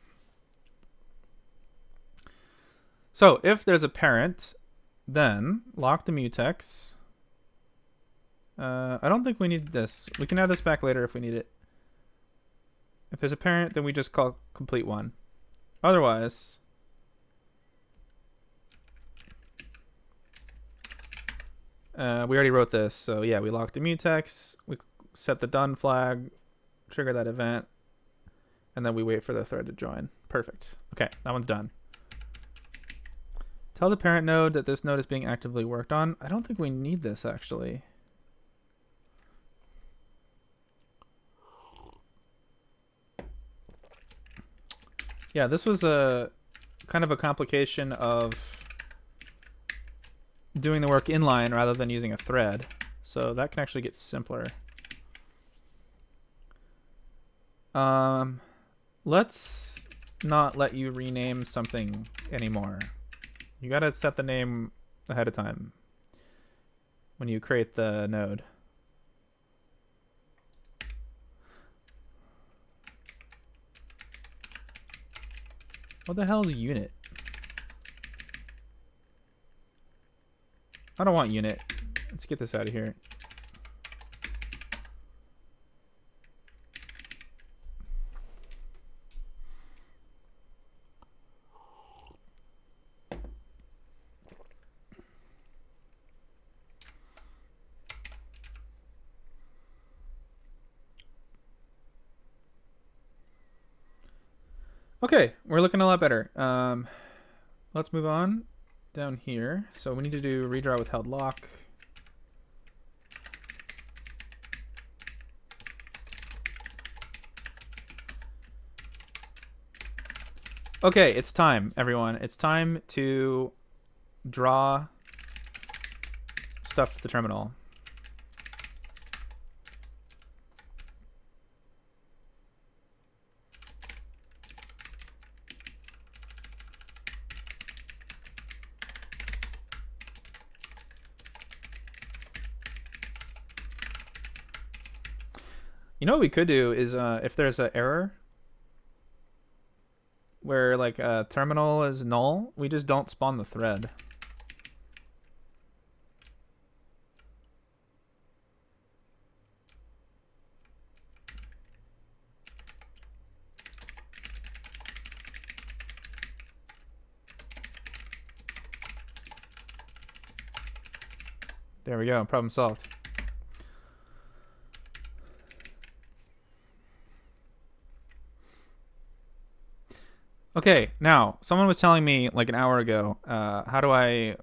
Speaker 1: So if there's a parent, then lock the mutex. I don't think we need this. We can add this back later if we need it. If there's a parent, then we just call complete one. Otherwise, we already wrote this. So yeah, we lock the mutex. We set the done flag, trigger that event, and then we wait for the thread to join. Perfect. Okay, that one's done. Tell the parent node that this node is being actively worked on. I don't think we need this, actually. Yeah, this was a kind of a complication of doing the work inline rather than using a thread. So that can actually get simpler. Let's not let you rename something anymore. You gotta set the name ahead of time when you create the node. What the hell is a unit? I don't want unit. Let's get this out of here. Okay, we're looking a lot better. Let's move on down here. So we need to do redraw with held lock. Okay, it's time, everyone. It's time to draw stuff to the terminal. You know what we could do is if there's an error where like a terminal is null, we just don't spawn the thread. There we go, problem solved. Okay, now someone was telling me like an hour ago how I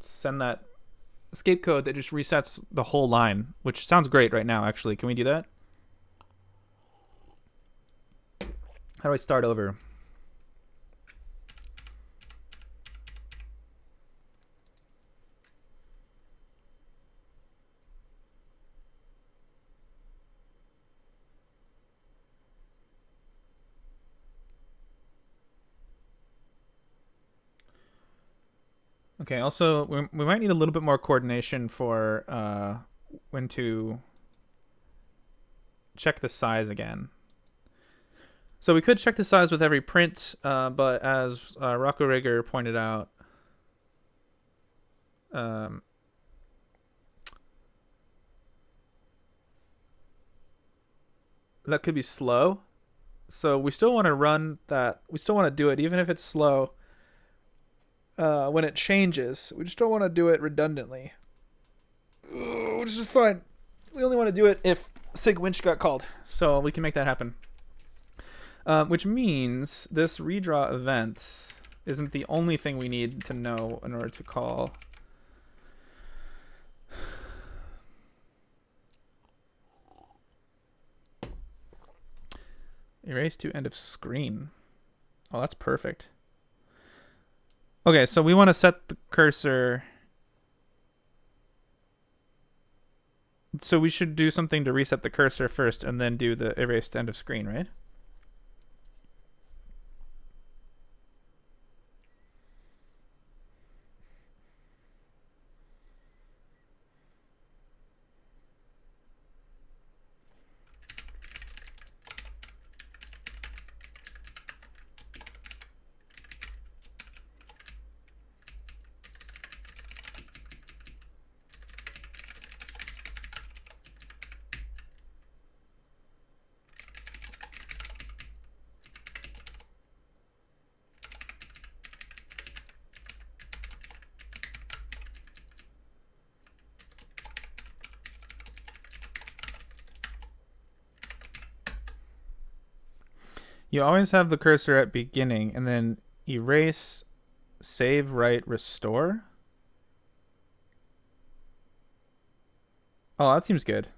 Speaker 1: send that escape code that just resets the whole line, which sounds great right now. Actually, can we do that? How do I start over? Okay, also, we might need a little bit more coordination for when to check the size again. So we could check the size with every print, but as Rocco Rigger pointed out, that could be slow. So we still want to run that. We still want to do it, even if it's slow. When it changes, we just don't want to do it redundantly, which is fine. We only want to do it if sig winch got called, so we can make that happen. Which means this redraw event isn't the only thing we need to know in order to call. Erase to end of screen. Oh, that's perfect. Okay, so we want to set the cursor. So we should do something to reset the cursor first and then do the erase to end of screen, right? You always have the cursor at beginning and then erase, save, write, restore. Oh, that seems good.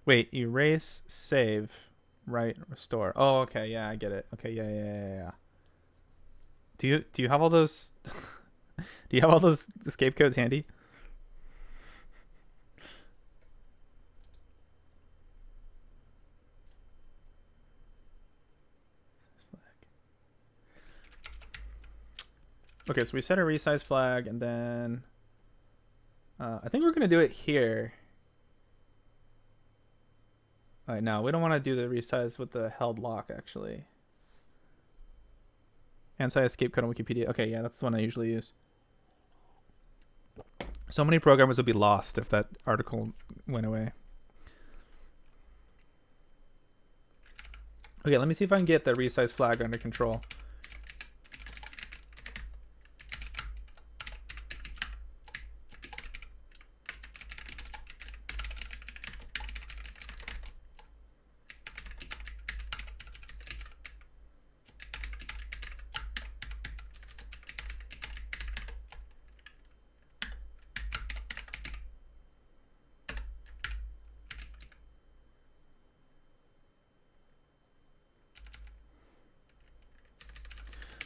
Speaker 1: Wait, erase, save, write, restore. Oh, okay, yeah, I get it. Okay, yeah. Do you have all those do you have all those escape codes handy? Okay, so we set a resize flag, and then I think we're gonna do it here. All right, no, we don't want to do the resize with the held lock, actually. Anti-escape code on Wikipedia. Okay, yeah, that's the one I usually use. So many programmers would be lost if that article went away. Okay, let me see if I can get the resize flag under control.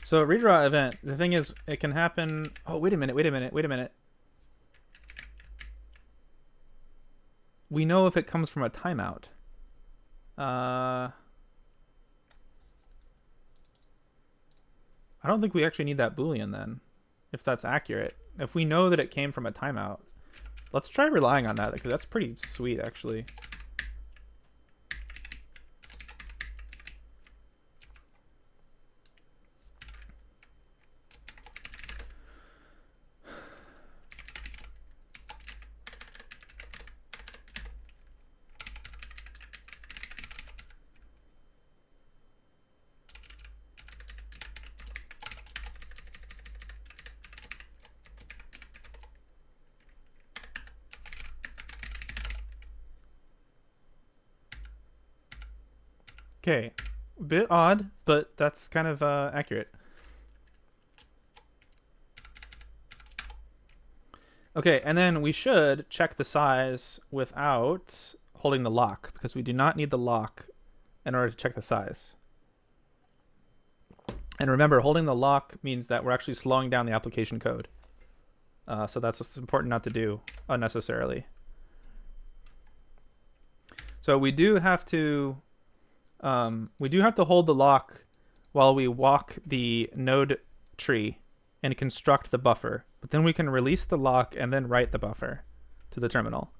Speaker 1: So redraw event, the thing is, it can happen. Oh, wait a minute. We know if it comes from a timeout. I don't think we actually need that Boolean then, if that's accurate. If we know that it came from a timeout, let's try relying on that, because that's pretty sweet, actually. Okay, a bit odd, but that's kind of accurate. Okay, and then we should check the size without holding the lock, because we do not need the lock in order to check the size. And remember, holding the lock means that we're actually slowing down the application code. So that's important not to do unnecessarily. So we do have to hold the lock while we walk the node tree and construct the buffer. But then we can release the lock and then write the buffer to the terminal.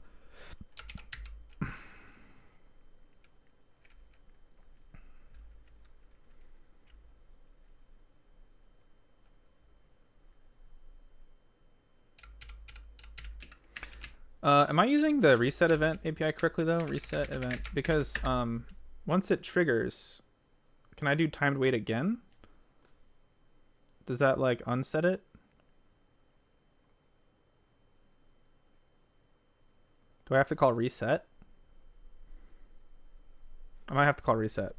Speaker 1: Am I using the reset event API correctly though? Reset event, because once it triggers, can I do timed wait again? Does that like unset it? Do I have to call reset? I might have to call reset.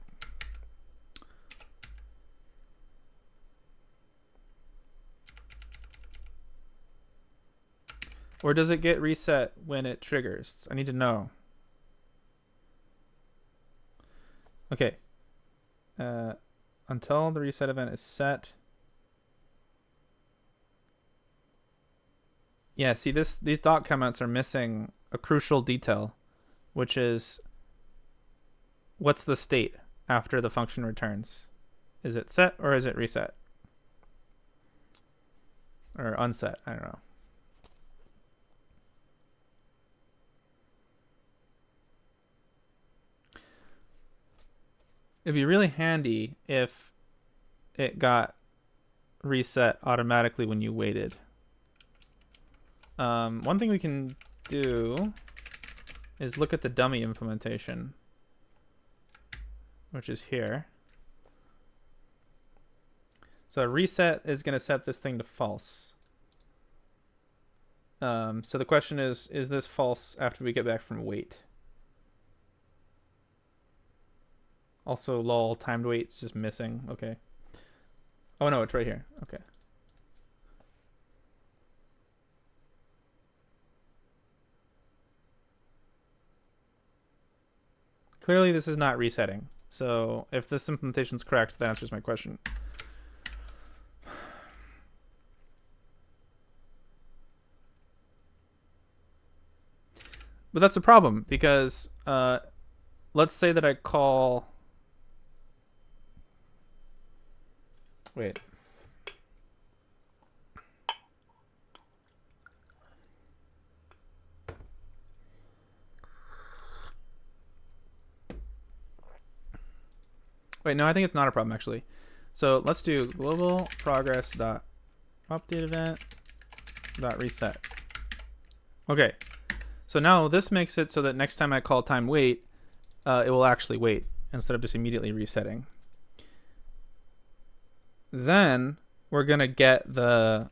Speaker 1: Or does it get reset when it triggers? I need to know. Okay. Until the reset event is set. Yeah, see these dot comments are missing a crucial detail, which is what's the state after the function returns? Is it set or is it reset? Or unset, I don't know. It'd be really handy if it got reset automatically when you waited. One thing we can do is look at the dummy implementation, which is here. So reset is going to set this thing to false. So the question is this false after we get back from wait? Also, lol, timed wait's just missing. Okay. Oh no, it's right here. Okay. Clearly this is not resetting. So if this implementation is correct, that answers my question. But that's a problem because let's say that I call... Wait. Wait, no, I think it's not a problem actually. So let's do global progress dot update event dot reset. Okay, so now this makes it so that next time I call time wait, it will actually wait instead of just immediately resetting. Then we're gonna get the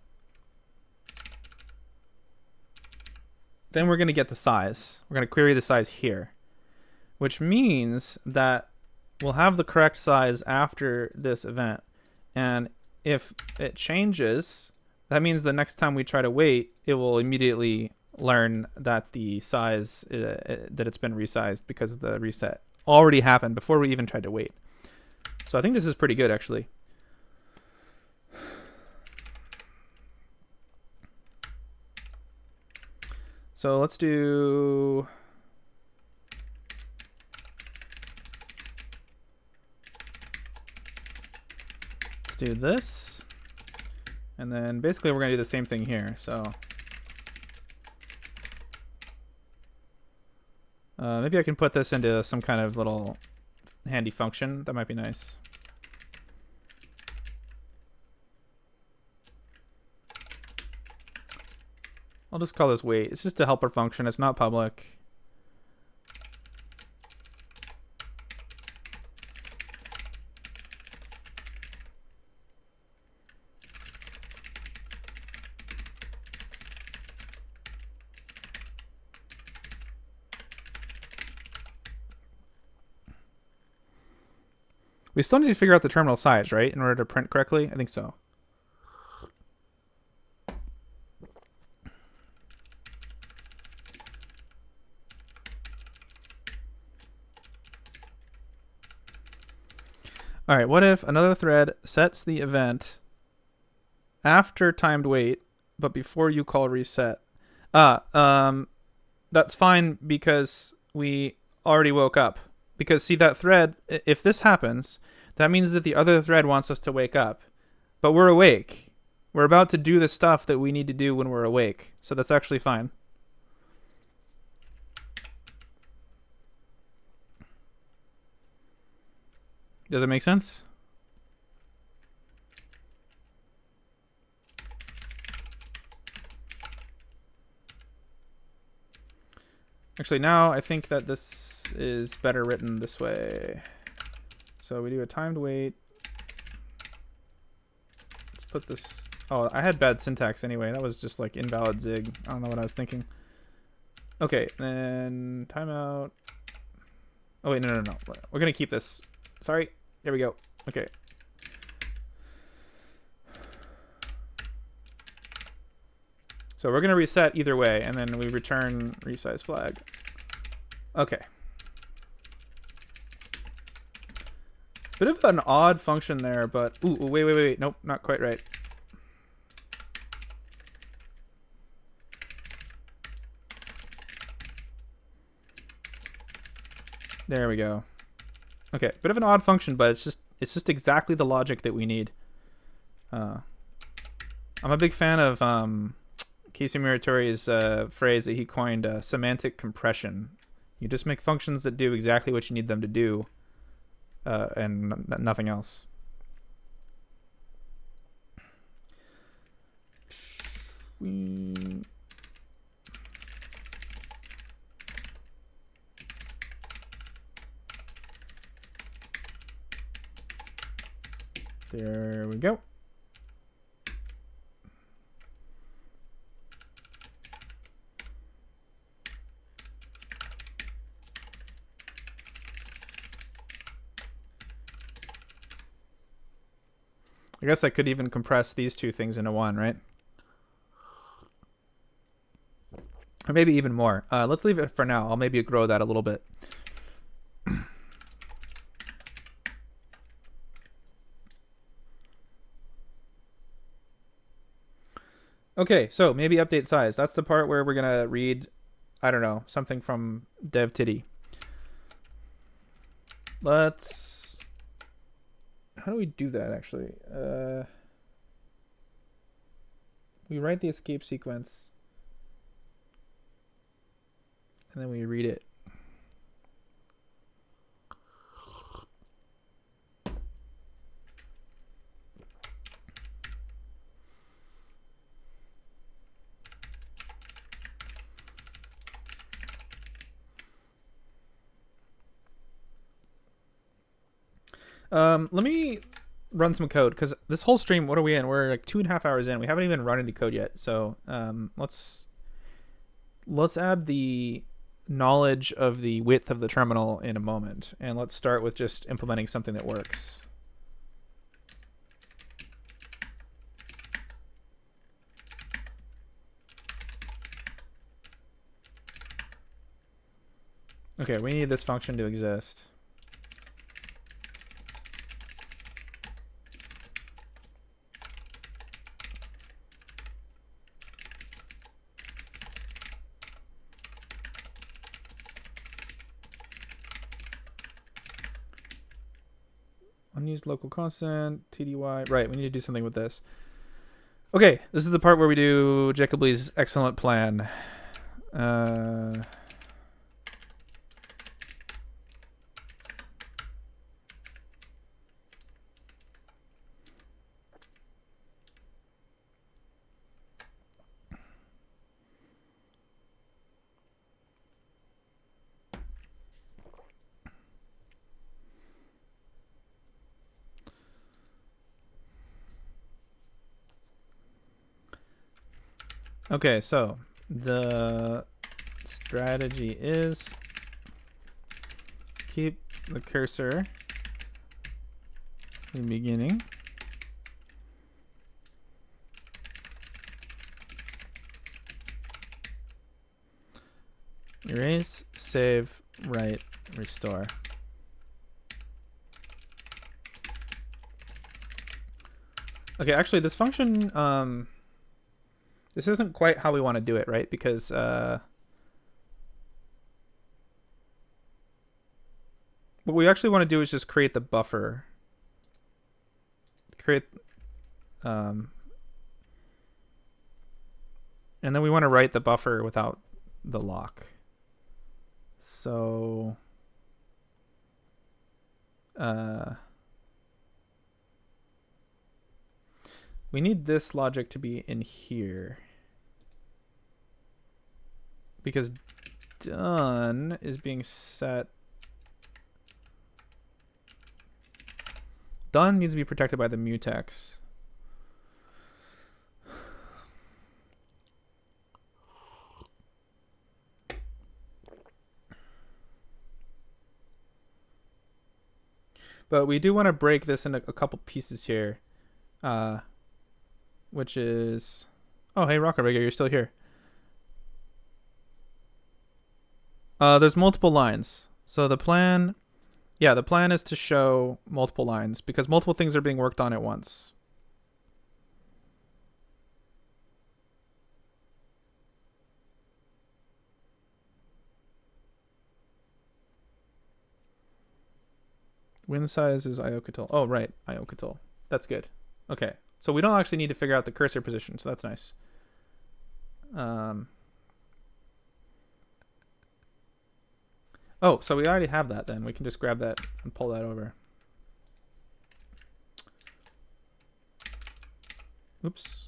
Speaker 1: size. We're gonna query the size here, which means that we'll have the correct size after this event. And if it changes, that means the next time we try to wait, it will immediately learn that the size, that it's been resized because the reset already happened before we even tried to wait. So I think this is pretty good, actually. So let's do... do this, and then basically we're gonna do the same thing here. So maybe I can put this into some kind of little handy function. That might be nice. I'll just call this wait. It's just a helper function. It's not public. We still need to figure out the terminal size, right? In order to print correctly? I think so. All right, what if another thread sets the event after timed wait, but before you call reset? That's fine because we already woke up. Because see, that thread, if this happens, that means that the other thread wants us to wake up. But we're awake. We're about to do the stuff that we need to do when we're awake. So that's actually fine. Does it make sense? Actually, now I think that this is better written this way. So we do a timed wait. Let's put this... Oh, I had bad syntax anyway. That was just like invalid zig. I don't know what I was thinking. Okay, then timeout. Oh, wait, no. We're going to keep this. Sorry. There we go. Okay. So we're going to reset either way, and then we return resize flag. Okay. Bit of an odd function there, but... Ooh, wait. Nope, not quite right. There we go. Okay, bit of an odd function, but it's just exactly the logic that we need. I'm a big fan of Casey Muratori's phrase that he coined, semantic compression. You just make functions that do exactly what you need them to do, and nothing else. There we go. I guess I could even compress these two things into one, right? Or maybe even more. Let's leave it for now. I'll maybe grow that a little bit. Okay, so maybe update size. That's the part where we're going to read, I don't know, something from dev titty. Let's... How do we do that, actually? We write the escape sequence, and then we read it. Let me run some code because this whole stream, what are we in? We're like 2.5 hours in. We haven't even run any code yet. So let's add the knowledge of the width of the terminal in a moment, and let's start with just implementing something that works. Okay, we need this function to exist. Unused local constant, TDY. Right, we need to do something with this. Okay, this is the part where we do Jacobli's excellent plan. Okay, so the strategy is keep the cursor in the beginning. Erase, save, write, restore. Okay, actually this function, this isn't quite how we want to do it, right? Because what we actually want to do is just create the buffer. And then we want to write the buffer without the lock. So we need this logic to be in here because done is being set. Done needs to be protected by the mutex. But we do want to break this into a couple pieces here. Which is, oh, hey, Rocket Rigger, you're still here. There's multiple lines. So the plan is to show multiple lines because multiple things are being worked on at once. Win size is iocatal. Oh, right, iocatal. That's good. Okay. So we don't actually need to figure out the cursor position, so that's nice. Oh, so we already have that then. We can just grab that and pull that over. Oops.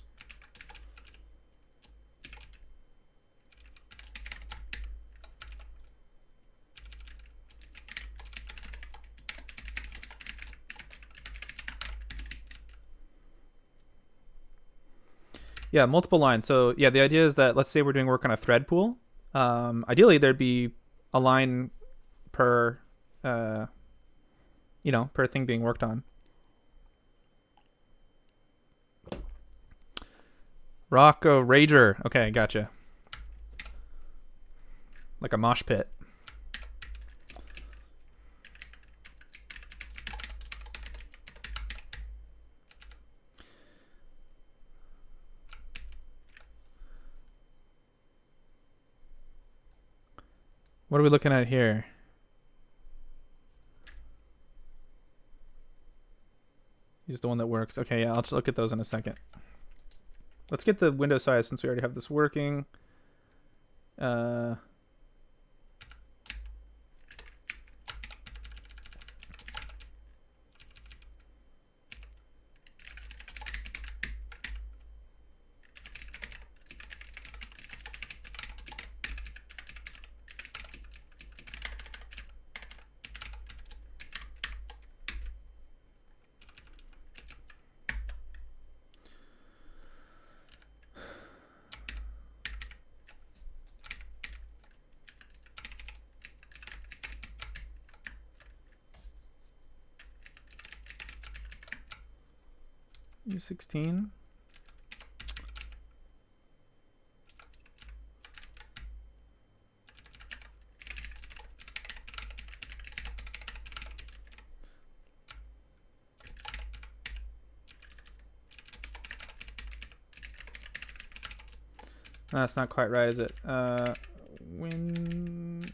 Speaker 1: Yeah, multiple lines. So yeah, the idea is that let's say we're doing work on a thread pool. Ideally, there'd be a line per, per thing being worked on. Rocco Rager. Okay, gotcha. Like a mosh pit. What are we looking at here? He's the one that works. Okay, yeah, I'll just look at those in a second. Let's get the window size since we already have this working. U16. No, that's not quite right, is it? When...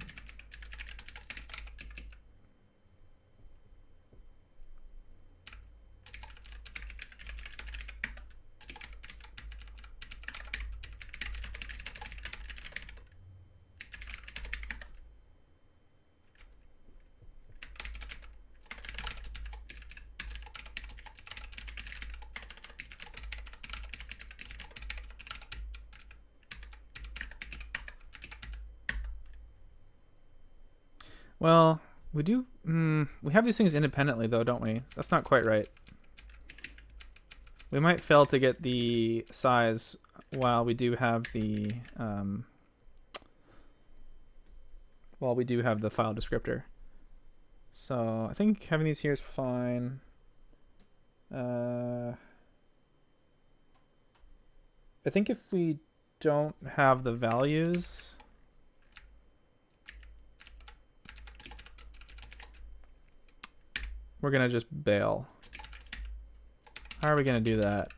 Speaker 1: Well, we do... we have these things independently, though, don't we? That's not quite right. We might fail to get the size while we do have the... while we do have the file descriptor. So I think having these here is fine. I think if we don't have the values... we're going to just bail. How are we going to do that?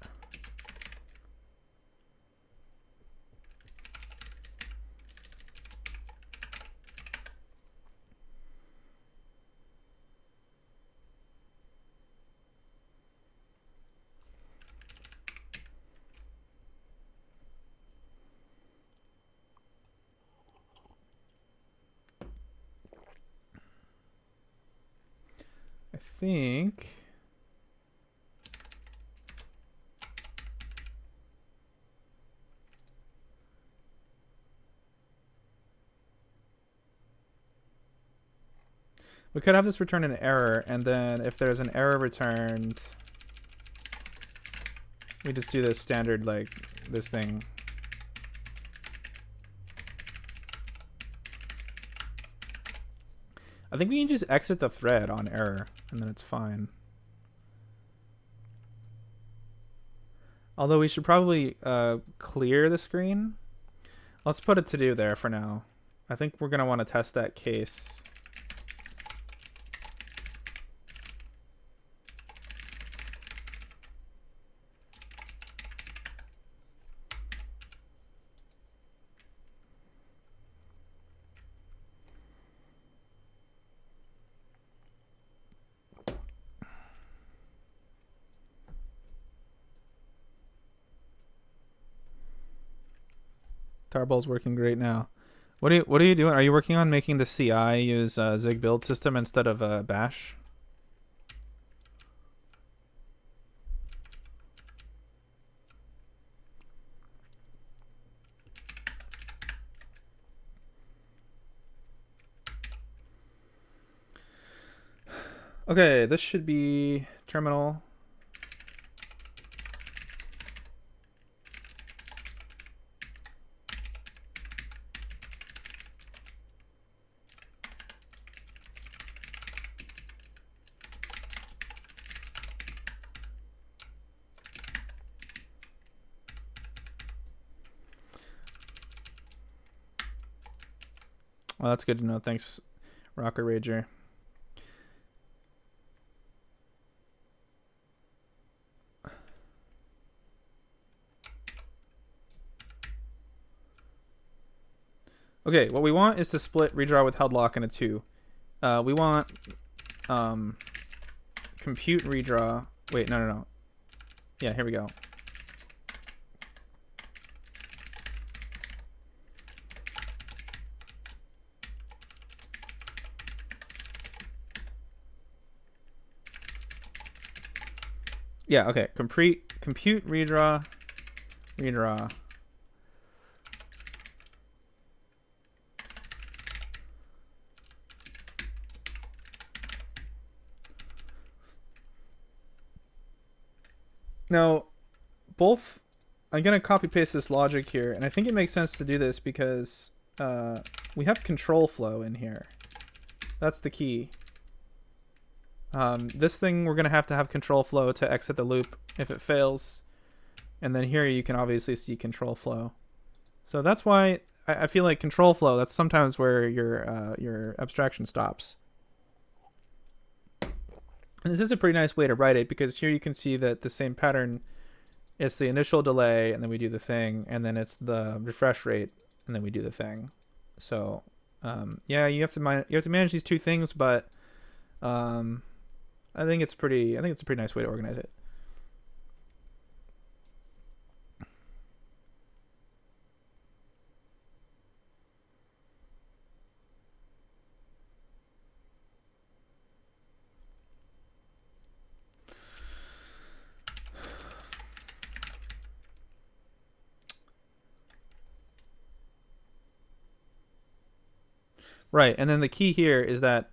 Speaker 1: I think... we could have this return an error, and then if there's an error returned, we just do this standard, like, this thing. I think we can just exit the thread on error, and then it's fine. Although we should probably clear the screen. Let's put a to-do there for now. I think we're going to want to test that case. Tarball's working great now. What are you doing? Are you working on making the CI use Zig build system instead of Bash? Okay, this should be terminal. Well, that's good to know. Thanks, Rocker Rager. Okay, what we want is to split redraw with held lock into two. We want compute redraw. Wait, no. Yeah, here we go. Yeah, okay. Compute redraw. Now, both, I'm going to copy paste this logic here, and I think it makes sense to do this because we have control flow in here. That's the key. This thing we're going to have control flow to exit the loop if it fails. And then here you can obviously see control flow. So that's why I feel like control flow, that's sometimes where your abstraction stops. And this is a pretty nice way to write it, because here you can see that the same pattern, it's the initial delay, and then we do the thing, and then it's the refresh rate, and then we do the thing. So yeah, you have to manage these two things, but I think it's a pretty nice way to organize it. Right, and then the key here is that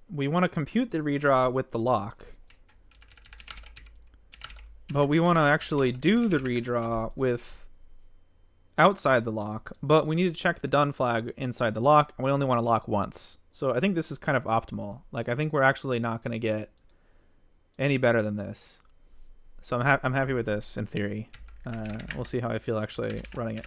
Speaker 1: we want to compute the redraw with the lock, but we want to actually do the redraw with outside the lock, but we need to check the done flag inside the lock, and we only want to lock once. So I think this is kind of optimal. Like, I think we're actually not going to get any better than this. So I'm happy with this in theory. We'll see how I feel actually running it.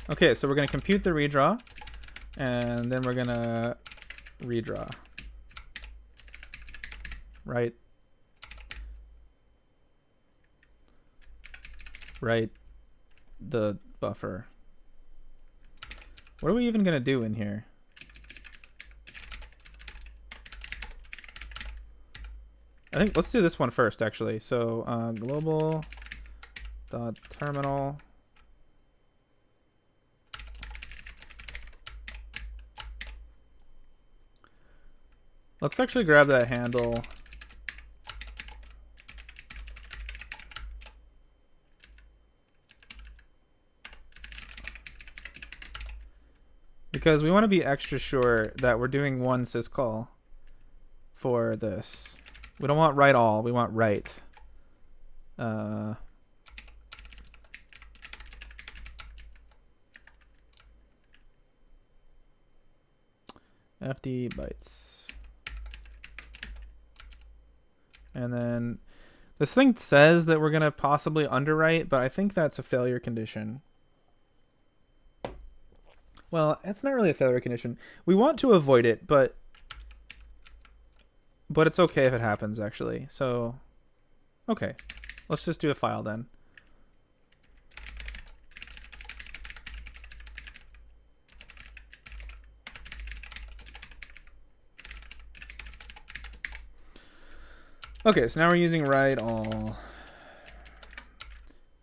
Speaker 1: Okay, so we're going to compute the redraw, and then we're going to redraw. Right. Right. The buffer. What are we even going to do in here? I think let's do this one first, actually. So global dot terminal. Let's actually grab that handle. Because we want to be extra sure that we're doing one syscall for this. We don't want write all, we want write. FD bytes. And then this thing says that we're going to possibly underwrite, but I think that's a failure condition. Well, it's not really a failure condition. We want to avoid it, but it's okay if it happens, actually. So, okay. Let's just do a file then. Okay, so now we're using write all.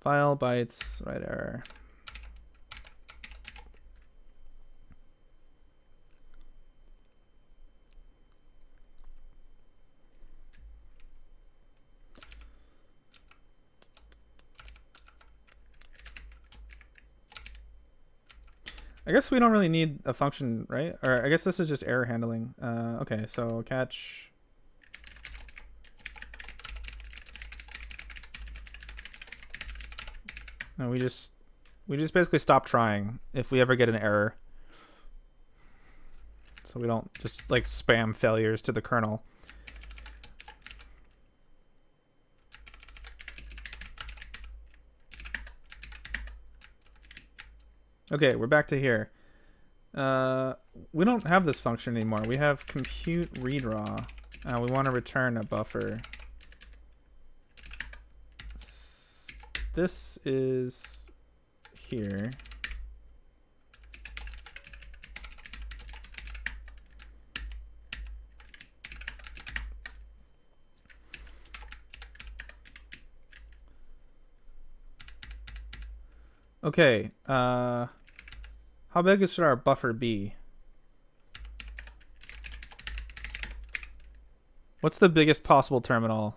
Speaker 1: File bytes, write error. I guess we don't really need a function, right? Or I guess this is just error handling. Okay, so catch. No, we just basically stop trying if we ever get an error. So we don't just like spam failures to the kernel. Okay, we're back to here. We don't have this function anymore. We have compute redraw. We want to return a buffer. This is here. Okay, how big should our buffer be? What's the biggest possible terminal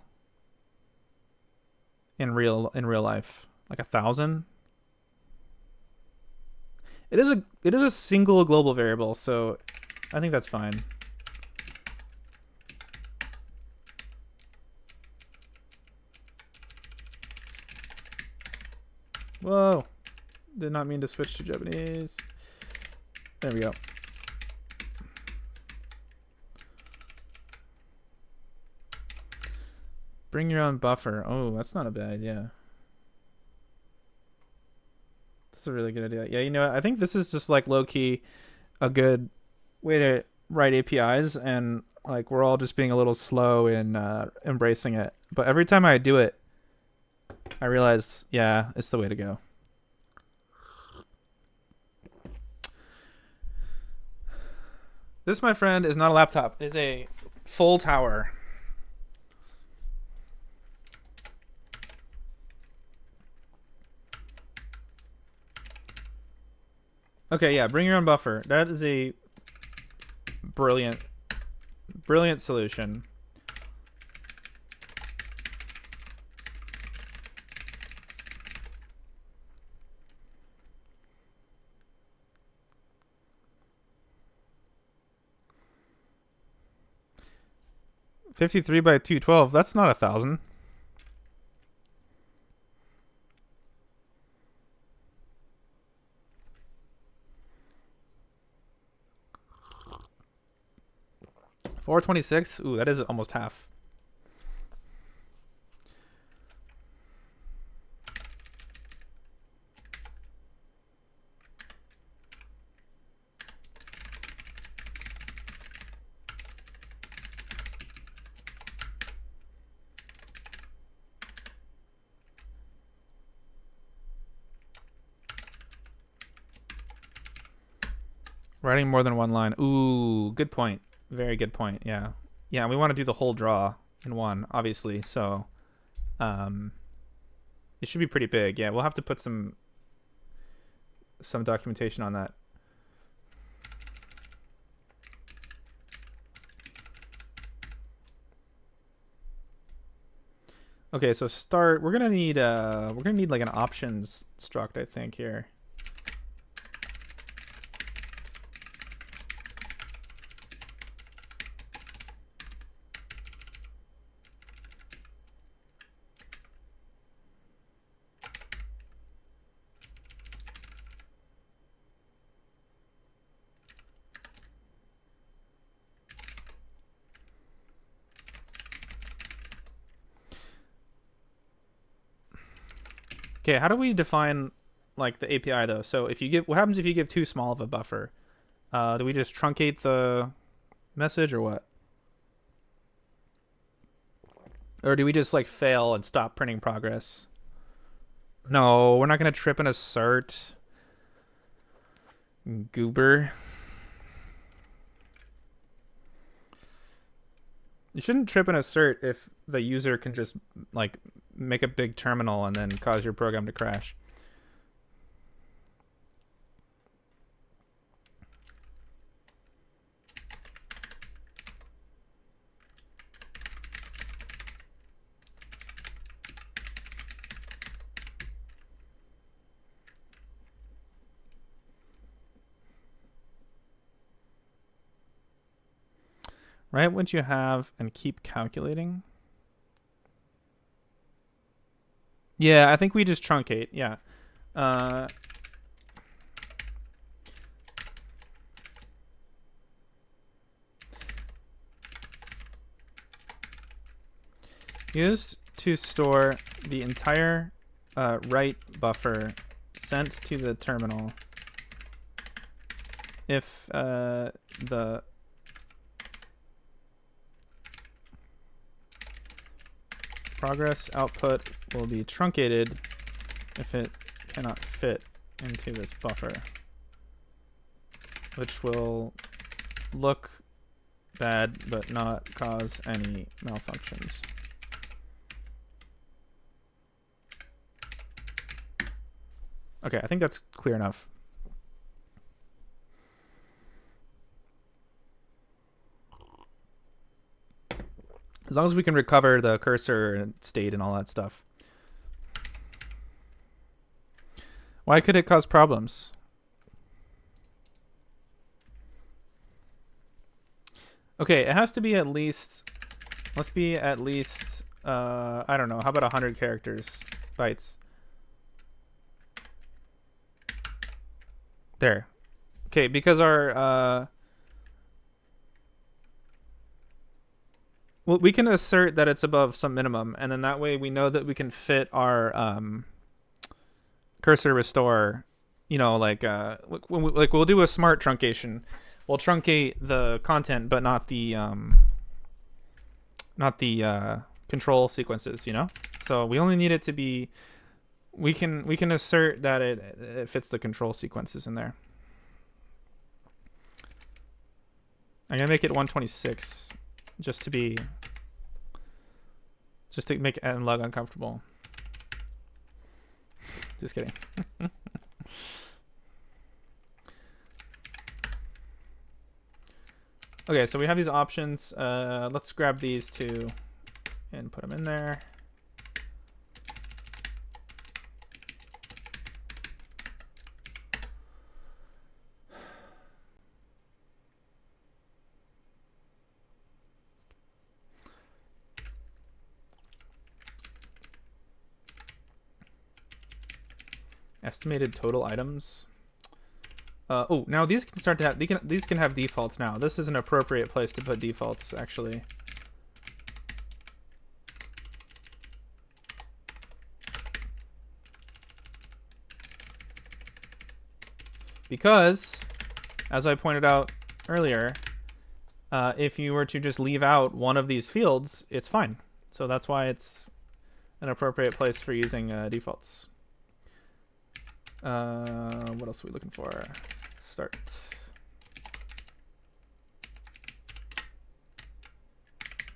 Speaker 1: in real life? Like 1,000? It is a single global variable, so I think that's fine. Whoa. Did not mean to switch to Japanese. There we go. Bring your own buffer. Oh, that's not a bad idea. That's a really good idea. Yeah, you know what? I think this is just like low-key a good way to write APIs, and like we're all just being a little slow in embracing it. But every time I do it, I realize, yeah, it's the way to go. This, my friend, is not a laptop. It is a full tower. Okay, yeah, bring your own buffer. That is a brilliant solution. $53 by $212. That's not 1,000. $426. Ooh, that is almost half. Writing more than one line. Ooh, good point. Very good point. Yeah. Yeah, we want to do the whole draw in one, obviously. So it should be pretty big. Yeah, we'll have to put some documentation on that. Okay, so start. We're gonna need like an options struct, I think, here. Okay, how do we define like the API though? So if you give, what happens if you give too small of a buffer? Do we just truncate the message or what? Or do we just like fail and stop printing progress? No, we're not gonna trip an assert. Goober. You shouldn't trip an assert if the user can just like make a big terminal and then cause your program to crash. Right? Wouldn't you have and keep calculating? Yeah, I think we just truncate. Yeah. Used to store the entire write buffer sent to the terminal if the progress output will be truncated if it cannot fit into this buffer, which will look bad but not cause any malfunctions. Okay, I think that's clear enough. As long as we can recover the cursor state and all that stuff. Why could it cause problems? Okay, it has to be at least, must be at least, I don't know, how about 100 characters, bytes? There. Okay, because our well, we can assert that it's above some minimum, and then that way we know that we can fit our cursor restore. You know, like when we, like we'll do a smart truncation. We'll truncate the content, but not the control sequences. You know, so we only need it to be. We can assert that it fits the control sequences in there. I'm gonna make it 126 just to make nlog uncomfortable. Just kidding. Okay, so we have these options. Let's grab these two and put them in there. Estimated total items. Oh, now these can start to have these can have defaults now. This is an appropriate place to put defaults, actually. Because, as I pointed out earlier, if you were to just leave out one of these fields, it's fine. So that's why it's an appropriate place for using defaults. What else are we looking for? Start.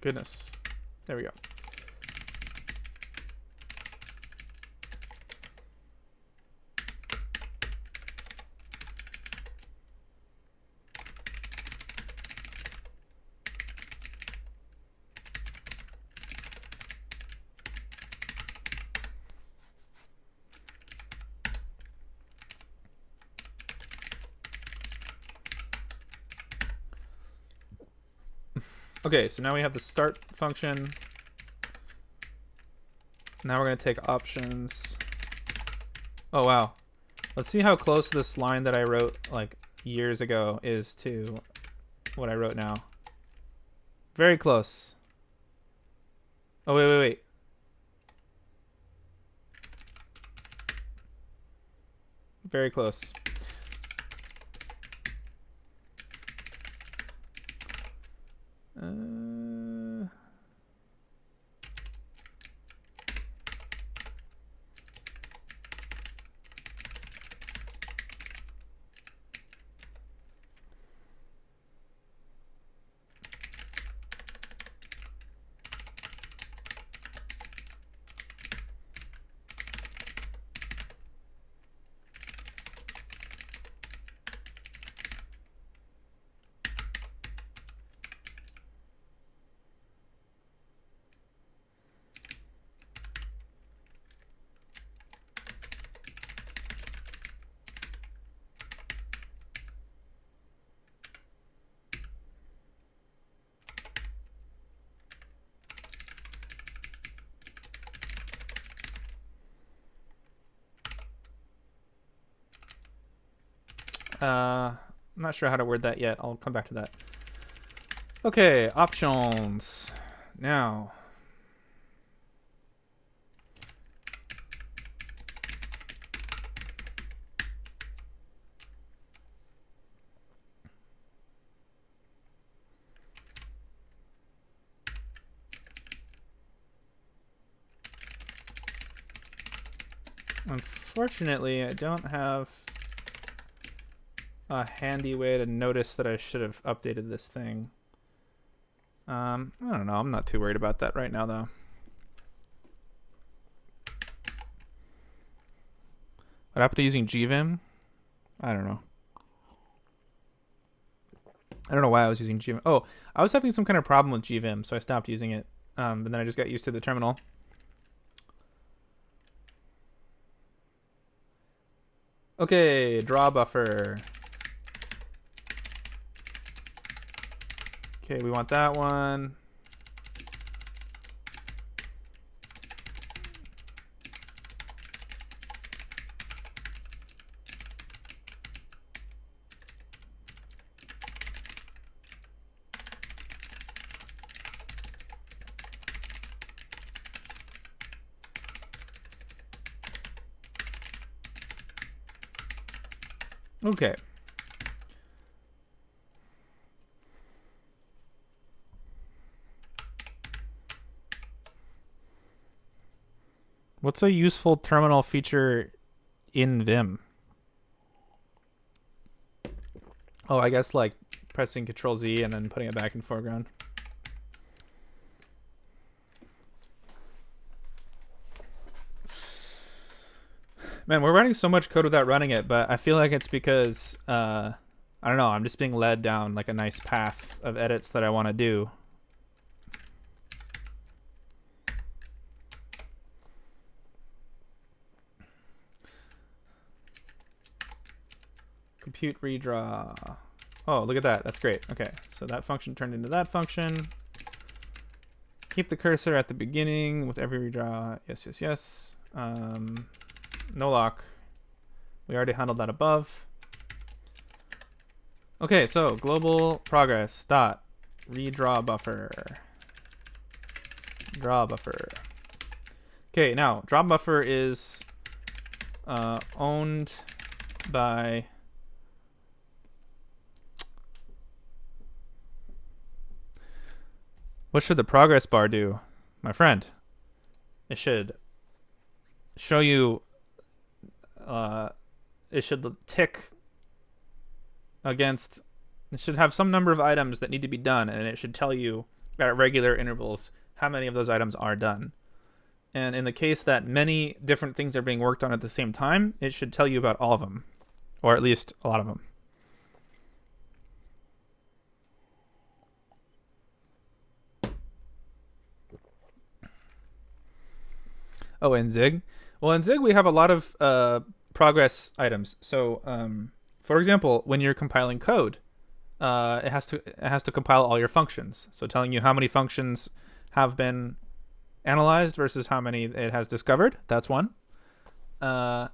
Speaker 1: Goodness. There we go. Okay, so now we have the start function. Now we're going to take options. Oh, wow. Let's see how close this line that I wrote like years ago is to what I wrote now. Very close. Oh, wait. Very close. I'm not sure how to word that yet. I'll come back to that. Okay, options. Now. Unfortunately, I don't have a handy way to notice that I should have updated this thing. I don't know. I'm not too worried about that right now, though. What happened to using GVim? I don't know. I don't know why I was using GVim. Oh, I was having some kind of problem with GVim, so I stopped using it. But then I just got used to the terminal. Okay, draw buffer. Okay, we want that one. Okay. What's a useful terminal feature in Vim? Oh, I guess like pressing Control Z and then putting it back in foreground. Man, we're writing so much code without running it, but I feel like it's because I don't know, I'm just being led down like a nice path of edits that I want to do. Compute redraw. Oh, look at that. That's great. Okay, so that function turned into that function. Keep the cursor at the beginning with every redraw. Yes, yes, yes. No lock. We already handled that above. Okay, so global progress dot redraw buffer. Draw buffer. Okay, now draw buffer is owned by what should the progress bar do, my friend? It should show you it should tick against, it should have some number of items that need to be done, and it should tell you at regular intervals how many of those items are done. And in the case that many different things are being worked on at the same time, it should tell you about all of them, or at least a lot of them. Oh, in Zig? Well, in Zig we have a lot of progress items. So, for example, when you're compiling code, it has to compile all your functions. So telling you how many functions have been analyzed versus how many it has discovered. That's one. The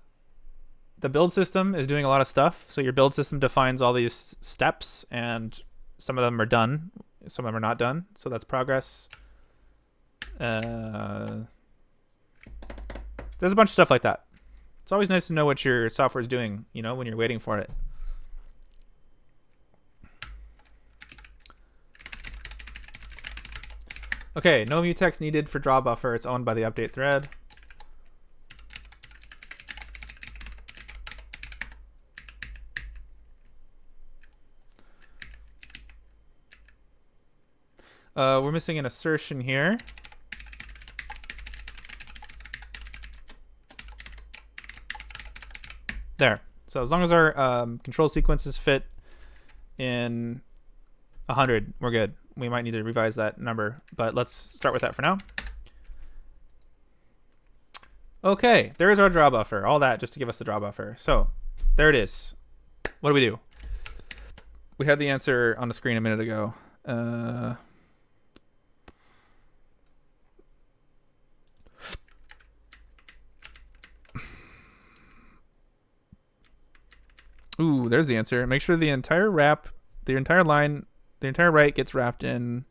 Speaker 1: build system is doing a lot of stuff. So your build system defines all these steps, and some of them are done, some of them are not done. So that's progress. There's a bunch of stuff like that. It's always nice to know what your software is doing, you know, when you're waiting for it. Okay, no mutex needed for draw buffer. It's owned by the update thread. We're missing an assertion here. There. So as long as our control sequences fit in 100, we're good. We might need to revise that number, but let's start with that for now. Okay, there's our draw buffer. All that just to give us the draw buffer. So there it is. What do we do? We had the answer on the screen a minute ago. Ooh, there's the answer. Make sure the entire wrap, the entire line, the entire right gets wrapped in.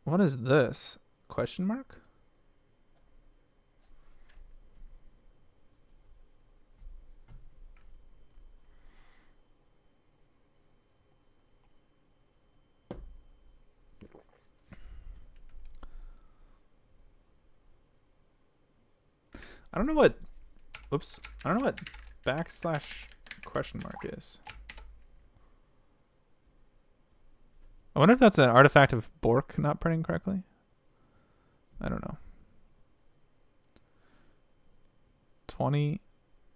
Speaker 1: What is this? Question mark? I don't know what, oops. I don't know what backslash question mark is. I wonder if that's an artifact of Bork not printing correctly. I don't know. 20.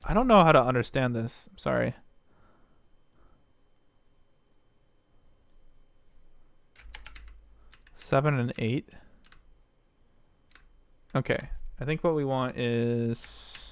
Speaker 1: I don't know how to understand this. I'm sorry. Seven and 8. Okay. I think what we want is...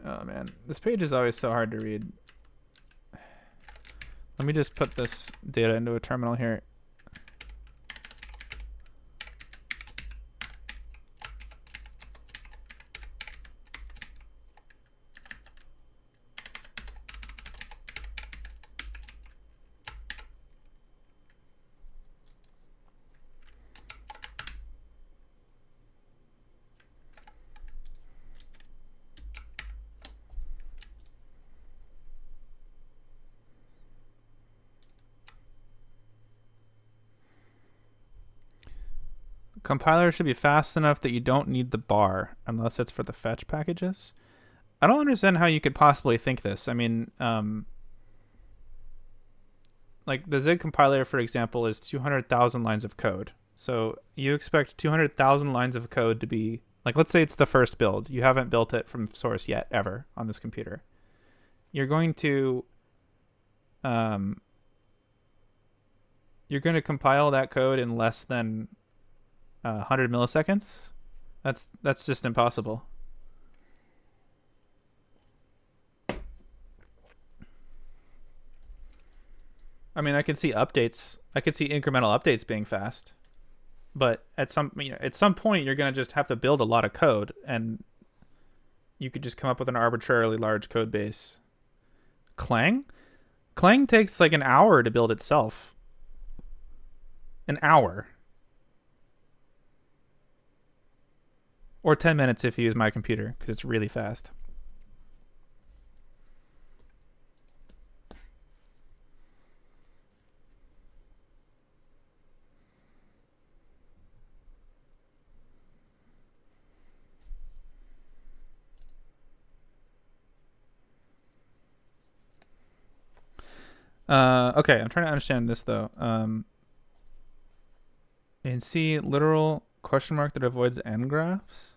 Speaker 1: Oh man, this page is always so hard to read. Let me just put this data into a terminal here. Compiler should be fast enough that you don't need the bar unless it's for the fetch packages. I don't understand how you could possibly think this. I mean, like the Zig compiler, for example, is 200,000 lines of code. So you expect 200,000 lines of code to be, like, let's say it's the first build. You haven't built it from source yet, ever, on this computer. You're going to compile that code in less than 100 milliseconds. That's just impossible. I mean, I could see updates. I could see incremental updates being fast, but at some point, you're gonna just have to build a lot of code, and you could just come up with an arbitrarily large code base. Clang takes like an hour to build itself. An hour. Or 10 minutes if you use my computer, because it's really fast. Okay, I'm trying to understand this though. In C, literal question mark that avoids n-graphs.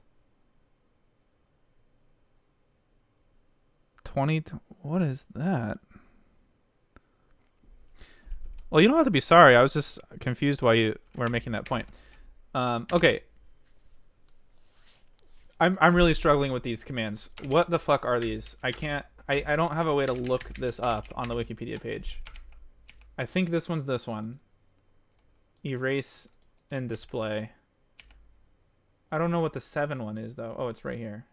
Speaker 1: 20. What is that? Well, you don't have to be sorry. I was just confused why you were making that point. Okay. I'm really struggling with these commands. What the fuck are these? I don't have a way to look this up on the Wikipedia page. I think this one's this one. Erase and display. I don't know what the 7 one is though. Oh, it's right here.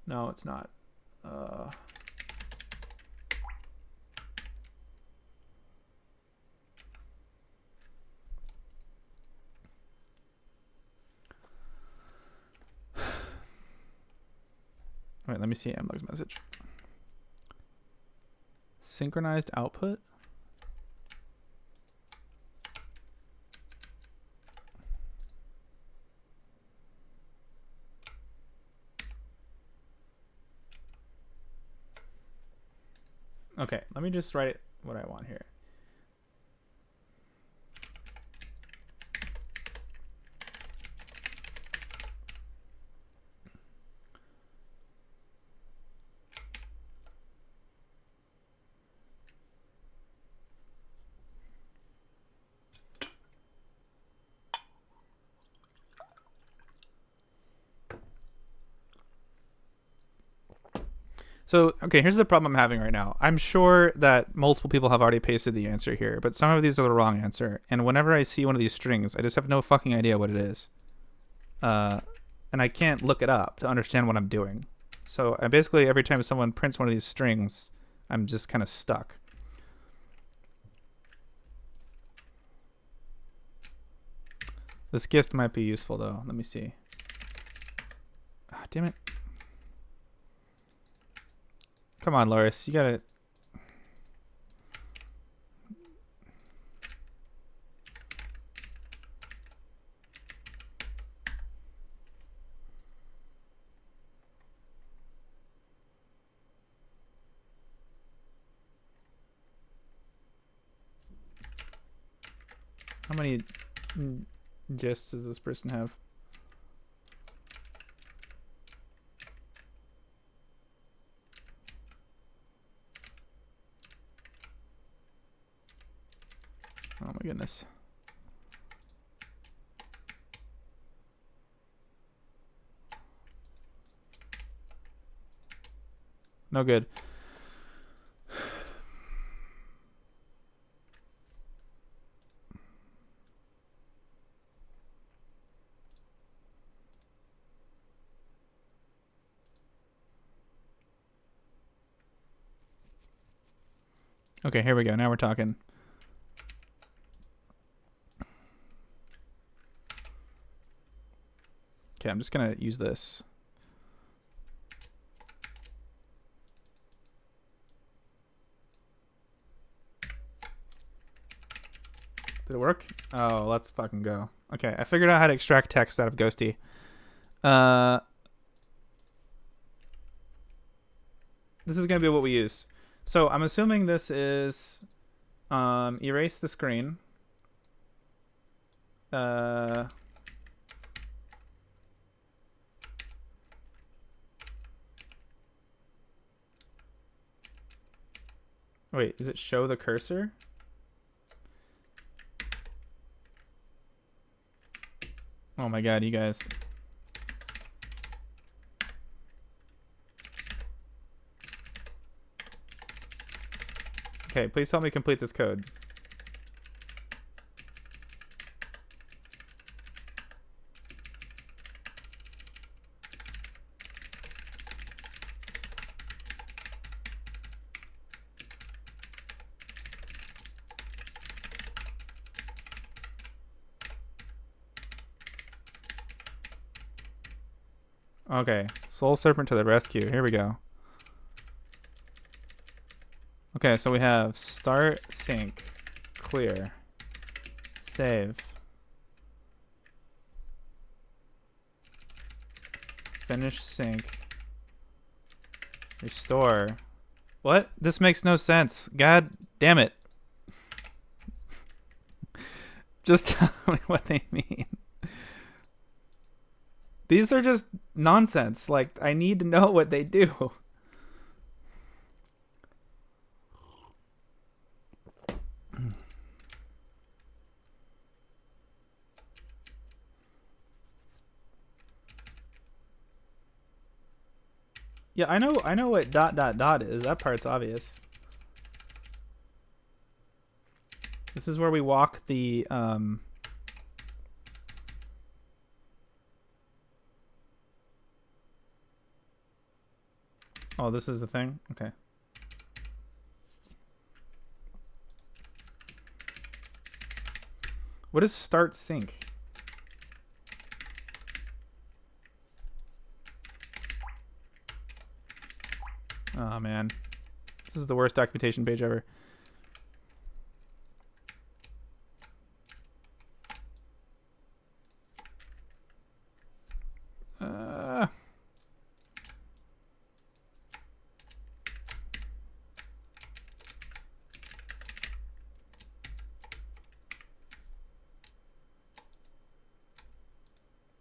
Speaker 1: No, it's not. Wait, let me see Mlug's message. Synchronized output? Okay, let me just write what I want here. So, okay, here's the problem I'm having right now. I'm sure that multiple people have already pasted the answer here, but some of these are the wrong answer. And whenever I see one of these strings, I just have no fucking idea what it is. And I can't look it up to understand what I'm doing. So I basically, every time someone prints one of these strings, I'm just kind of stuck. This gift might be useful, though. Let me see. Ah, damn it. Come on, Loris. You gotta... How many gists does this person have? Oh my goodness. No good. Okay, here we go. Now we're talking. Okay, I'm just gonna use this. Did it work? Oh, let's fucking go. Okay, I figured out how to extract text out of Ghosty. This is gonna be what we use. So I'm assuming this is erase the screen. Wait, is it show the cursor? Oh my god, you guys. Okay, please help me complete this code. Okay, Soul Serpent to the rescue. Here we go. Okay, so we have start, sync, clear, save, finish sync, restore. What? This makes no sense. God damn it. Just tell me what they mean. These are just nonsense. Like, I need to know what they do. Yeah, I know what ... is. That part's obvious. This is where we walk the Oh, this is the thing? Okay. What is start sync? Oh man. This is the worst documentation page ever.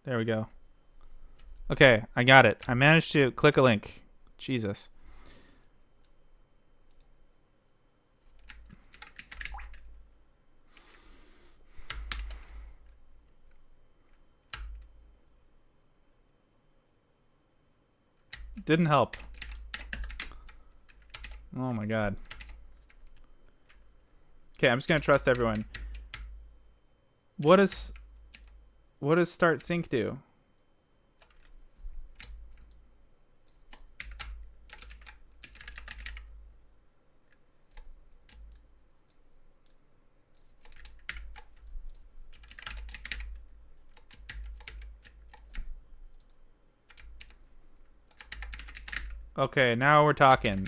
Speaker 1: There we go. Okay, I got it. I managed to click a link. Jesus. Didn't help. Oh my god. Okay, I'm just gonna trust everyone. What does start sync do? Okay, now we're talking.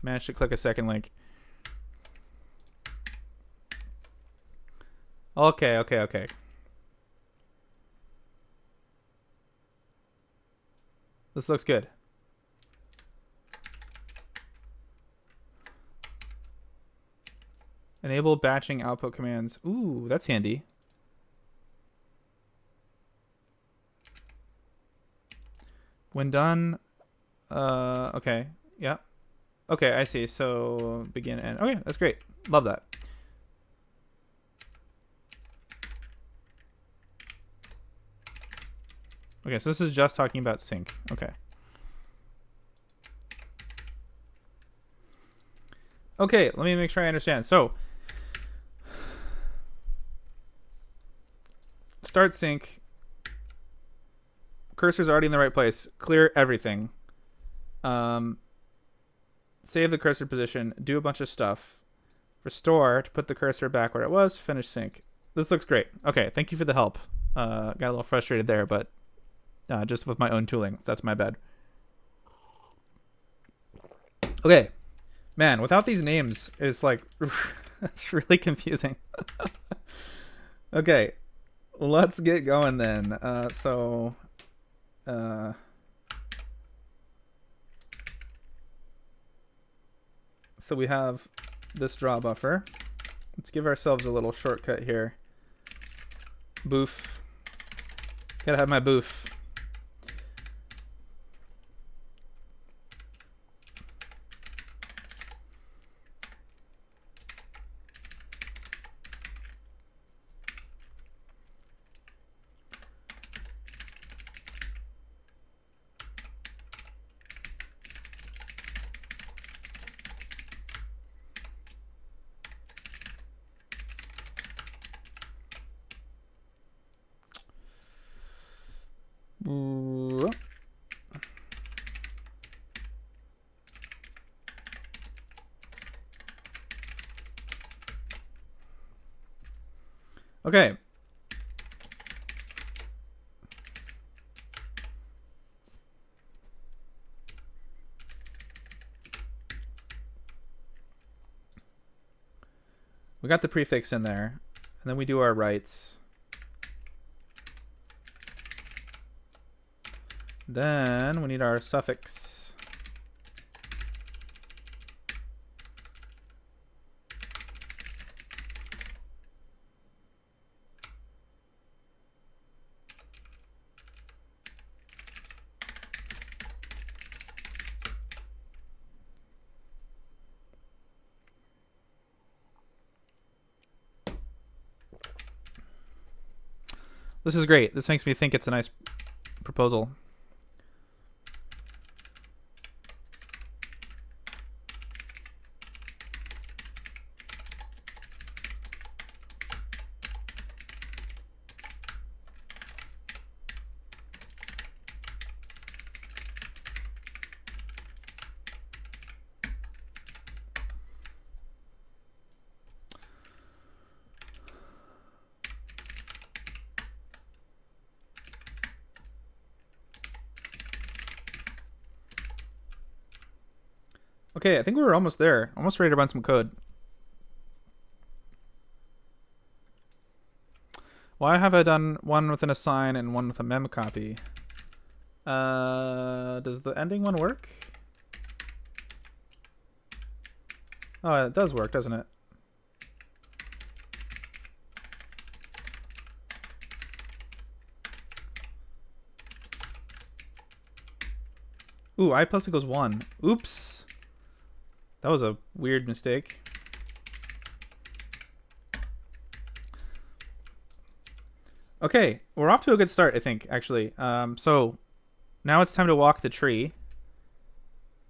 Speaker 1: Managed to click a second link. Okay. This looks good. Enable batching output commands. Ooh, that's handy. When done, okay, yeah. Okay, I see. So begin and okay, that's great. Love that. Okay, so this is just talking about sync. Okay. Okay, let me make sure I understand. So start sync. Cursor's already in the right place. Clear everything. Save the cursor position. Do a bunch of stuff. Restore to put the cursor back where it was. Finish sync. This looks great. Okay, thank you for the help. Got a little frustrated there, but just with my own tooling. That's my bad. Okay. Man, without these names, it's like It's really confusing. Okay, let's get going then. So we have this draw buffer. Let's give ourselves a little shortcut here. Boof. Gotta have my boof. Okay. We got the prefix in there, and then we do our rights. Then we need our suffix. This is great. This makes me think it's a nice proposal. Okay, I think we're almost there. Almost ready to run some code. Why have I done one with an assign and one with a mem copy? Does the ending one work? Oh, it does work, doesn't it? Ooh, I plus equals 1. Oops. That was a weird mistake. Okay, we're off to a good start, I think, actually. So now it's time to walk the tree.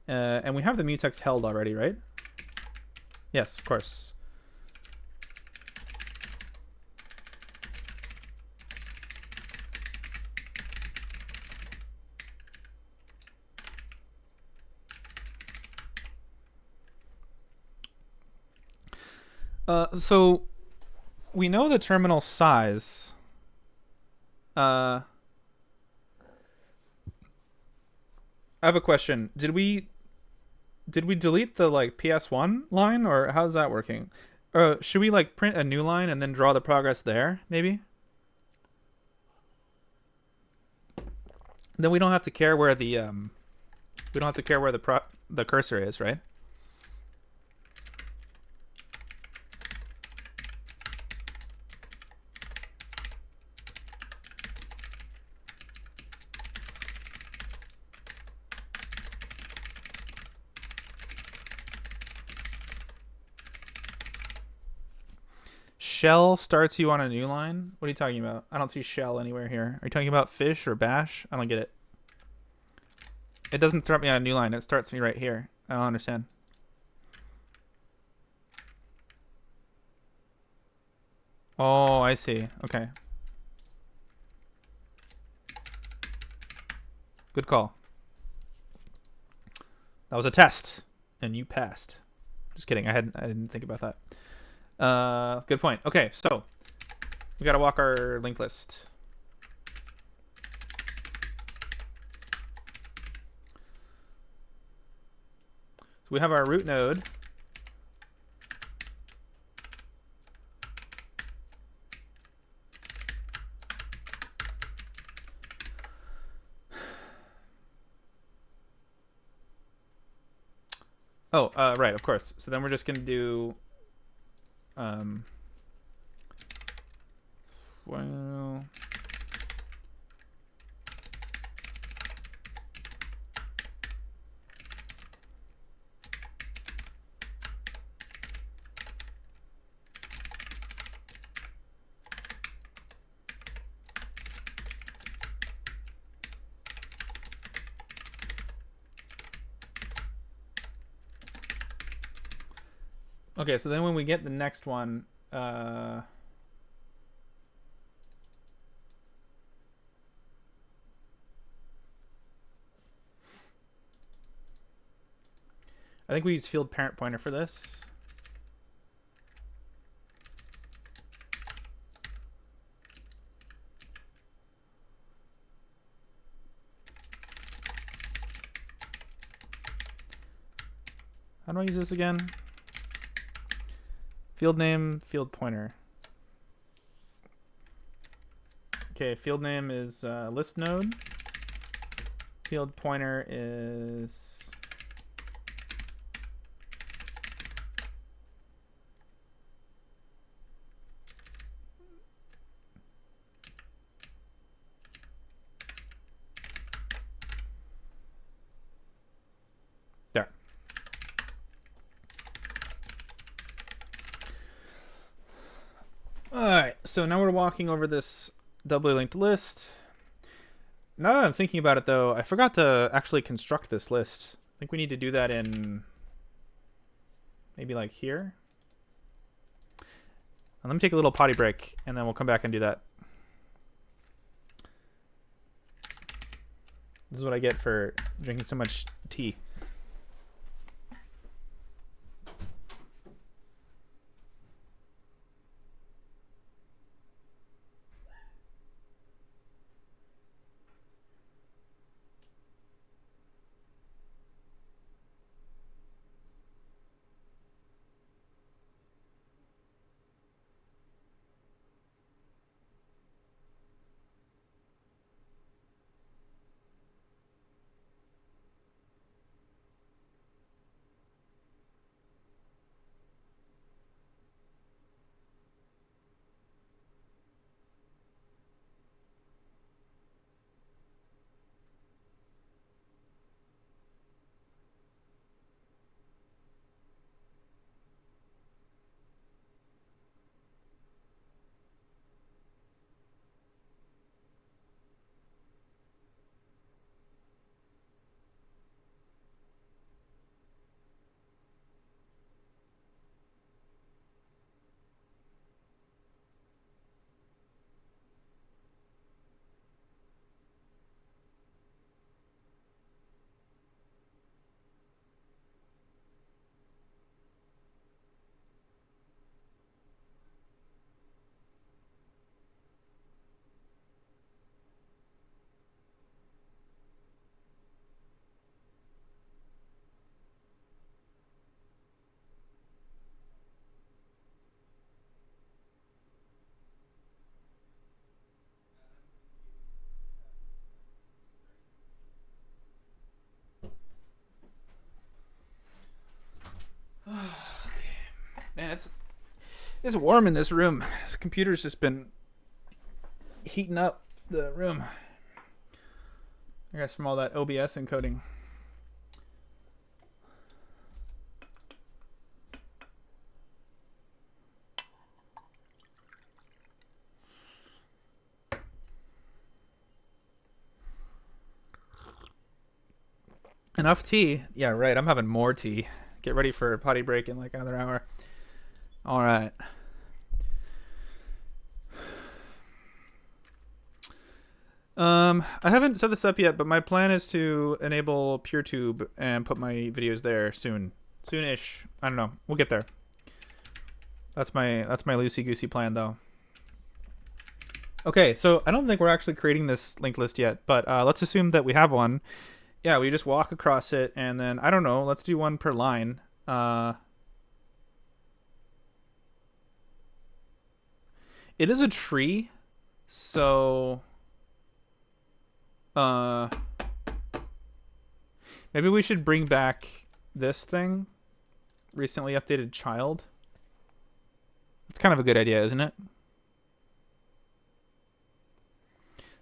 Speaker 1: And we have the mutex held already, right? Yes, of course. So we know the terminal size. I have a question. Did we delete the like PS1 line, or how's that working? Should we like print a new line and then draw the progress there, maybe? Then we don't have to care where the the cursor is, right? Shell starts you on a new line? What are you talking about? I don't see shell anywhere here. Are you talking about fish or bash? I don't get it. It doesn't start me on a new line. It starts me right here. I don't understand. Oh, I see. Okay. Good call. That was a test, and you passed. Just kidding. I didn't think about that. Good point. Okay, so we got to walk our linked list. So we have our root node. Oh, right, of course. So then we're just gonna do, well, okay. So then when we get the next one, I think we use field parent pointer for this. How do I use this again? Field name, field pointer. Okay, field name is list node. Field pointer is there. All right, so now we're walking over this doubly linked list. Now that I'm thinking about it, though, I forgot to actually construct this list. I think we need to do that in maybe like here. And let me take a little potty break, and then we'll come back and do that. This is what I get for drinking so much tea. Man, it's warm in this room. This computer's just been heating up the room. I guess from all that OBS encoding. Enough tea? Yeah, right. I'm having more tea. Get ready for a potty break in like another hour. All right. I haven't set this up yet, but my plan is to enable PureTube and put my videos there soon. Soonish. I don't know. We'll get there. That's my loosey goosey plan though. Okay, so I don't think we're actually creating this linked list yet, but let's assume that we have one. Yeah, we just walk across it, and then I don't know. Let's do one per line. It is a tree, so maybe we should bring back this thing recently updated child. It's kind of a good idea, isn't it?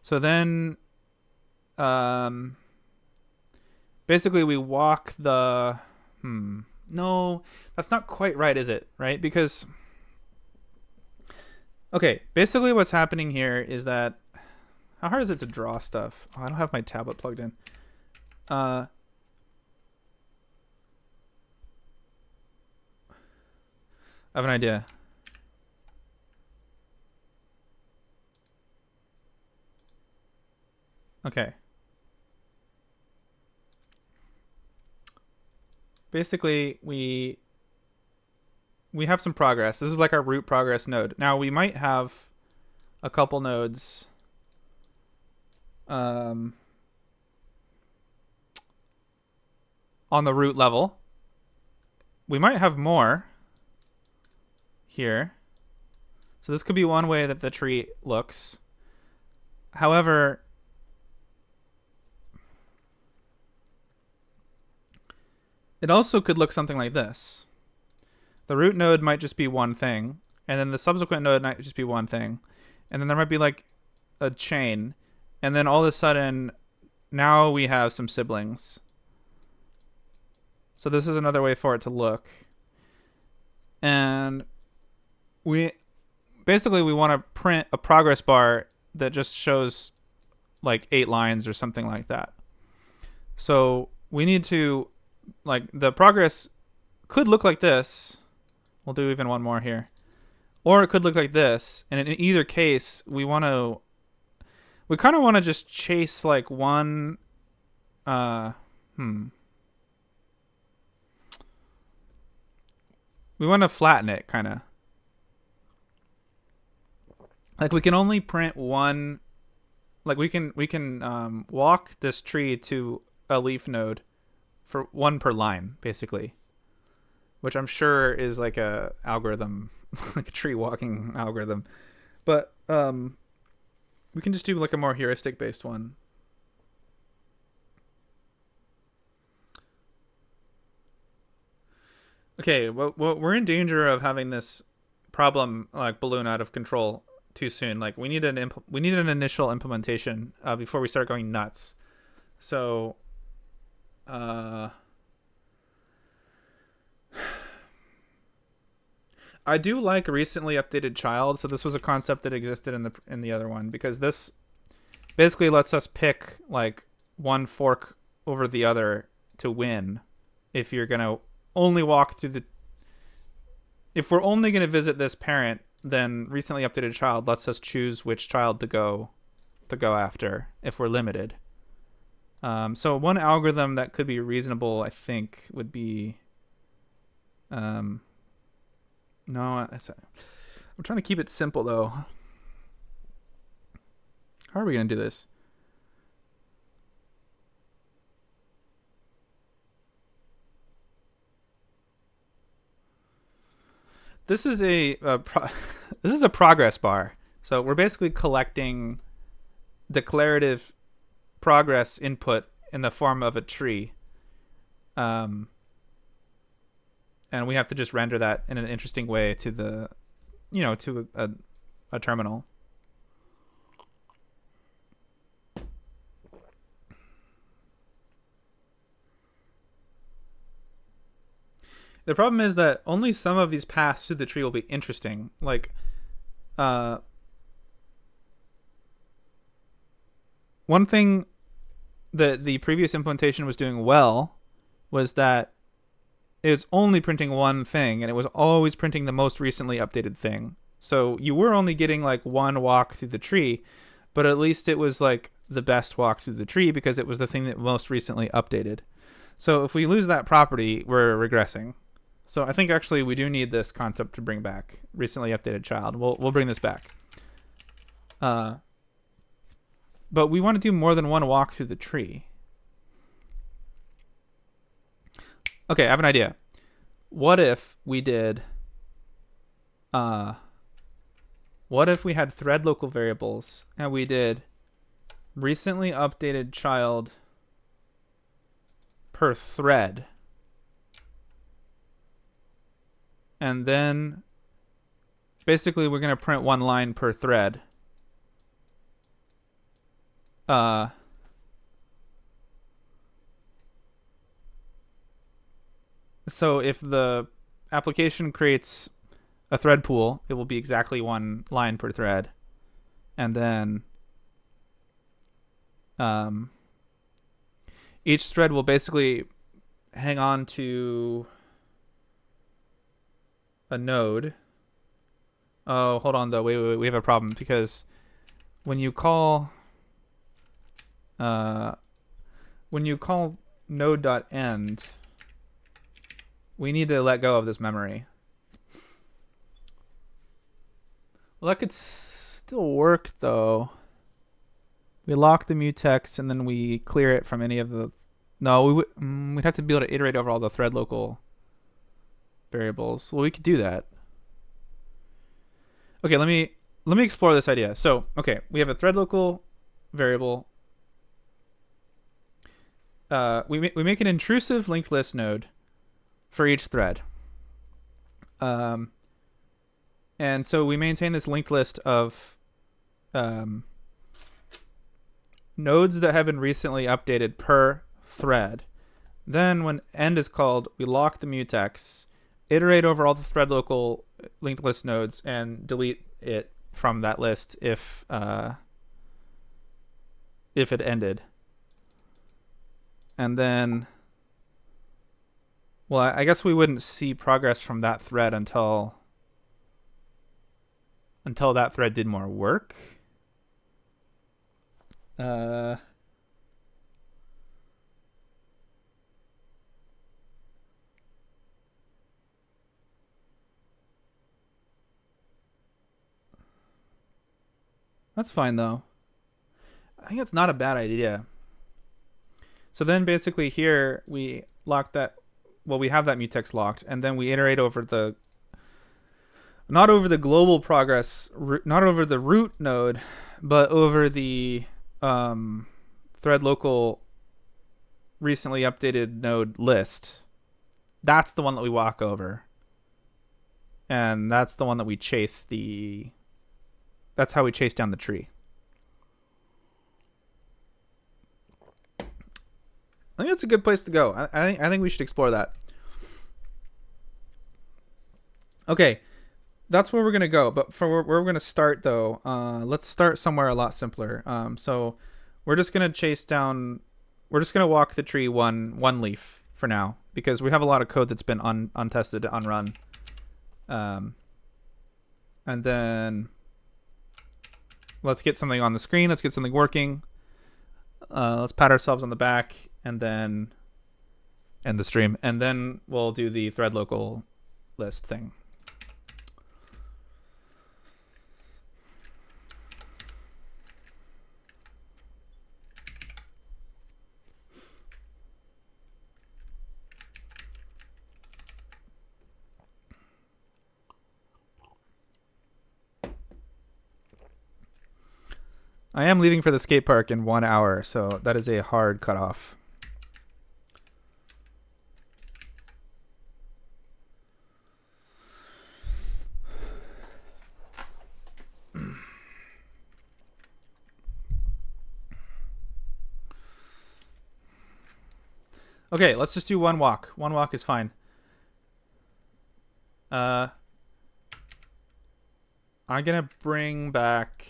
Speaker 1: So then, basically we walk the, no, that's not quite right, is it? Right? Because, okay, basically what's happening here is that, how hard is it to draw stuff? Oh, I don't have my tablet plugged in. I have an idea. Okay. Basically, we have some progress. This is like our root progress node. Now we might have a couple nodes on the root level. We might have more here. So this could be one way that the tree looks. However, it also could look something like this. The root node might just be one thing, and then the subsequent node might just be one thing. And then there might be like a chain, and then all of a sudden, now we have some siblings. So this is another way for it to look. And we want to print a progress bar that just shows like 8 lines or something like that. So we need to, like, the progress could look like this. We'll do even one more here. Or it could look like this. And in either case, we kind of want to just chase like one, we want to flatten it, kind of. Like we can only print one, like we can walk this tree to a leaf node for one per line, basically. Which I'm sure is like a algorithm, like a tree walking algorithm. But we can just do like a more heuristic based one. Okay, well, we're in danger of having this problem like balloon out of control too soon. Like we need an initial implementation before we start going nuts. So, I do like recently updated child. So this was a concept that existed in the other one, because this basically lets us pick like one fork over the other to win. If you're gonna only walk through if we're only gonna visit this parent, then recently updated child lets us choose which child to go after if we're limited. So one algorithm that could be reasonable, I think, would be no, I'm trying to keep it simple though. How are we gonna do this? This is this is a progress bar. So we're basically collecting declarative progress input in the form of a tree. And we have to just render that in an interesting way to the, to a terminal. The problem is that only some of these paths through the tree will be interesting. Like, one thing that the previous implementation was doing well was that it's only printing one thing, and it was always printing the most recently updated thing. So you were only getting like one walk through the tree, but at least it was like the best walk through the tree because it was the thing that most recently updated. So if we lose that property, we're regressing. So I think actually we do need this concept to bring back, recently updated child. We'll bring this back. But we want to do more than one walk through the tree. Okay, I have an idea. What if we did what if we had thread local variables and we did recently updated child per thread? And then basically we're going to print one line per thread. So if the application creates a thread pool, it will be exactly one line per thread. And then each thread will basically hang on to a node. Oh, hold on though. Wait. We have a problem because when you call node.end, we need to let go of this memory. Well, that could still work though. We lock the mutex and then we clear it from any of the. No, we'd have to be able to iterate over all the thread local variables. Well, we could do that. Okay, let me explore this idea. So, okay, we have a thread local variable. We make an intrusive linked list node for each thread. And so we maintain this linked list of nodes that have been recently updated per thread. Then when end is called, we lock the mutex, iterate over all the thread local linked list nodes, and delete it from that list if it ended. And then, well, I guess we wouldn't see progress from that thread until that thread did more work. That's fine though. I think it's not a bad idea. So then basically here we lock that. Well, we have that mutex locked, and then we iterate over the. Not over the global progress, not over the root node, but over the thread local recently updated node list. That's the one that we walk over. And that's the one that we chase the. That's how we chase down the tree. I think it's a good place to go. I think we should explore that. Okay, that's where we're gonna go. But for where we're gonna start, though, let's start somewhere a lot simpler. So we're just gonna chase down. We're just gonna walk the tree one leaf for now because we have a lot of code that's been untested, unrun. And then let's get something on the screen. Let's get something working. Let's pat ourselves on the back and then end the stream. And then we'll do the thread local list thing. I am leaving for the skate park in 1 hour, so that is a hard cutoff. Okay, let's just do one walk. One walk is fine. I'm gonna bring back.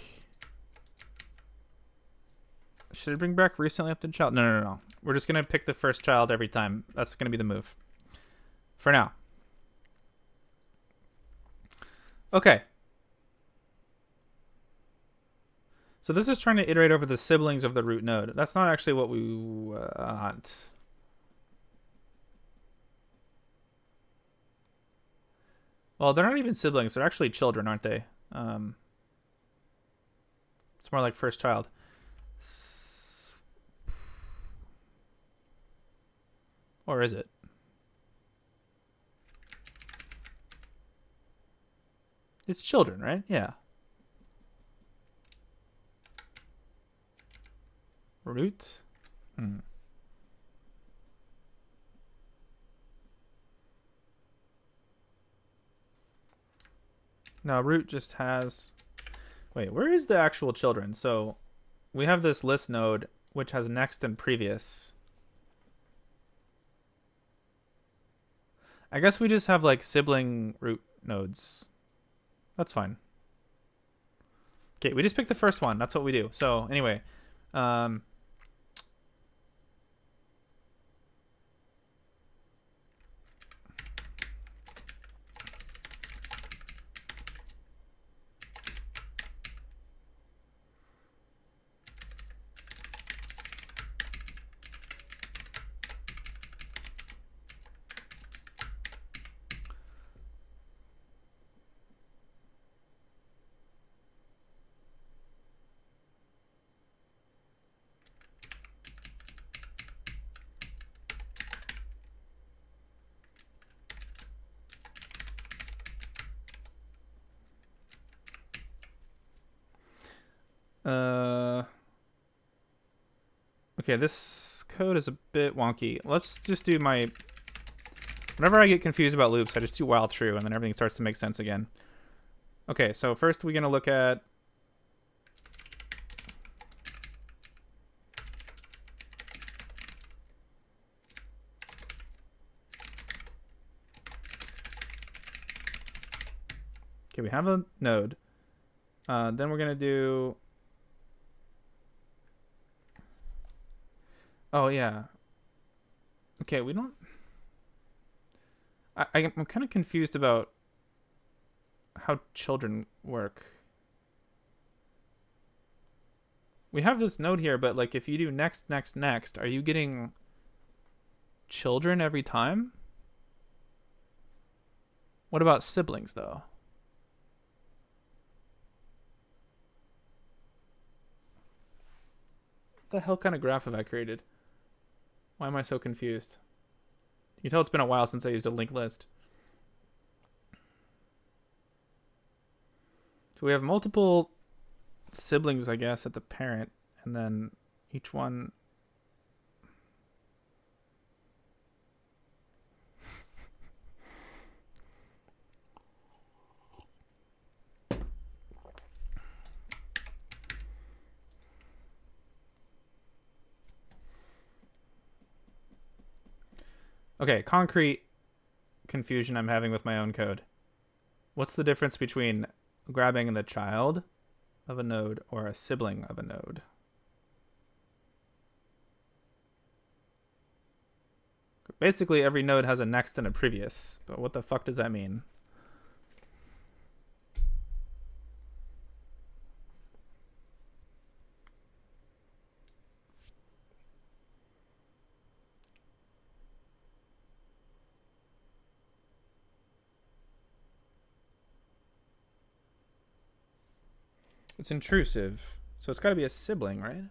Speaker 1: Should I bring back recently updated child? No. We're just gonna pick the first child every time. That's gonna be the move. For now. Okay. So this is trying to iterate over the siblings of the root node. That's not actually what we want. Well, they're not even siblings. They're actually children, aren't they? It's more like first child. Or is it? It's children, right? Yeah. Root? No, root just has... Wait, where is the actual children? So we have this list node which has next and previous. I guess we just have like sibling root nodes. That's fine. Okay, we just picked the first one. That's what we do. So anyway, um, okay, this code is a bit wonky. Let's just do my... Whenever I get confused about loops, I just do while true, and then everything starts to make sense again. Okay, so first we're going to look at... Okay, we have a node. Then we're going to do... Oh, yeah. Okay, we don't... I'm kind of confused about how children work. We have this node here, but like if you do next, next, next, are you getting children every time? What about siblings, though? What the hell kind of graph have I created? Why am I so confused? You can tell it's been a while since I used a linked list. So we have multiple siblings, I guess, at the parent, and then each one... Okay, concrete confusion I'm having with my own code. What's the difference between grabbing the child of a node or a sibling of a node? Basically, every node has a next and a previous, but what the fuck does that mean? It's intrusive, so it's got to be a sibling, right?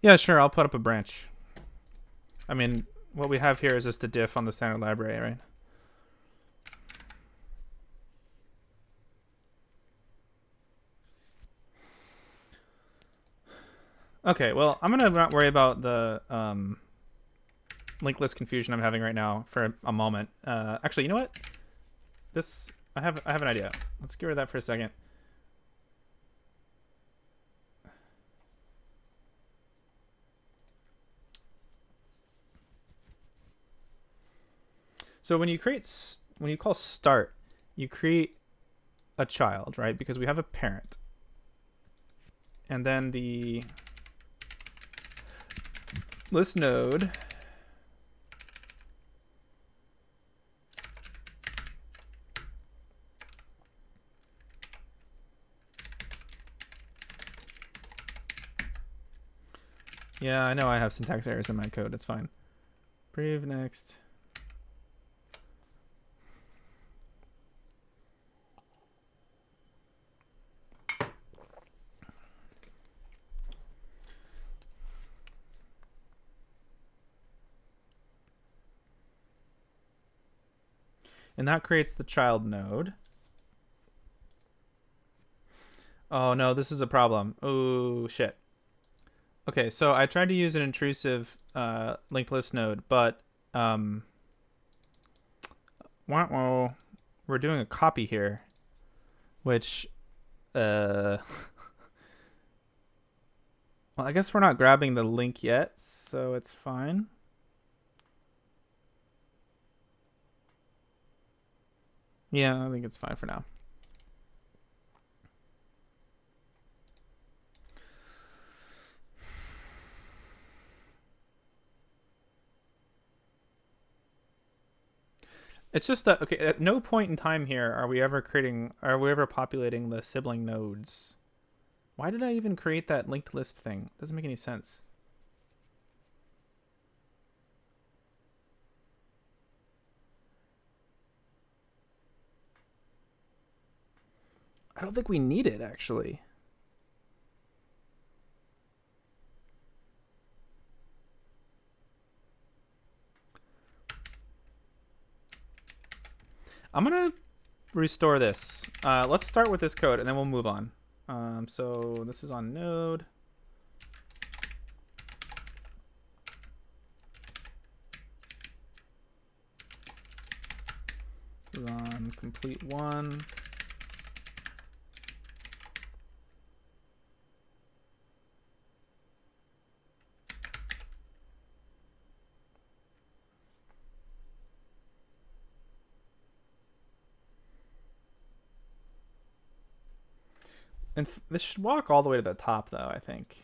Speaker 1: Yeah, sure, I'll put up a branch. I mean, what we have here is just a diff on the standard library, right? Okay, well, I'm gonna not worry about the linked list confusion I'm having right now for a moment. Actually, you know what? I have an idea. Let's get rid of that for a second. So when you call start, you create a child, right? Because we have a parent. And then the list node Yeah, I know I have syntax errors in my code. It's fine. Prev next. And that creates the child node. Oh no, this is a problem. Oh shit. Okay, so I tried to use an intrusive linked list node, but we're doing a copy here, which well, I guess we're not grabbing the link yet, so it's fine. Yeah, I think it's fine for now. It's just that, okay, at no point in time here are we ever populating the sibling nodes. Why did I even create that linked list thing? Doesn't make any sense. I don't think we need it, actually. I'm gonna restore this. Let's start with this code and then we'll move on. So this is on node. This is on complete one. And this should walk all the way to the top, though, I think.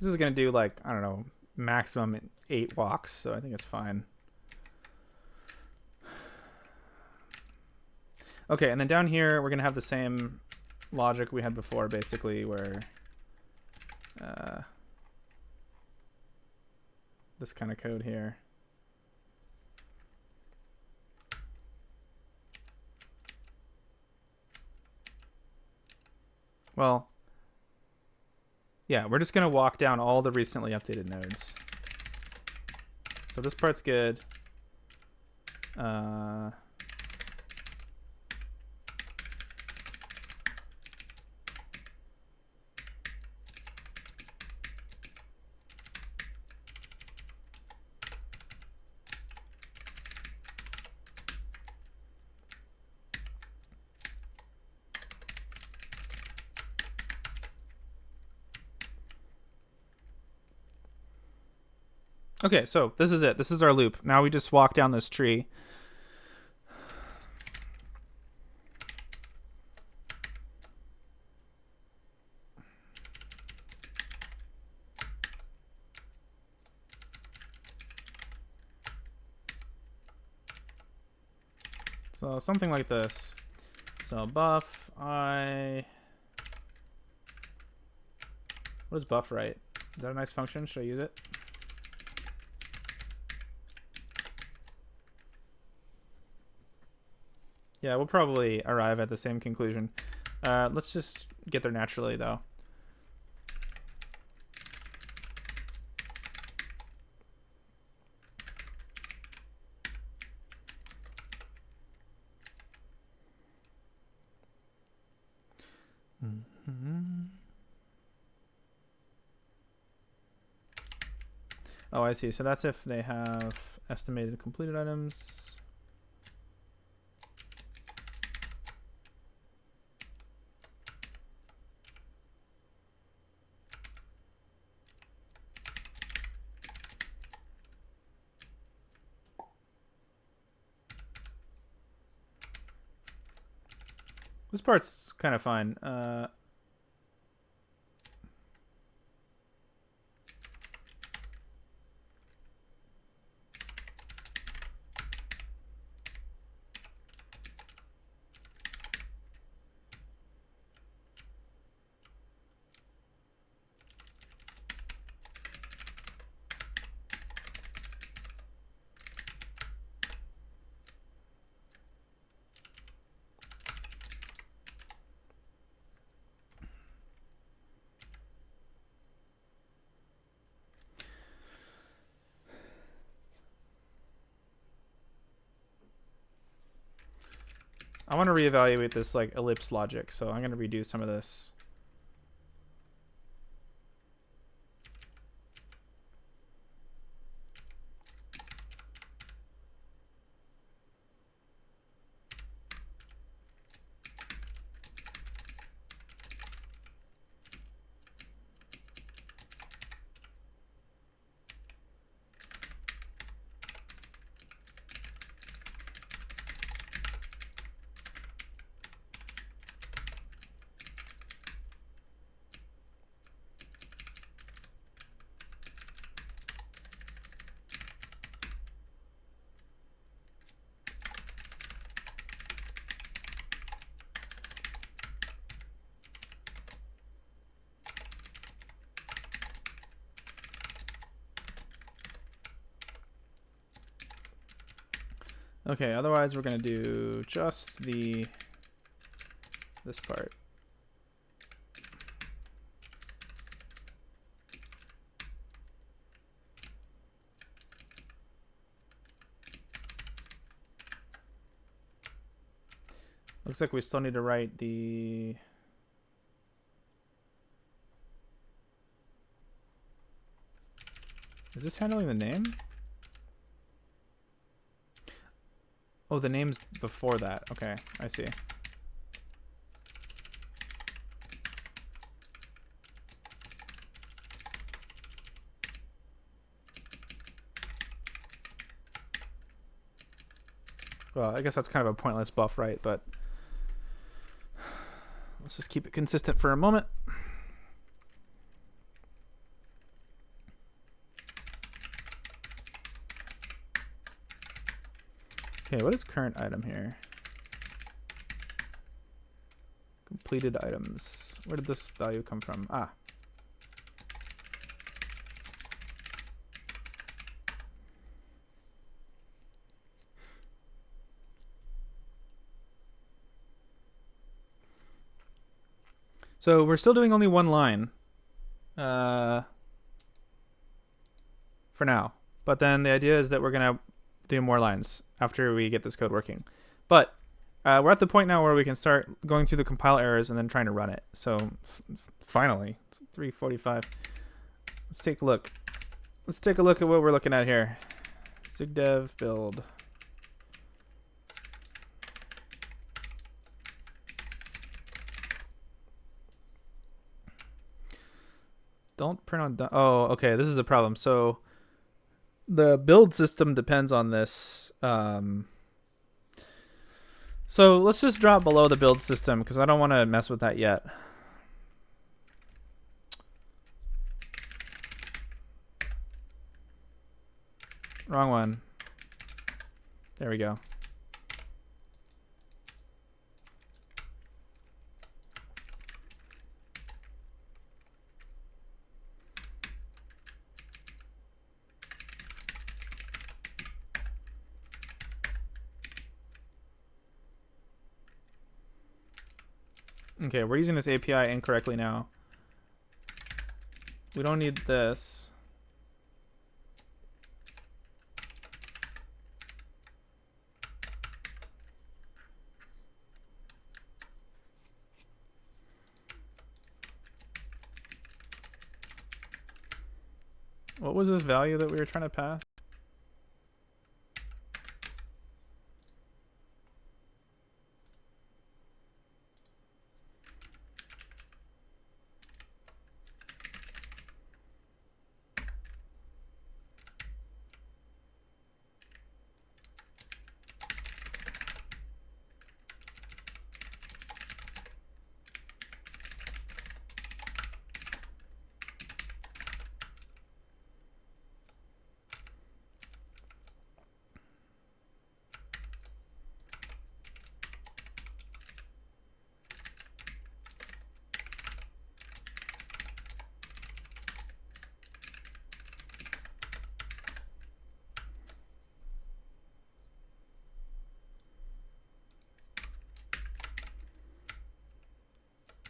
Speaker 1: This is going to do, like, I don't know, maximum 8 walks, so I think it's fine. Okay, and then down here, we're going to have the same logic we had before, basically, where this kind of code here. Well, yeah, we're just going to walk down all the recently updated nodes. So this part's good. Okay, so this is it. This is our loop. Now we just walk down this tree. So something like this. So buff I. What is buff right? Is that a nice function? Should I use it? Yeah, we'll probably arrive at the same conclusion. Let's just get there naturally, though. Oh, I see. So that's if they have estimated completed items. This part's kind of fine. I want to reevaluate this like ellipse logic, so I'm going to redo some of this. Okay, otherwise we're going to do just this part. Looks like we still need to write the... Is this handling the name? Oh, the name's before that. Okay, I see. Well, I guess that's kind of a pointless buff, right? But let's just keep it consistent for a moment. Okay, what is current item here? Completed items. Where did this value come from? Ah. So we're still doing only one line. For now. But then the idea is that we're going to do more lines after we get this code working. But we're at the point now where we can start going through the compile errors and then trying to run it. So finally, it's 3:45. Let's take a look. Let's take a look at what we're looking at here. Zigdev build. Don't print on... Oh, okay. This is a problem. So the build system depends on this. So let's just drop below the build system because I don't want to mess with that yet. Wrong one. There we go. Okay, we're using this API incorrectly now. We don't need this. What was this value that we were trying to pass?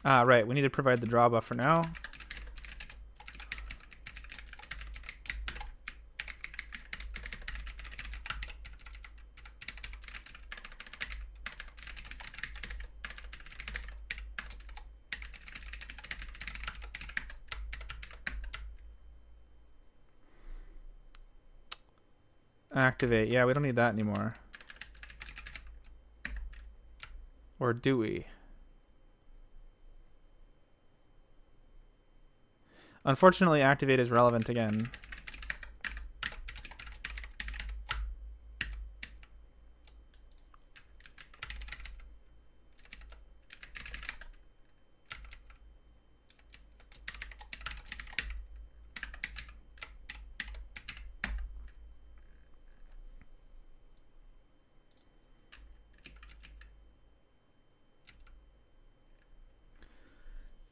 Speaker 1: Ah, right. We need to provide the draw buffer now. Activate. Yeah, we don't need that anymore. Or do we? Unfortunately, activate is relevant again.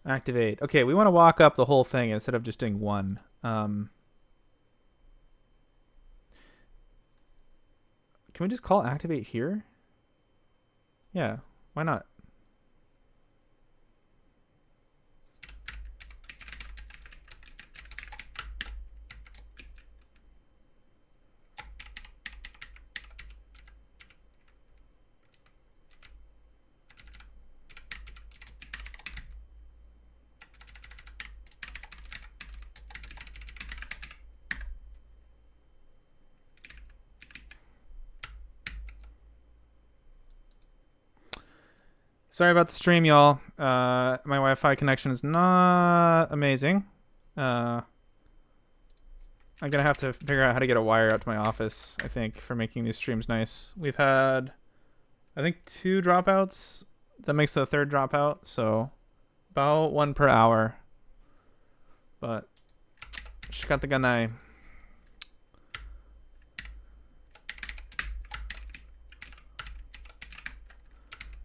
Speaker 1: Activate. Okay, we want to walk up the whole thing instead of just doing one. Can we just call activate here? Yeah, why not? Sorry about the stream, y'all. My Wi-Fi connection is not amazing. I'm gonna have to figure out how to get a wire out to my office, I think, for making these streams nice. We've had, I think, 2 dropouts. That makes the 3rd dropout, so about 1 per hour. But shikataganai.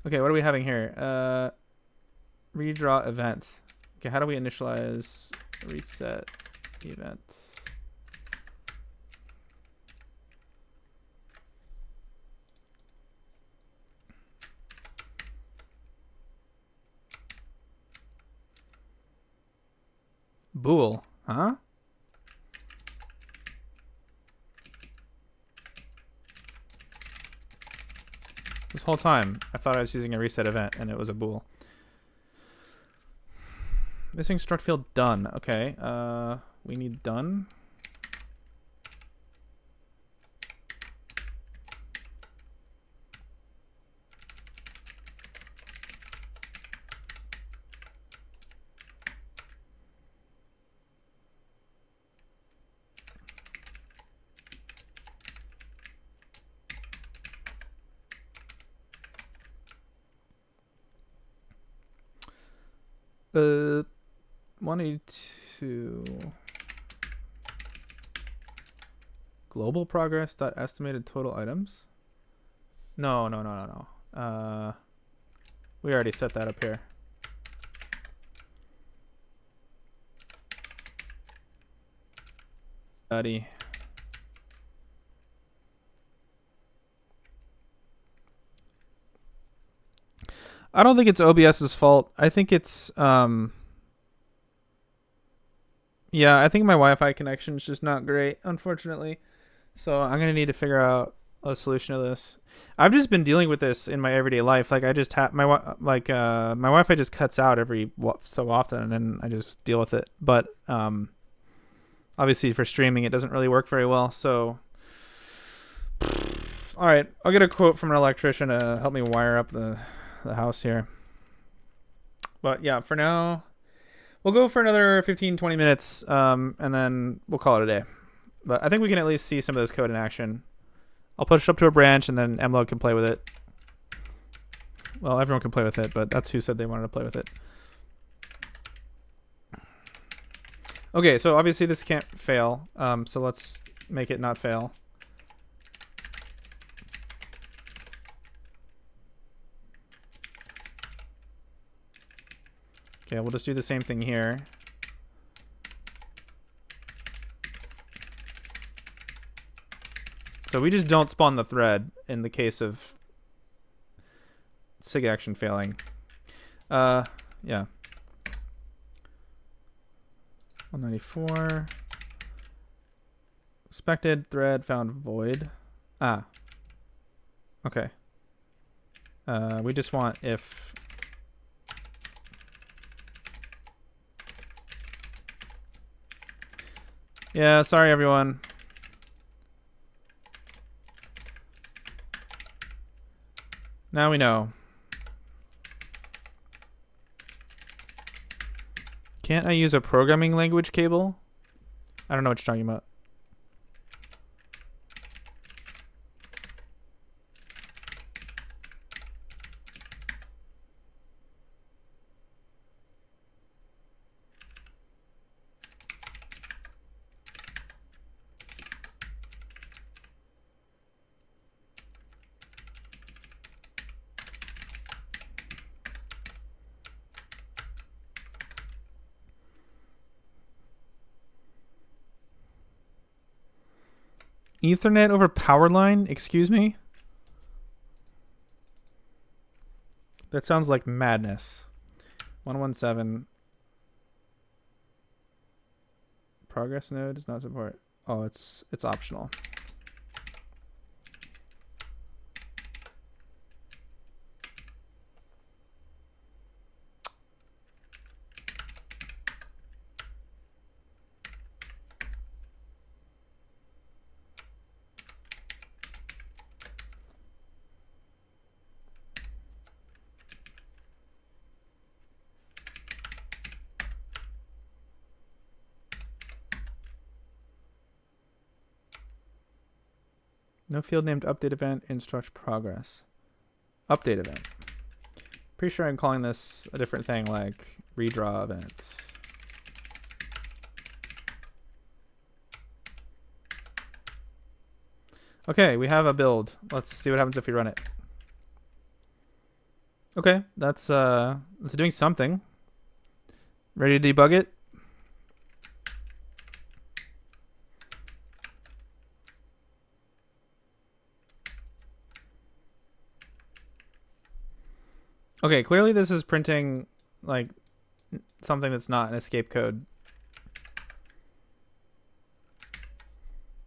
Speaker 1: Okay, what are we having here? Redraw event. Okay, how do we initialize reset event? Bool, huh? This whole time, I thought I was using a reset event, and it was a bool. Missing struct field done. Okay, we need done. Uh, 182 global progress dot estimated total items. No. We already set that up here. Buddy. I don't think it's OBS's fault. I think it's yeah, I think my Wi-Fi connection is just not great, unfortunately. So I'm gonna need to figure out a solution to this. I've just been dealing with this in my everyday life. Like I just have my my Wi-Fi just cuts out every so often, and then I just deal with it. But Obviously, for streaming, it doesn't really work very well. So, all right, I'll get a quote from an electrician to help me wire up the house here. But yeah, for now, we'll go for another 15, 20 minutes, and then we'll call it a day. But I think we can at least see some of this code in action. I'll push it up to a branch, and then Emlo can play with it. Well, everyone can play with it, but that's who said they wanted to play with it. Okay, so obviously this can't fail, so let's make it not fail. Okay, we'll just do the same thing here. So we just don't spawn the thread in the case of sig action failing. Yeah. 194. Expected thread found void. Ah. Okay. We just want if. Yeah, sorry everyone. Now we know. Can't I use a programming language cable? I don't know what you're talking about. Ethernet over power line? Excuse me? That sounds like madness. 117. Progress node does not support. Oh, it's optional. No field named update event, instruct progress. Update event. Pretty sure I'm calling this a different thing, like redraw event. Okay, we have a build. Let's see what happens if we run it. Okay, that's doing something. Ready to debug it? Okay, clearly this is printing like something that's not an escape code.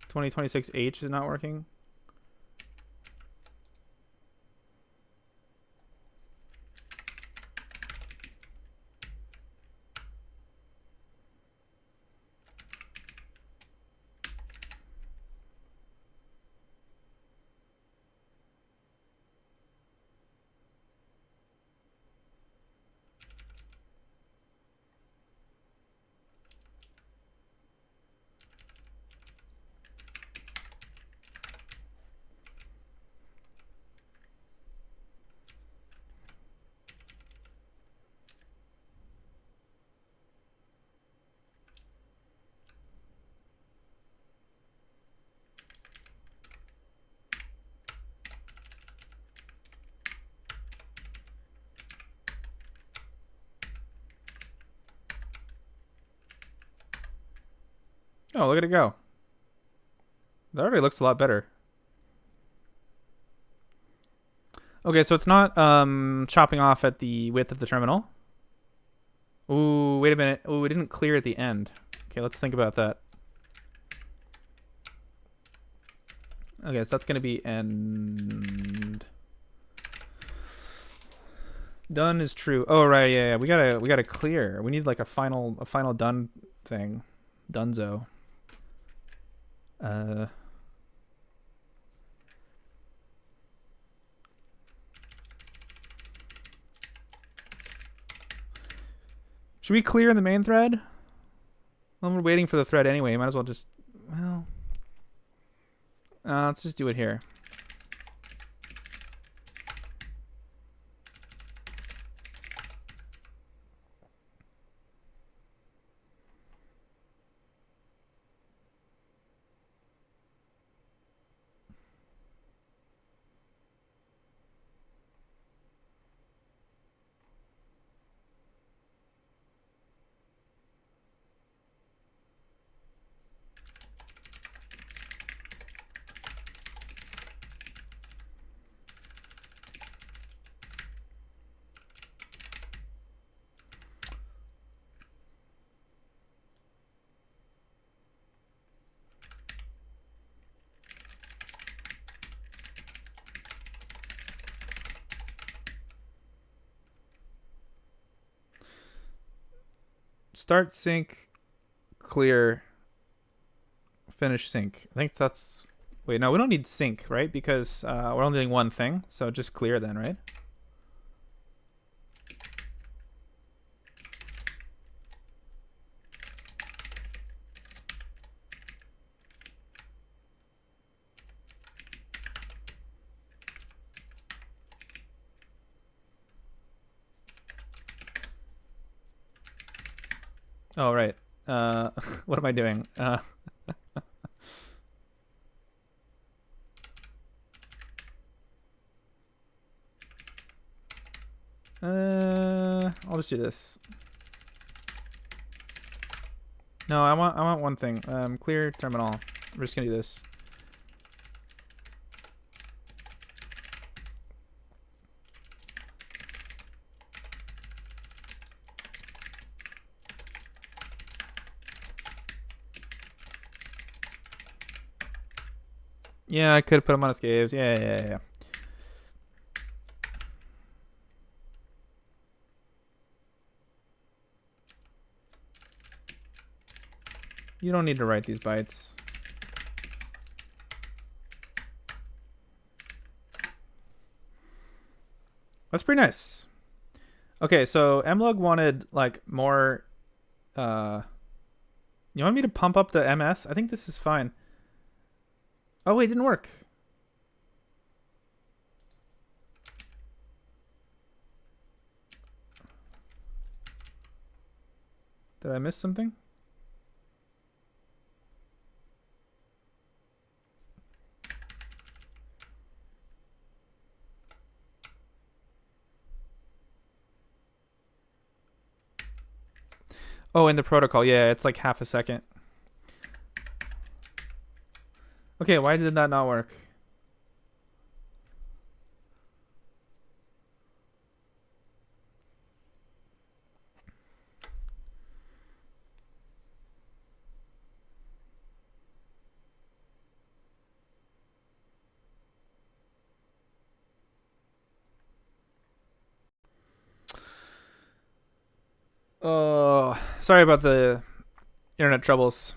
Speaker 1: 2026H is not working. Oh, look at it go. That already looks a lot better. Okay, so it's not chopping off at the width of the terminal. Ooh, wait a minute. Ooh, it didn't clear at the end. Okay, let's think about that. Okay, so that's going to be end. Done is true. Oh right, yeah. We gotta clear. We need like a final done thing. Dunzo. Should we clear in the main thread? Well, we're waiting for the thread anyway. Might as well just, well, let's just do it here. Start sync, clear, finish sync. I think that's... Wait, no, we don't need sync, right? Because we're only doing one thing. So just clear then, right? Oh, right. What am I doing? I'll just do this. No, I want one thing. Clear terminal. We're just gonna do this. Yeah, I could have put him on escapes. Yeah. You don't need to write these bytes. That's pretty nice. Okay, so mlog wanted like more. You want me to pump up the ms? I think this is fine. Oh wait, it didn't work. Did I miss something? Oh, in the protocol. Yeah, it's like half a second. Okay, why did that not work? Oh, sorry about the internet troubles.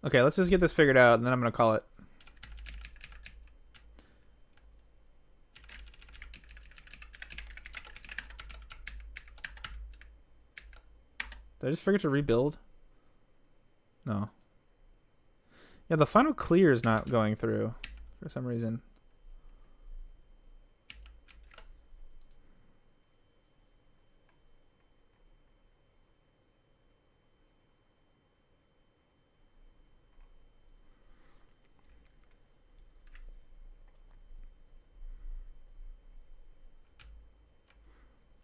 Speaker 1: Okay, let's just get this figured out, and then I'm going to call it. Did I just forget to rebuild? No. Yeah, the final clear is not going through for some reason.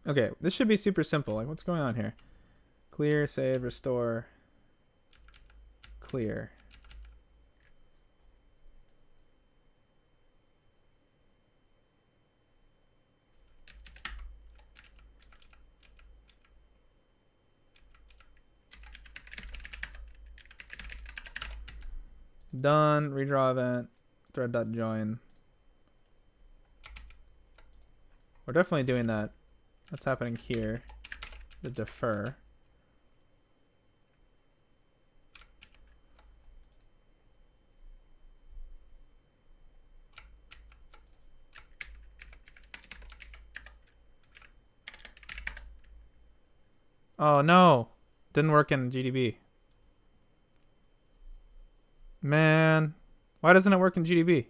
Speaker 1: Okay, this should be super simple. Like, what's going on here? Clear, save, restore, clear. Done. Redraw event. Thread.join. We're definitely doing that. That's happening here. The defer. Oh no. Didn't work in GDB. Man. Why doesn't it work in GDB?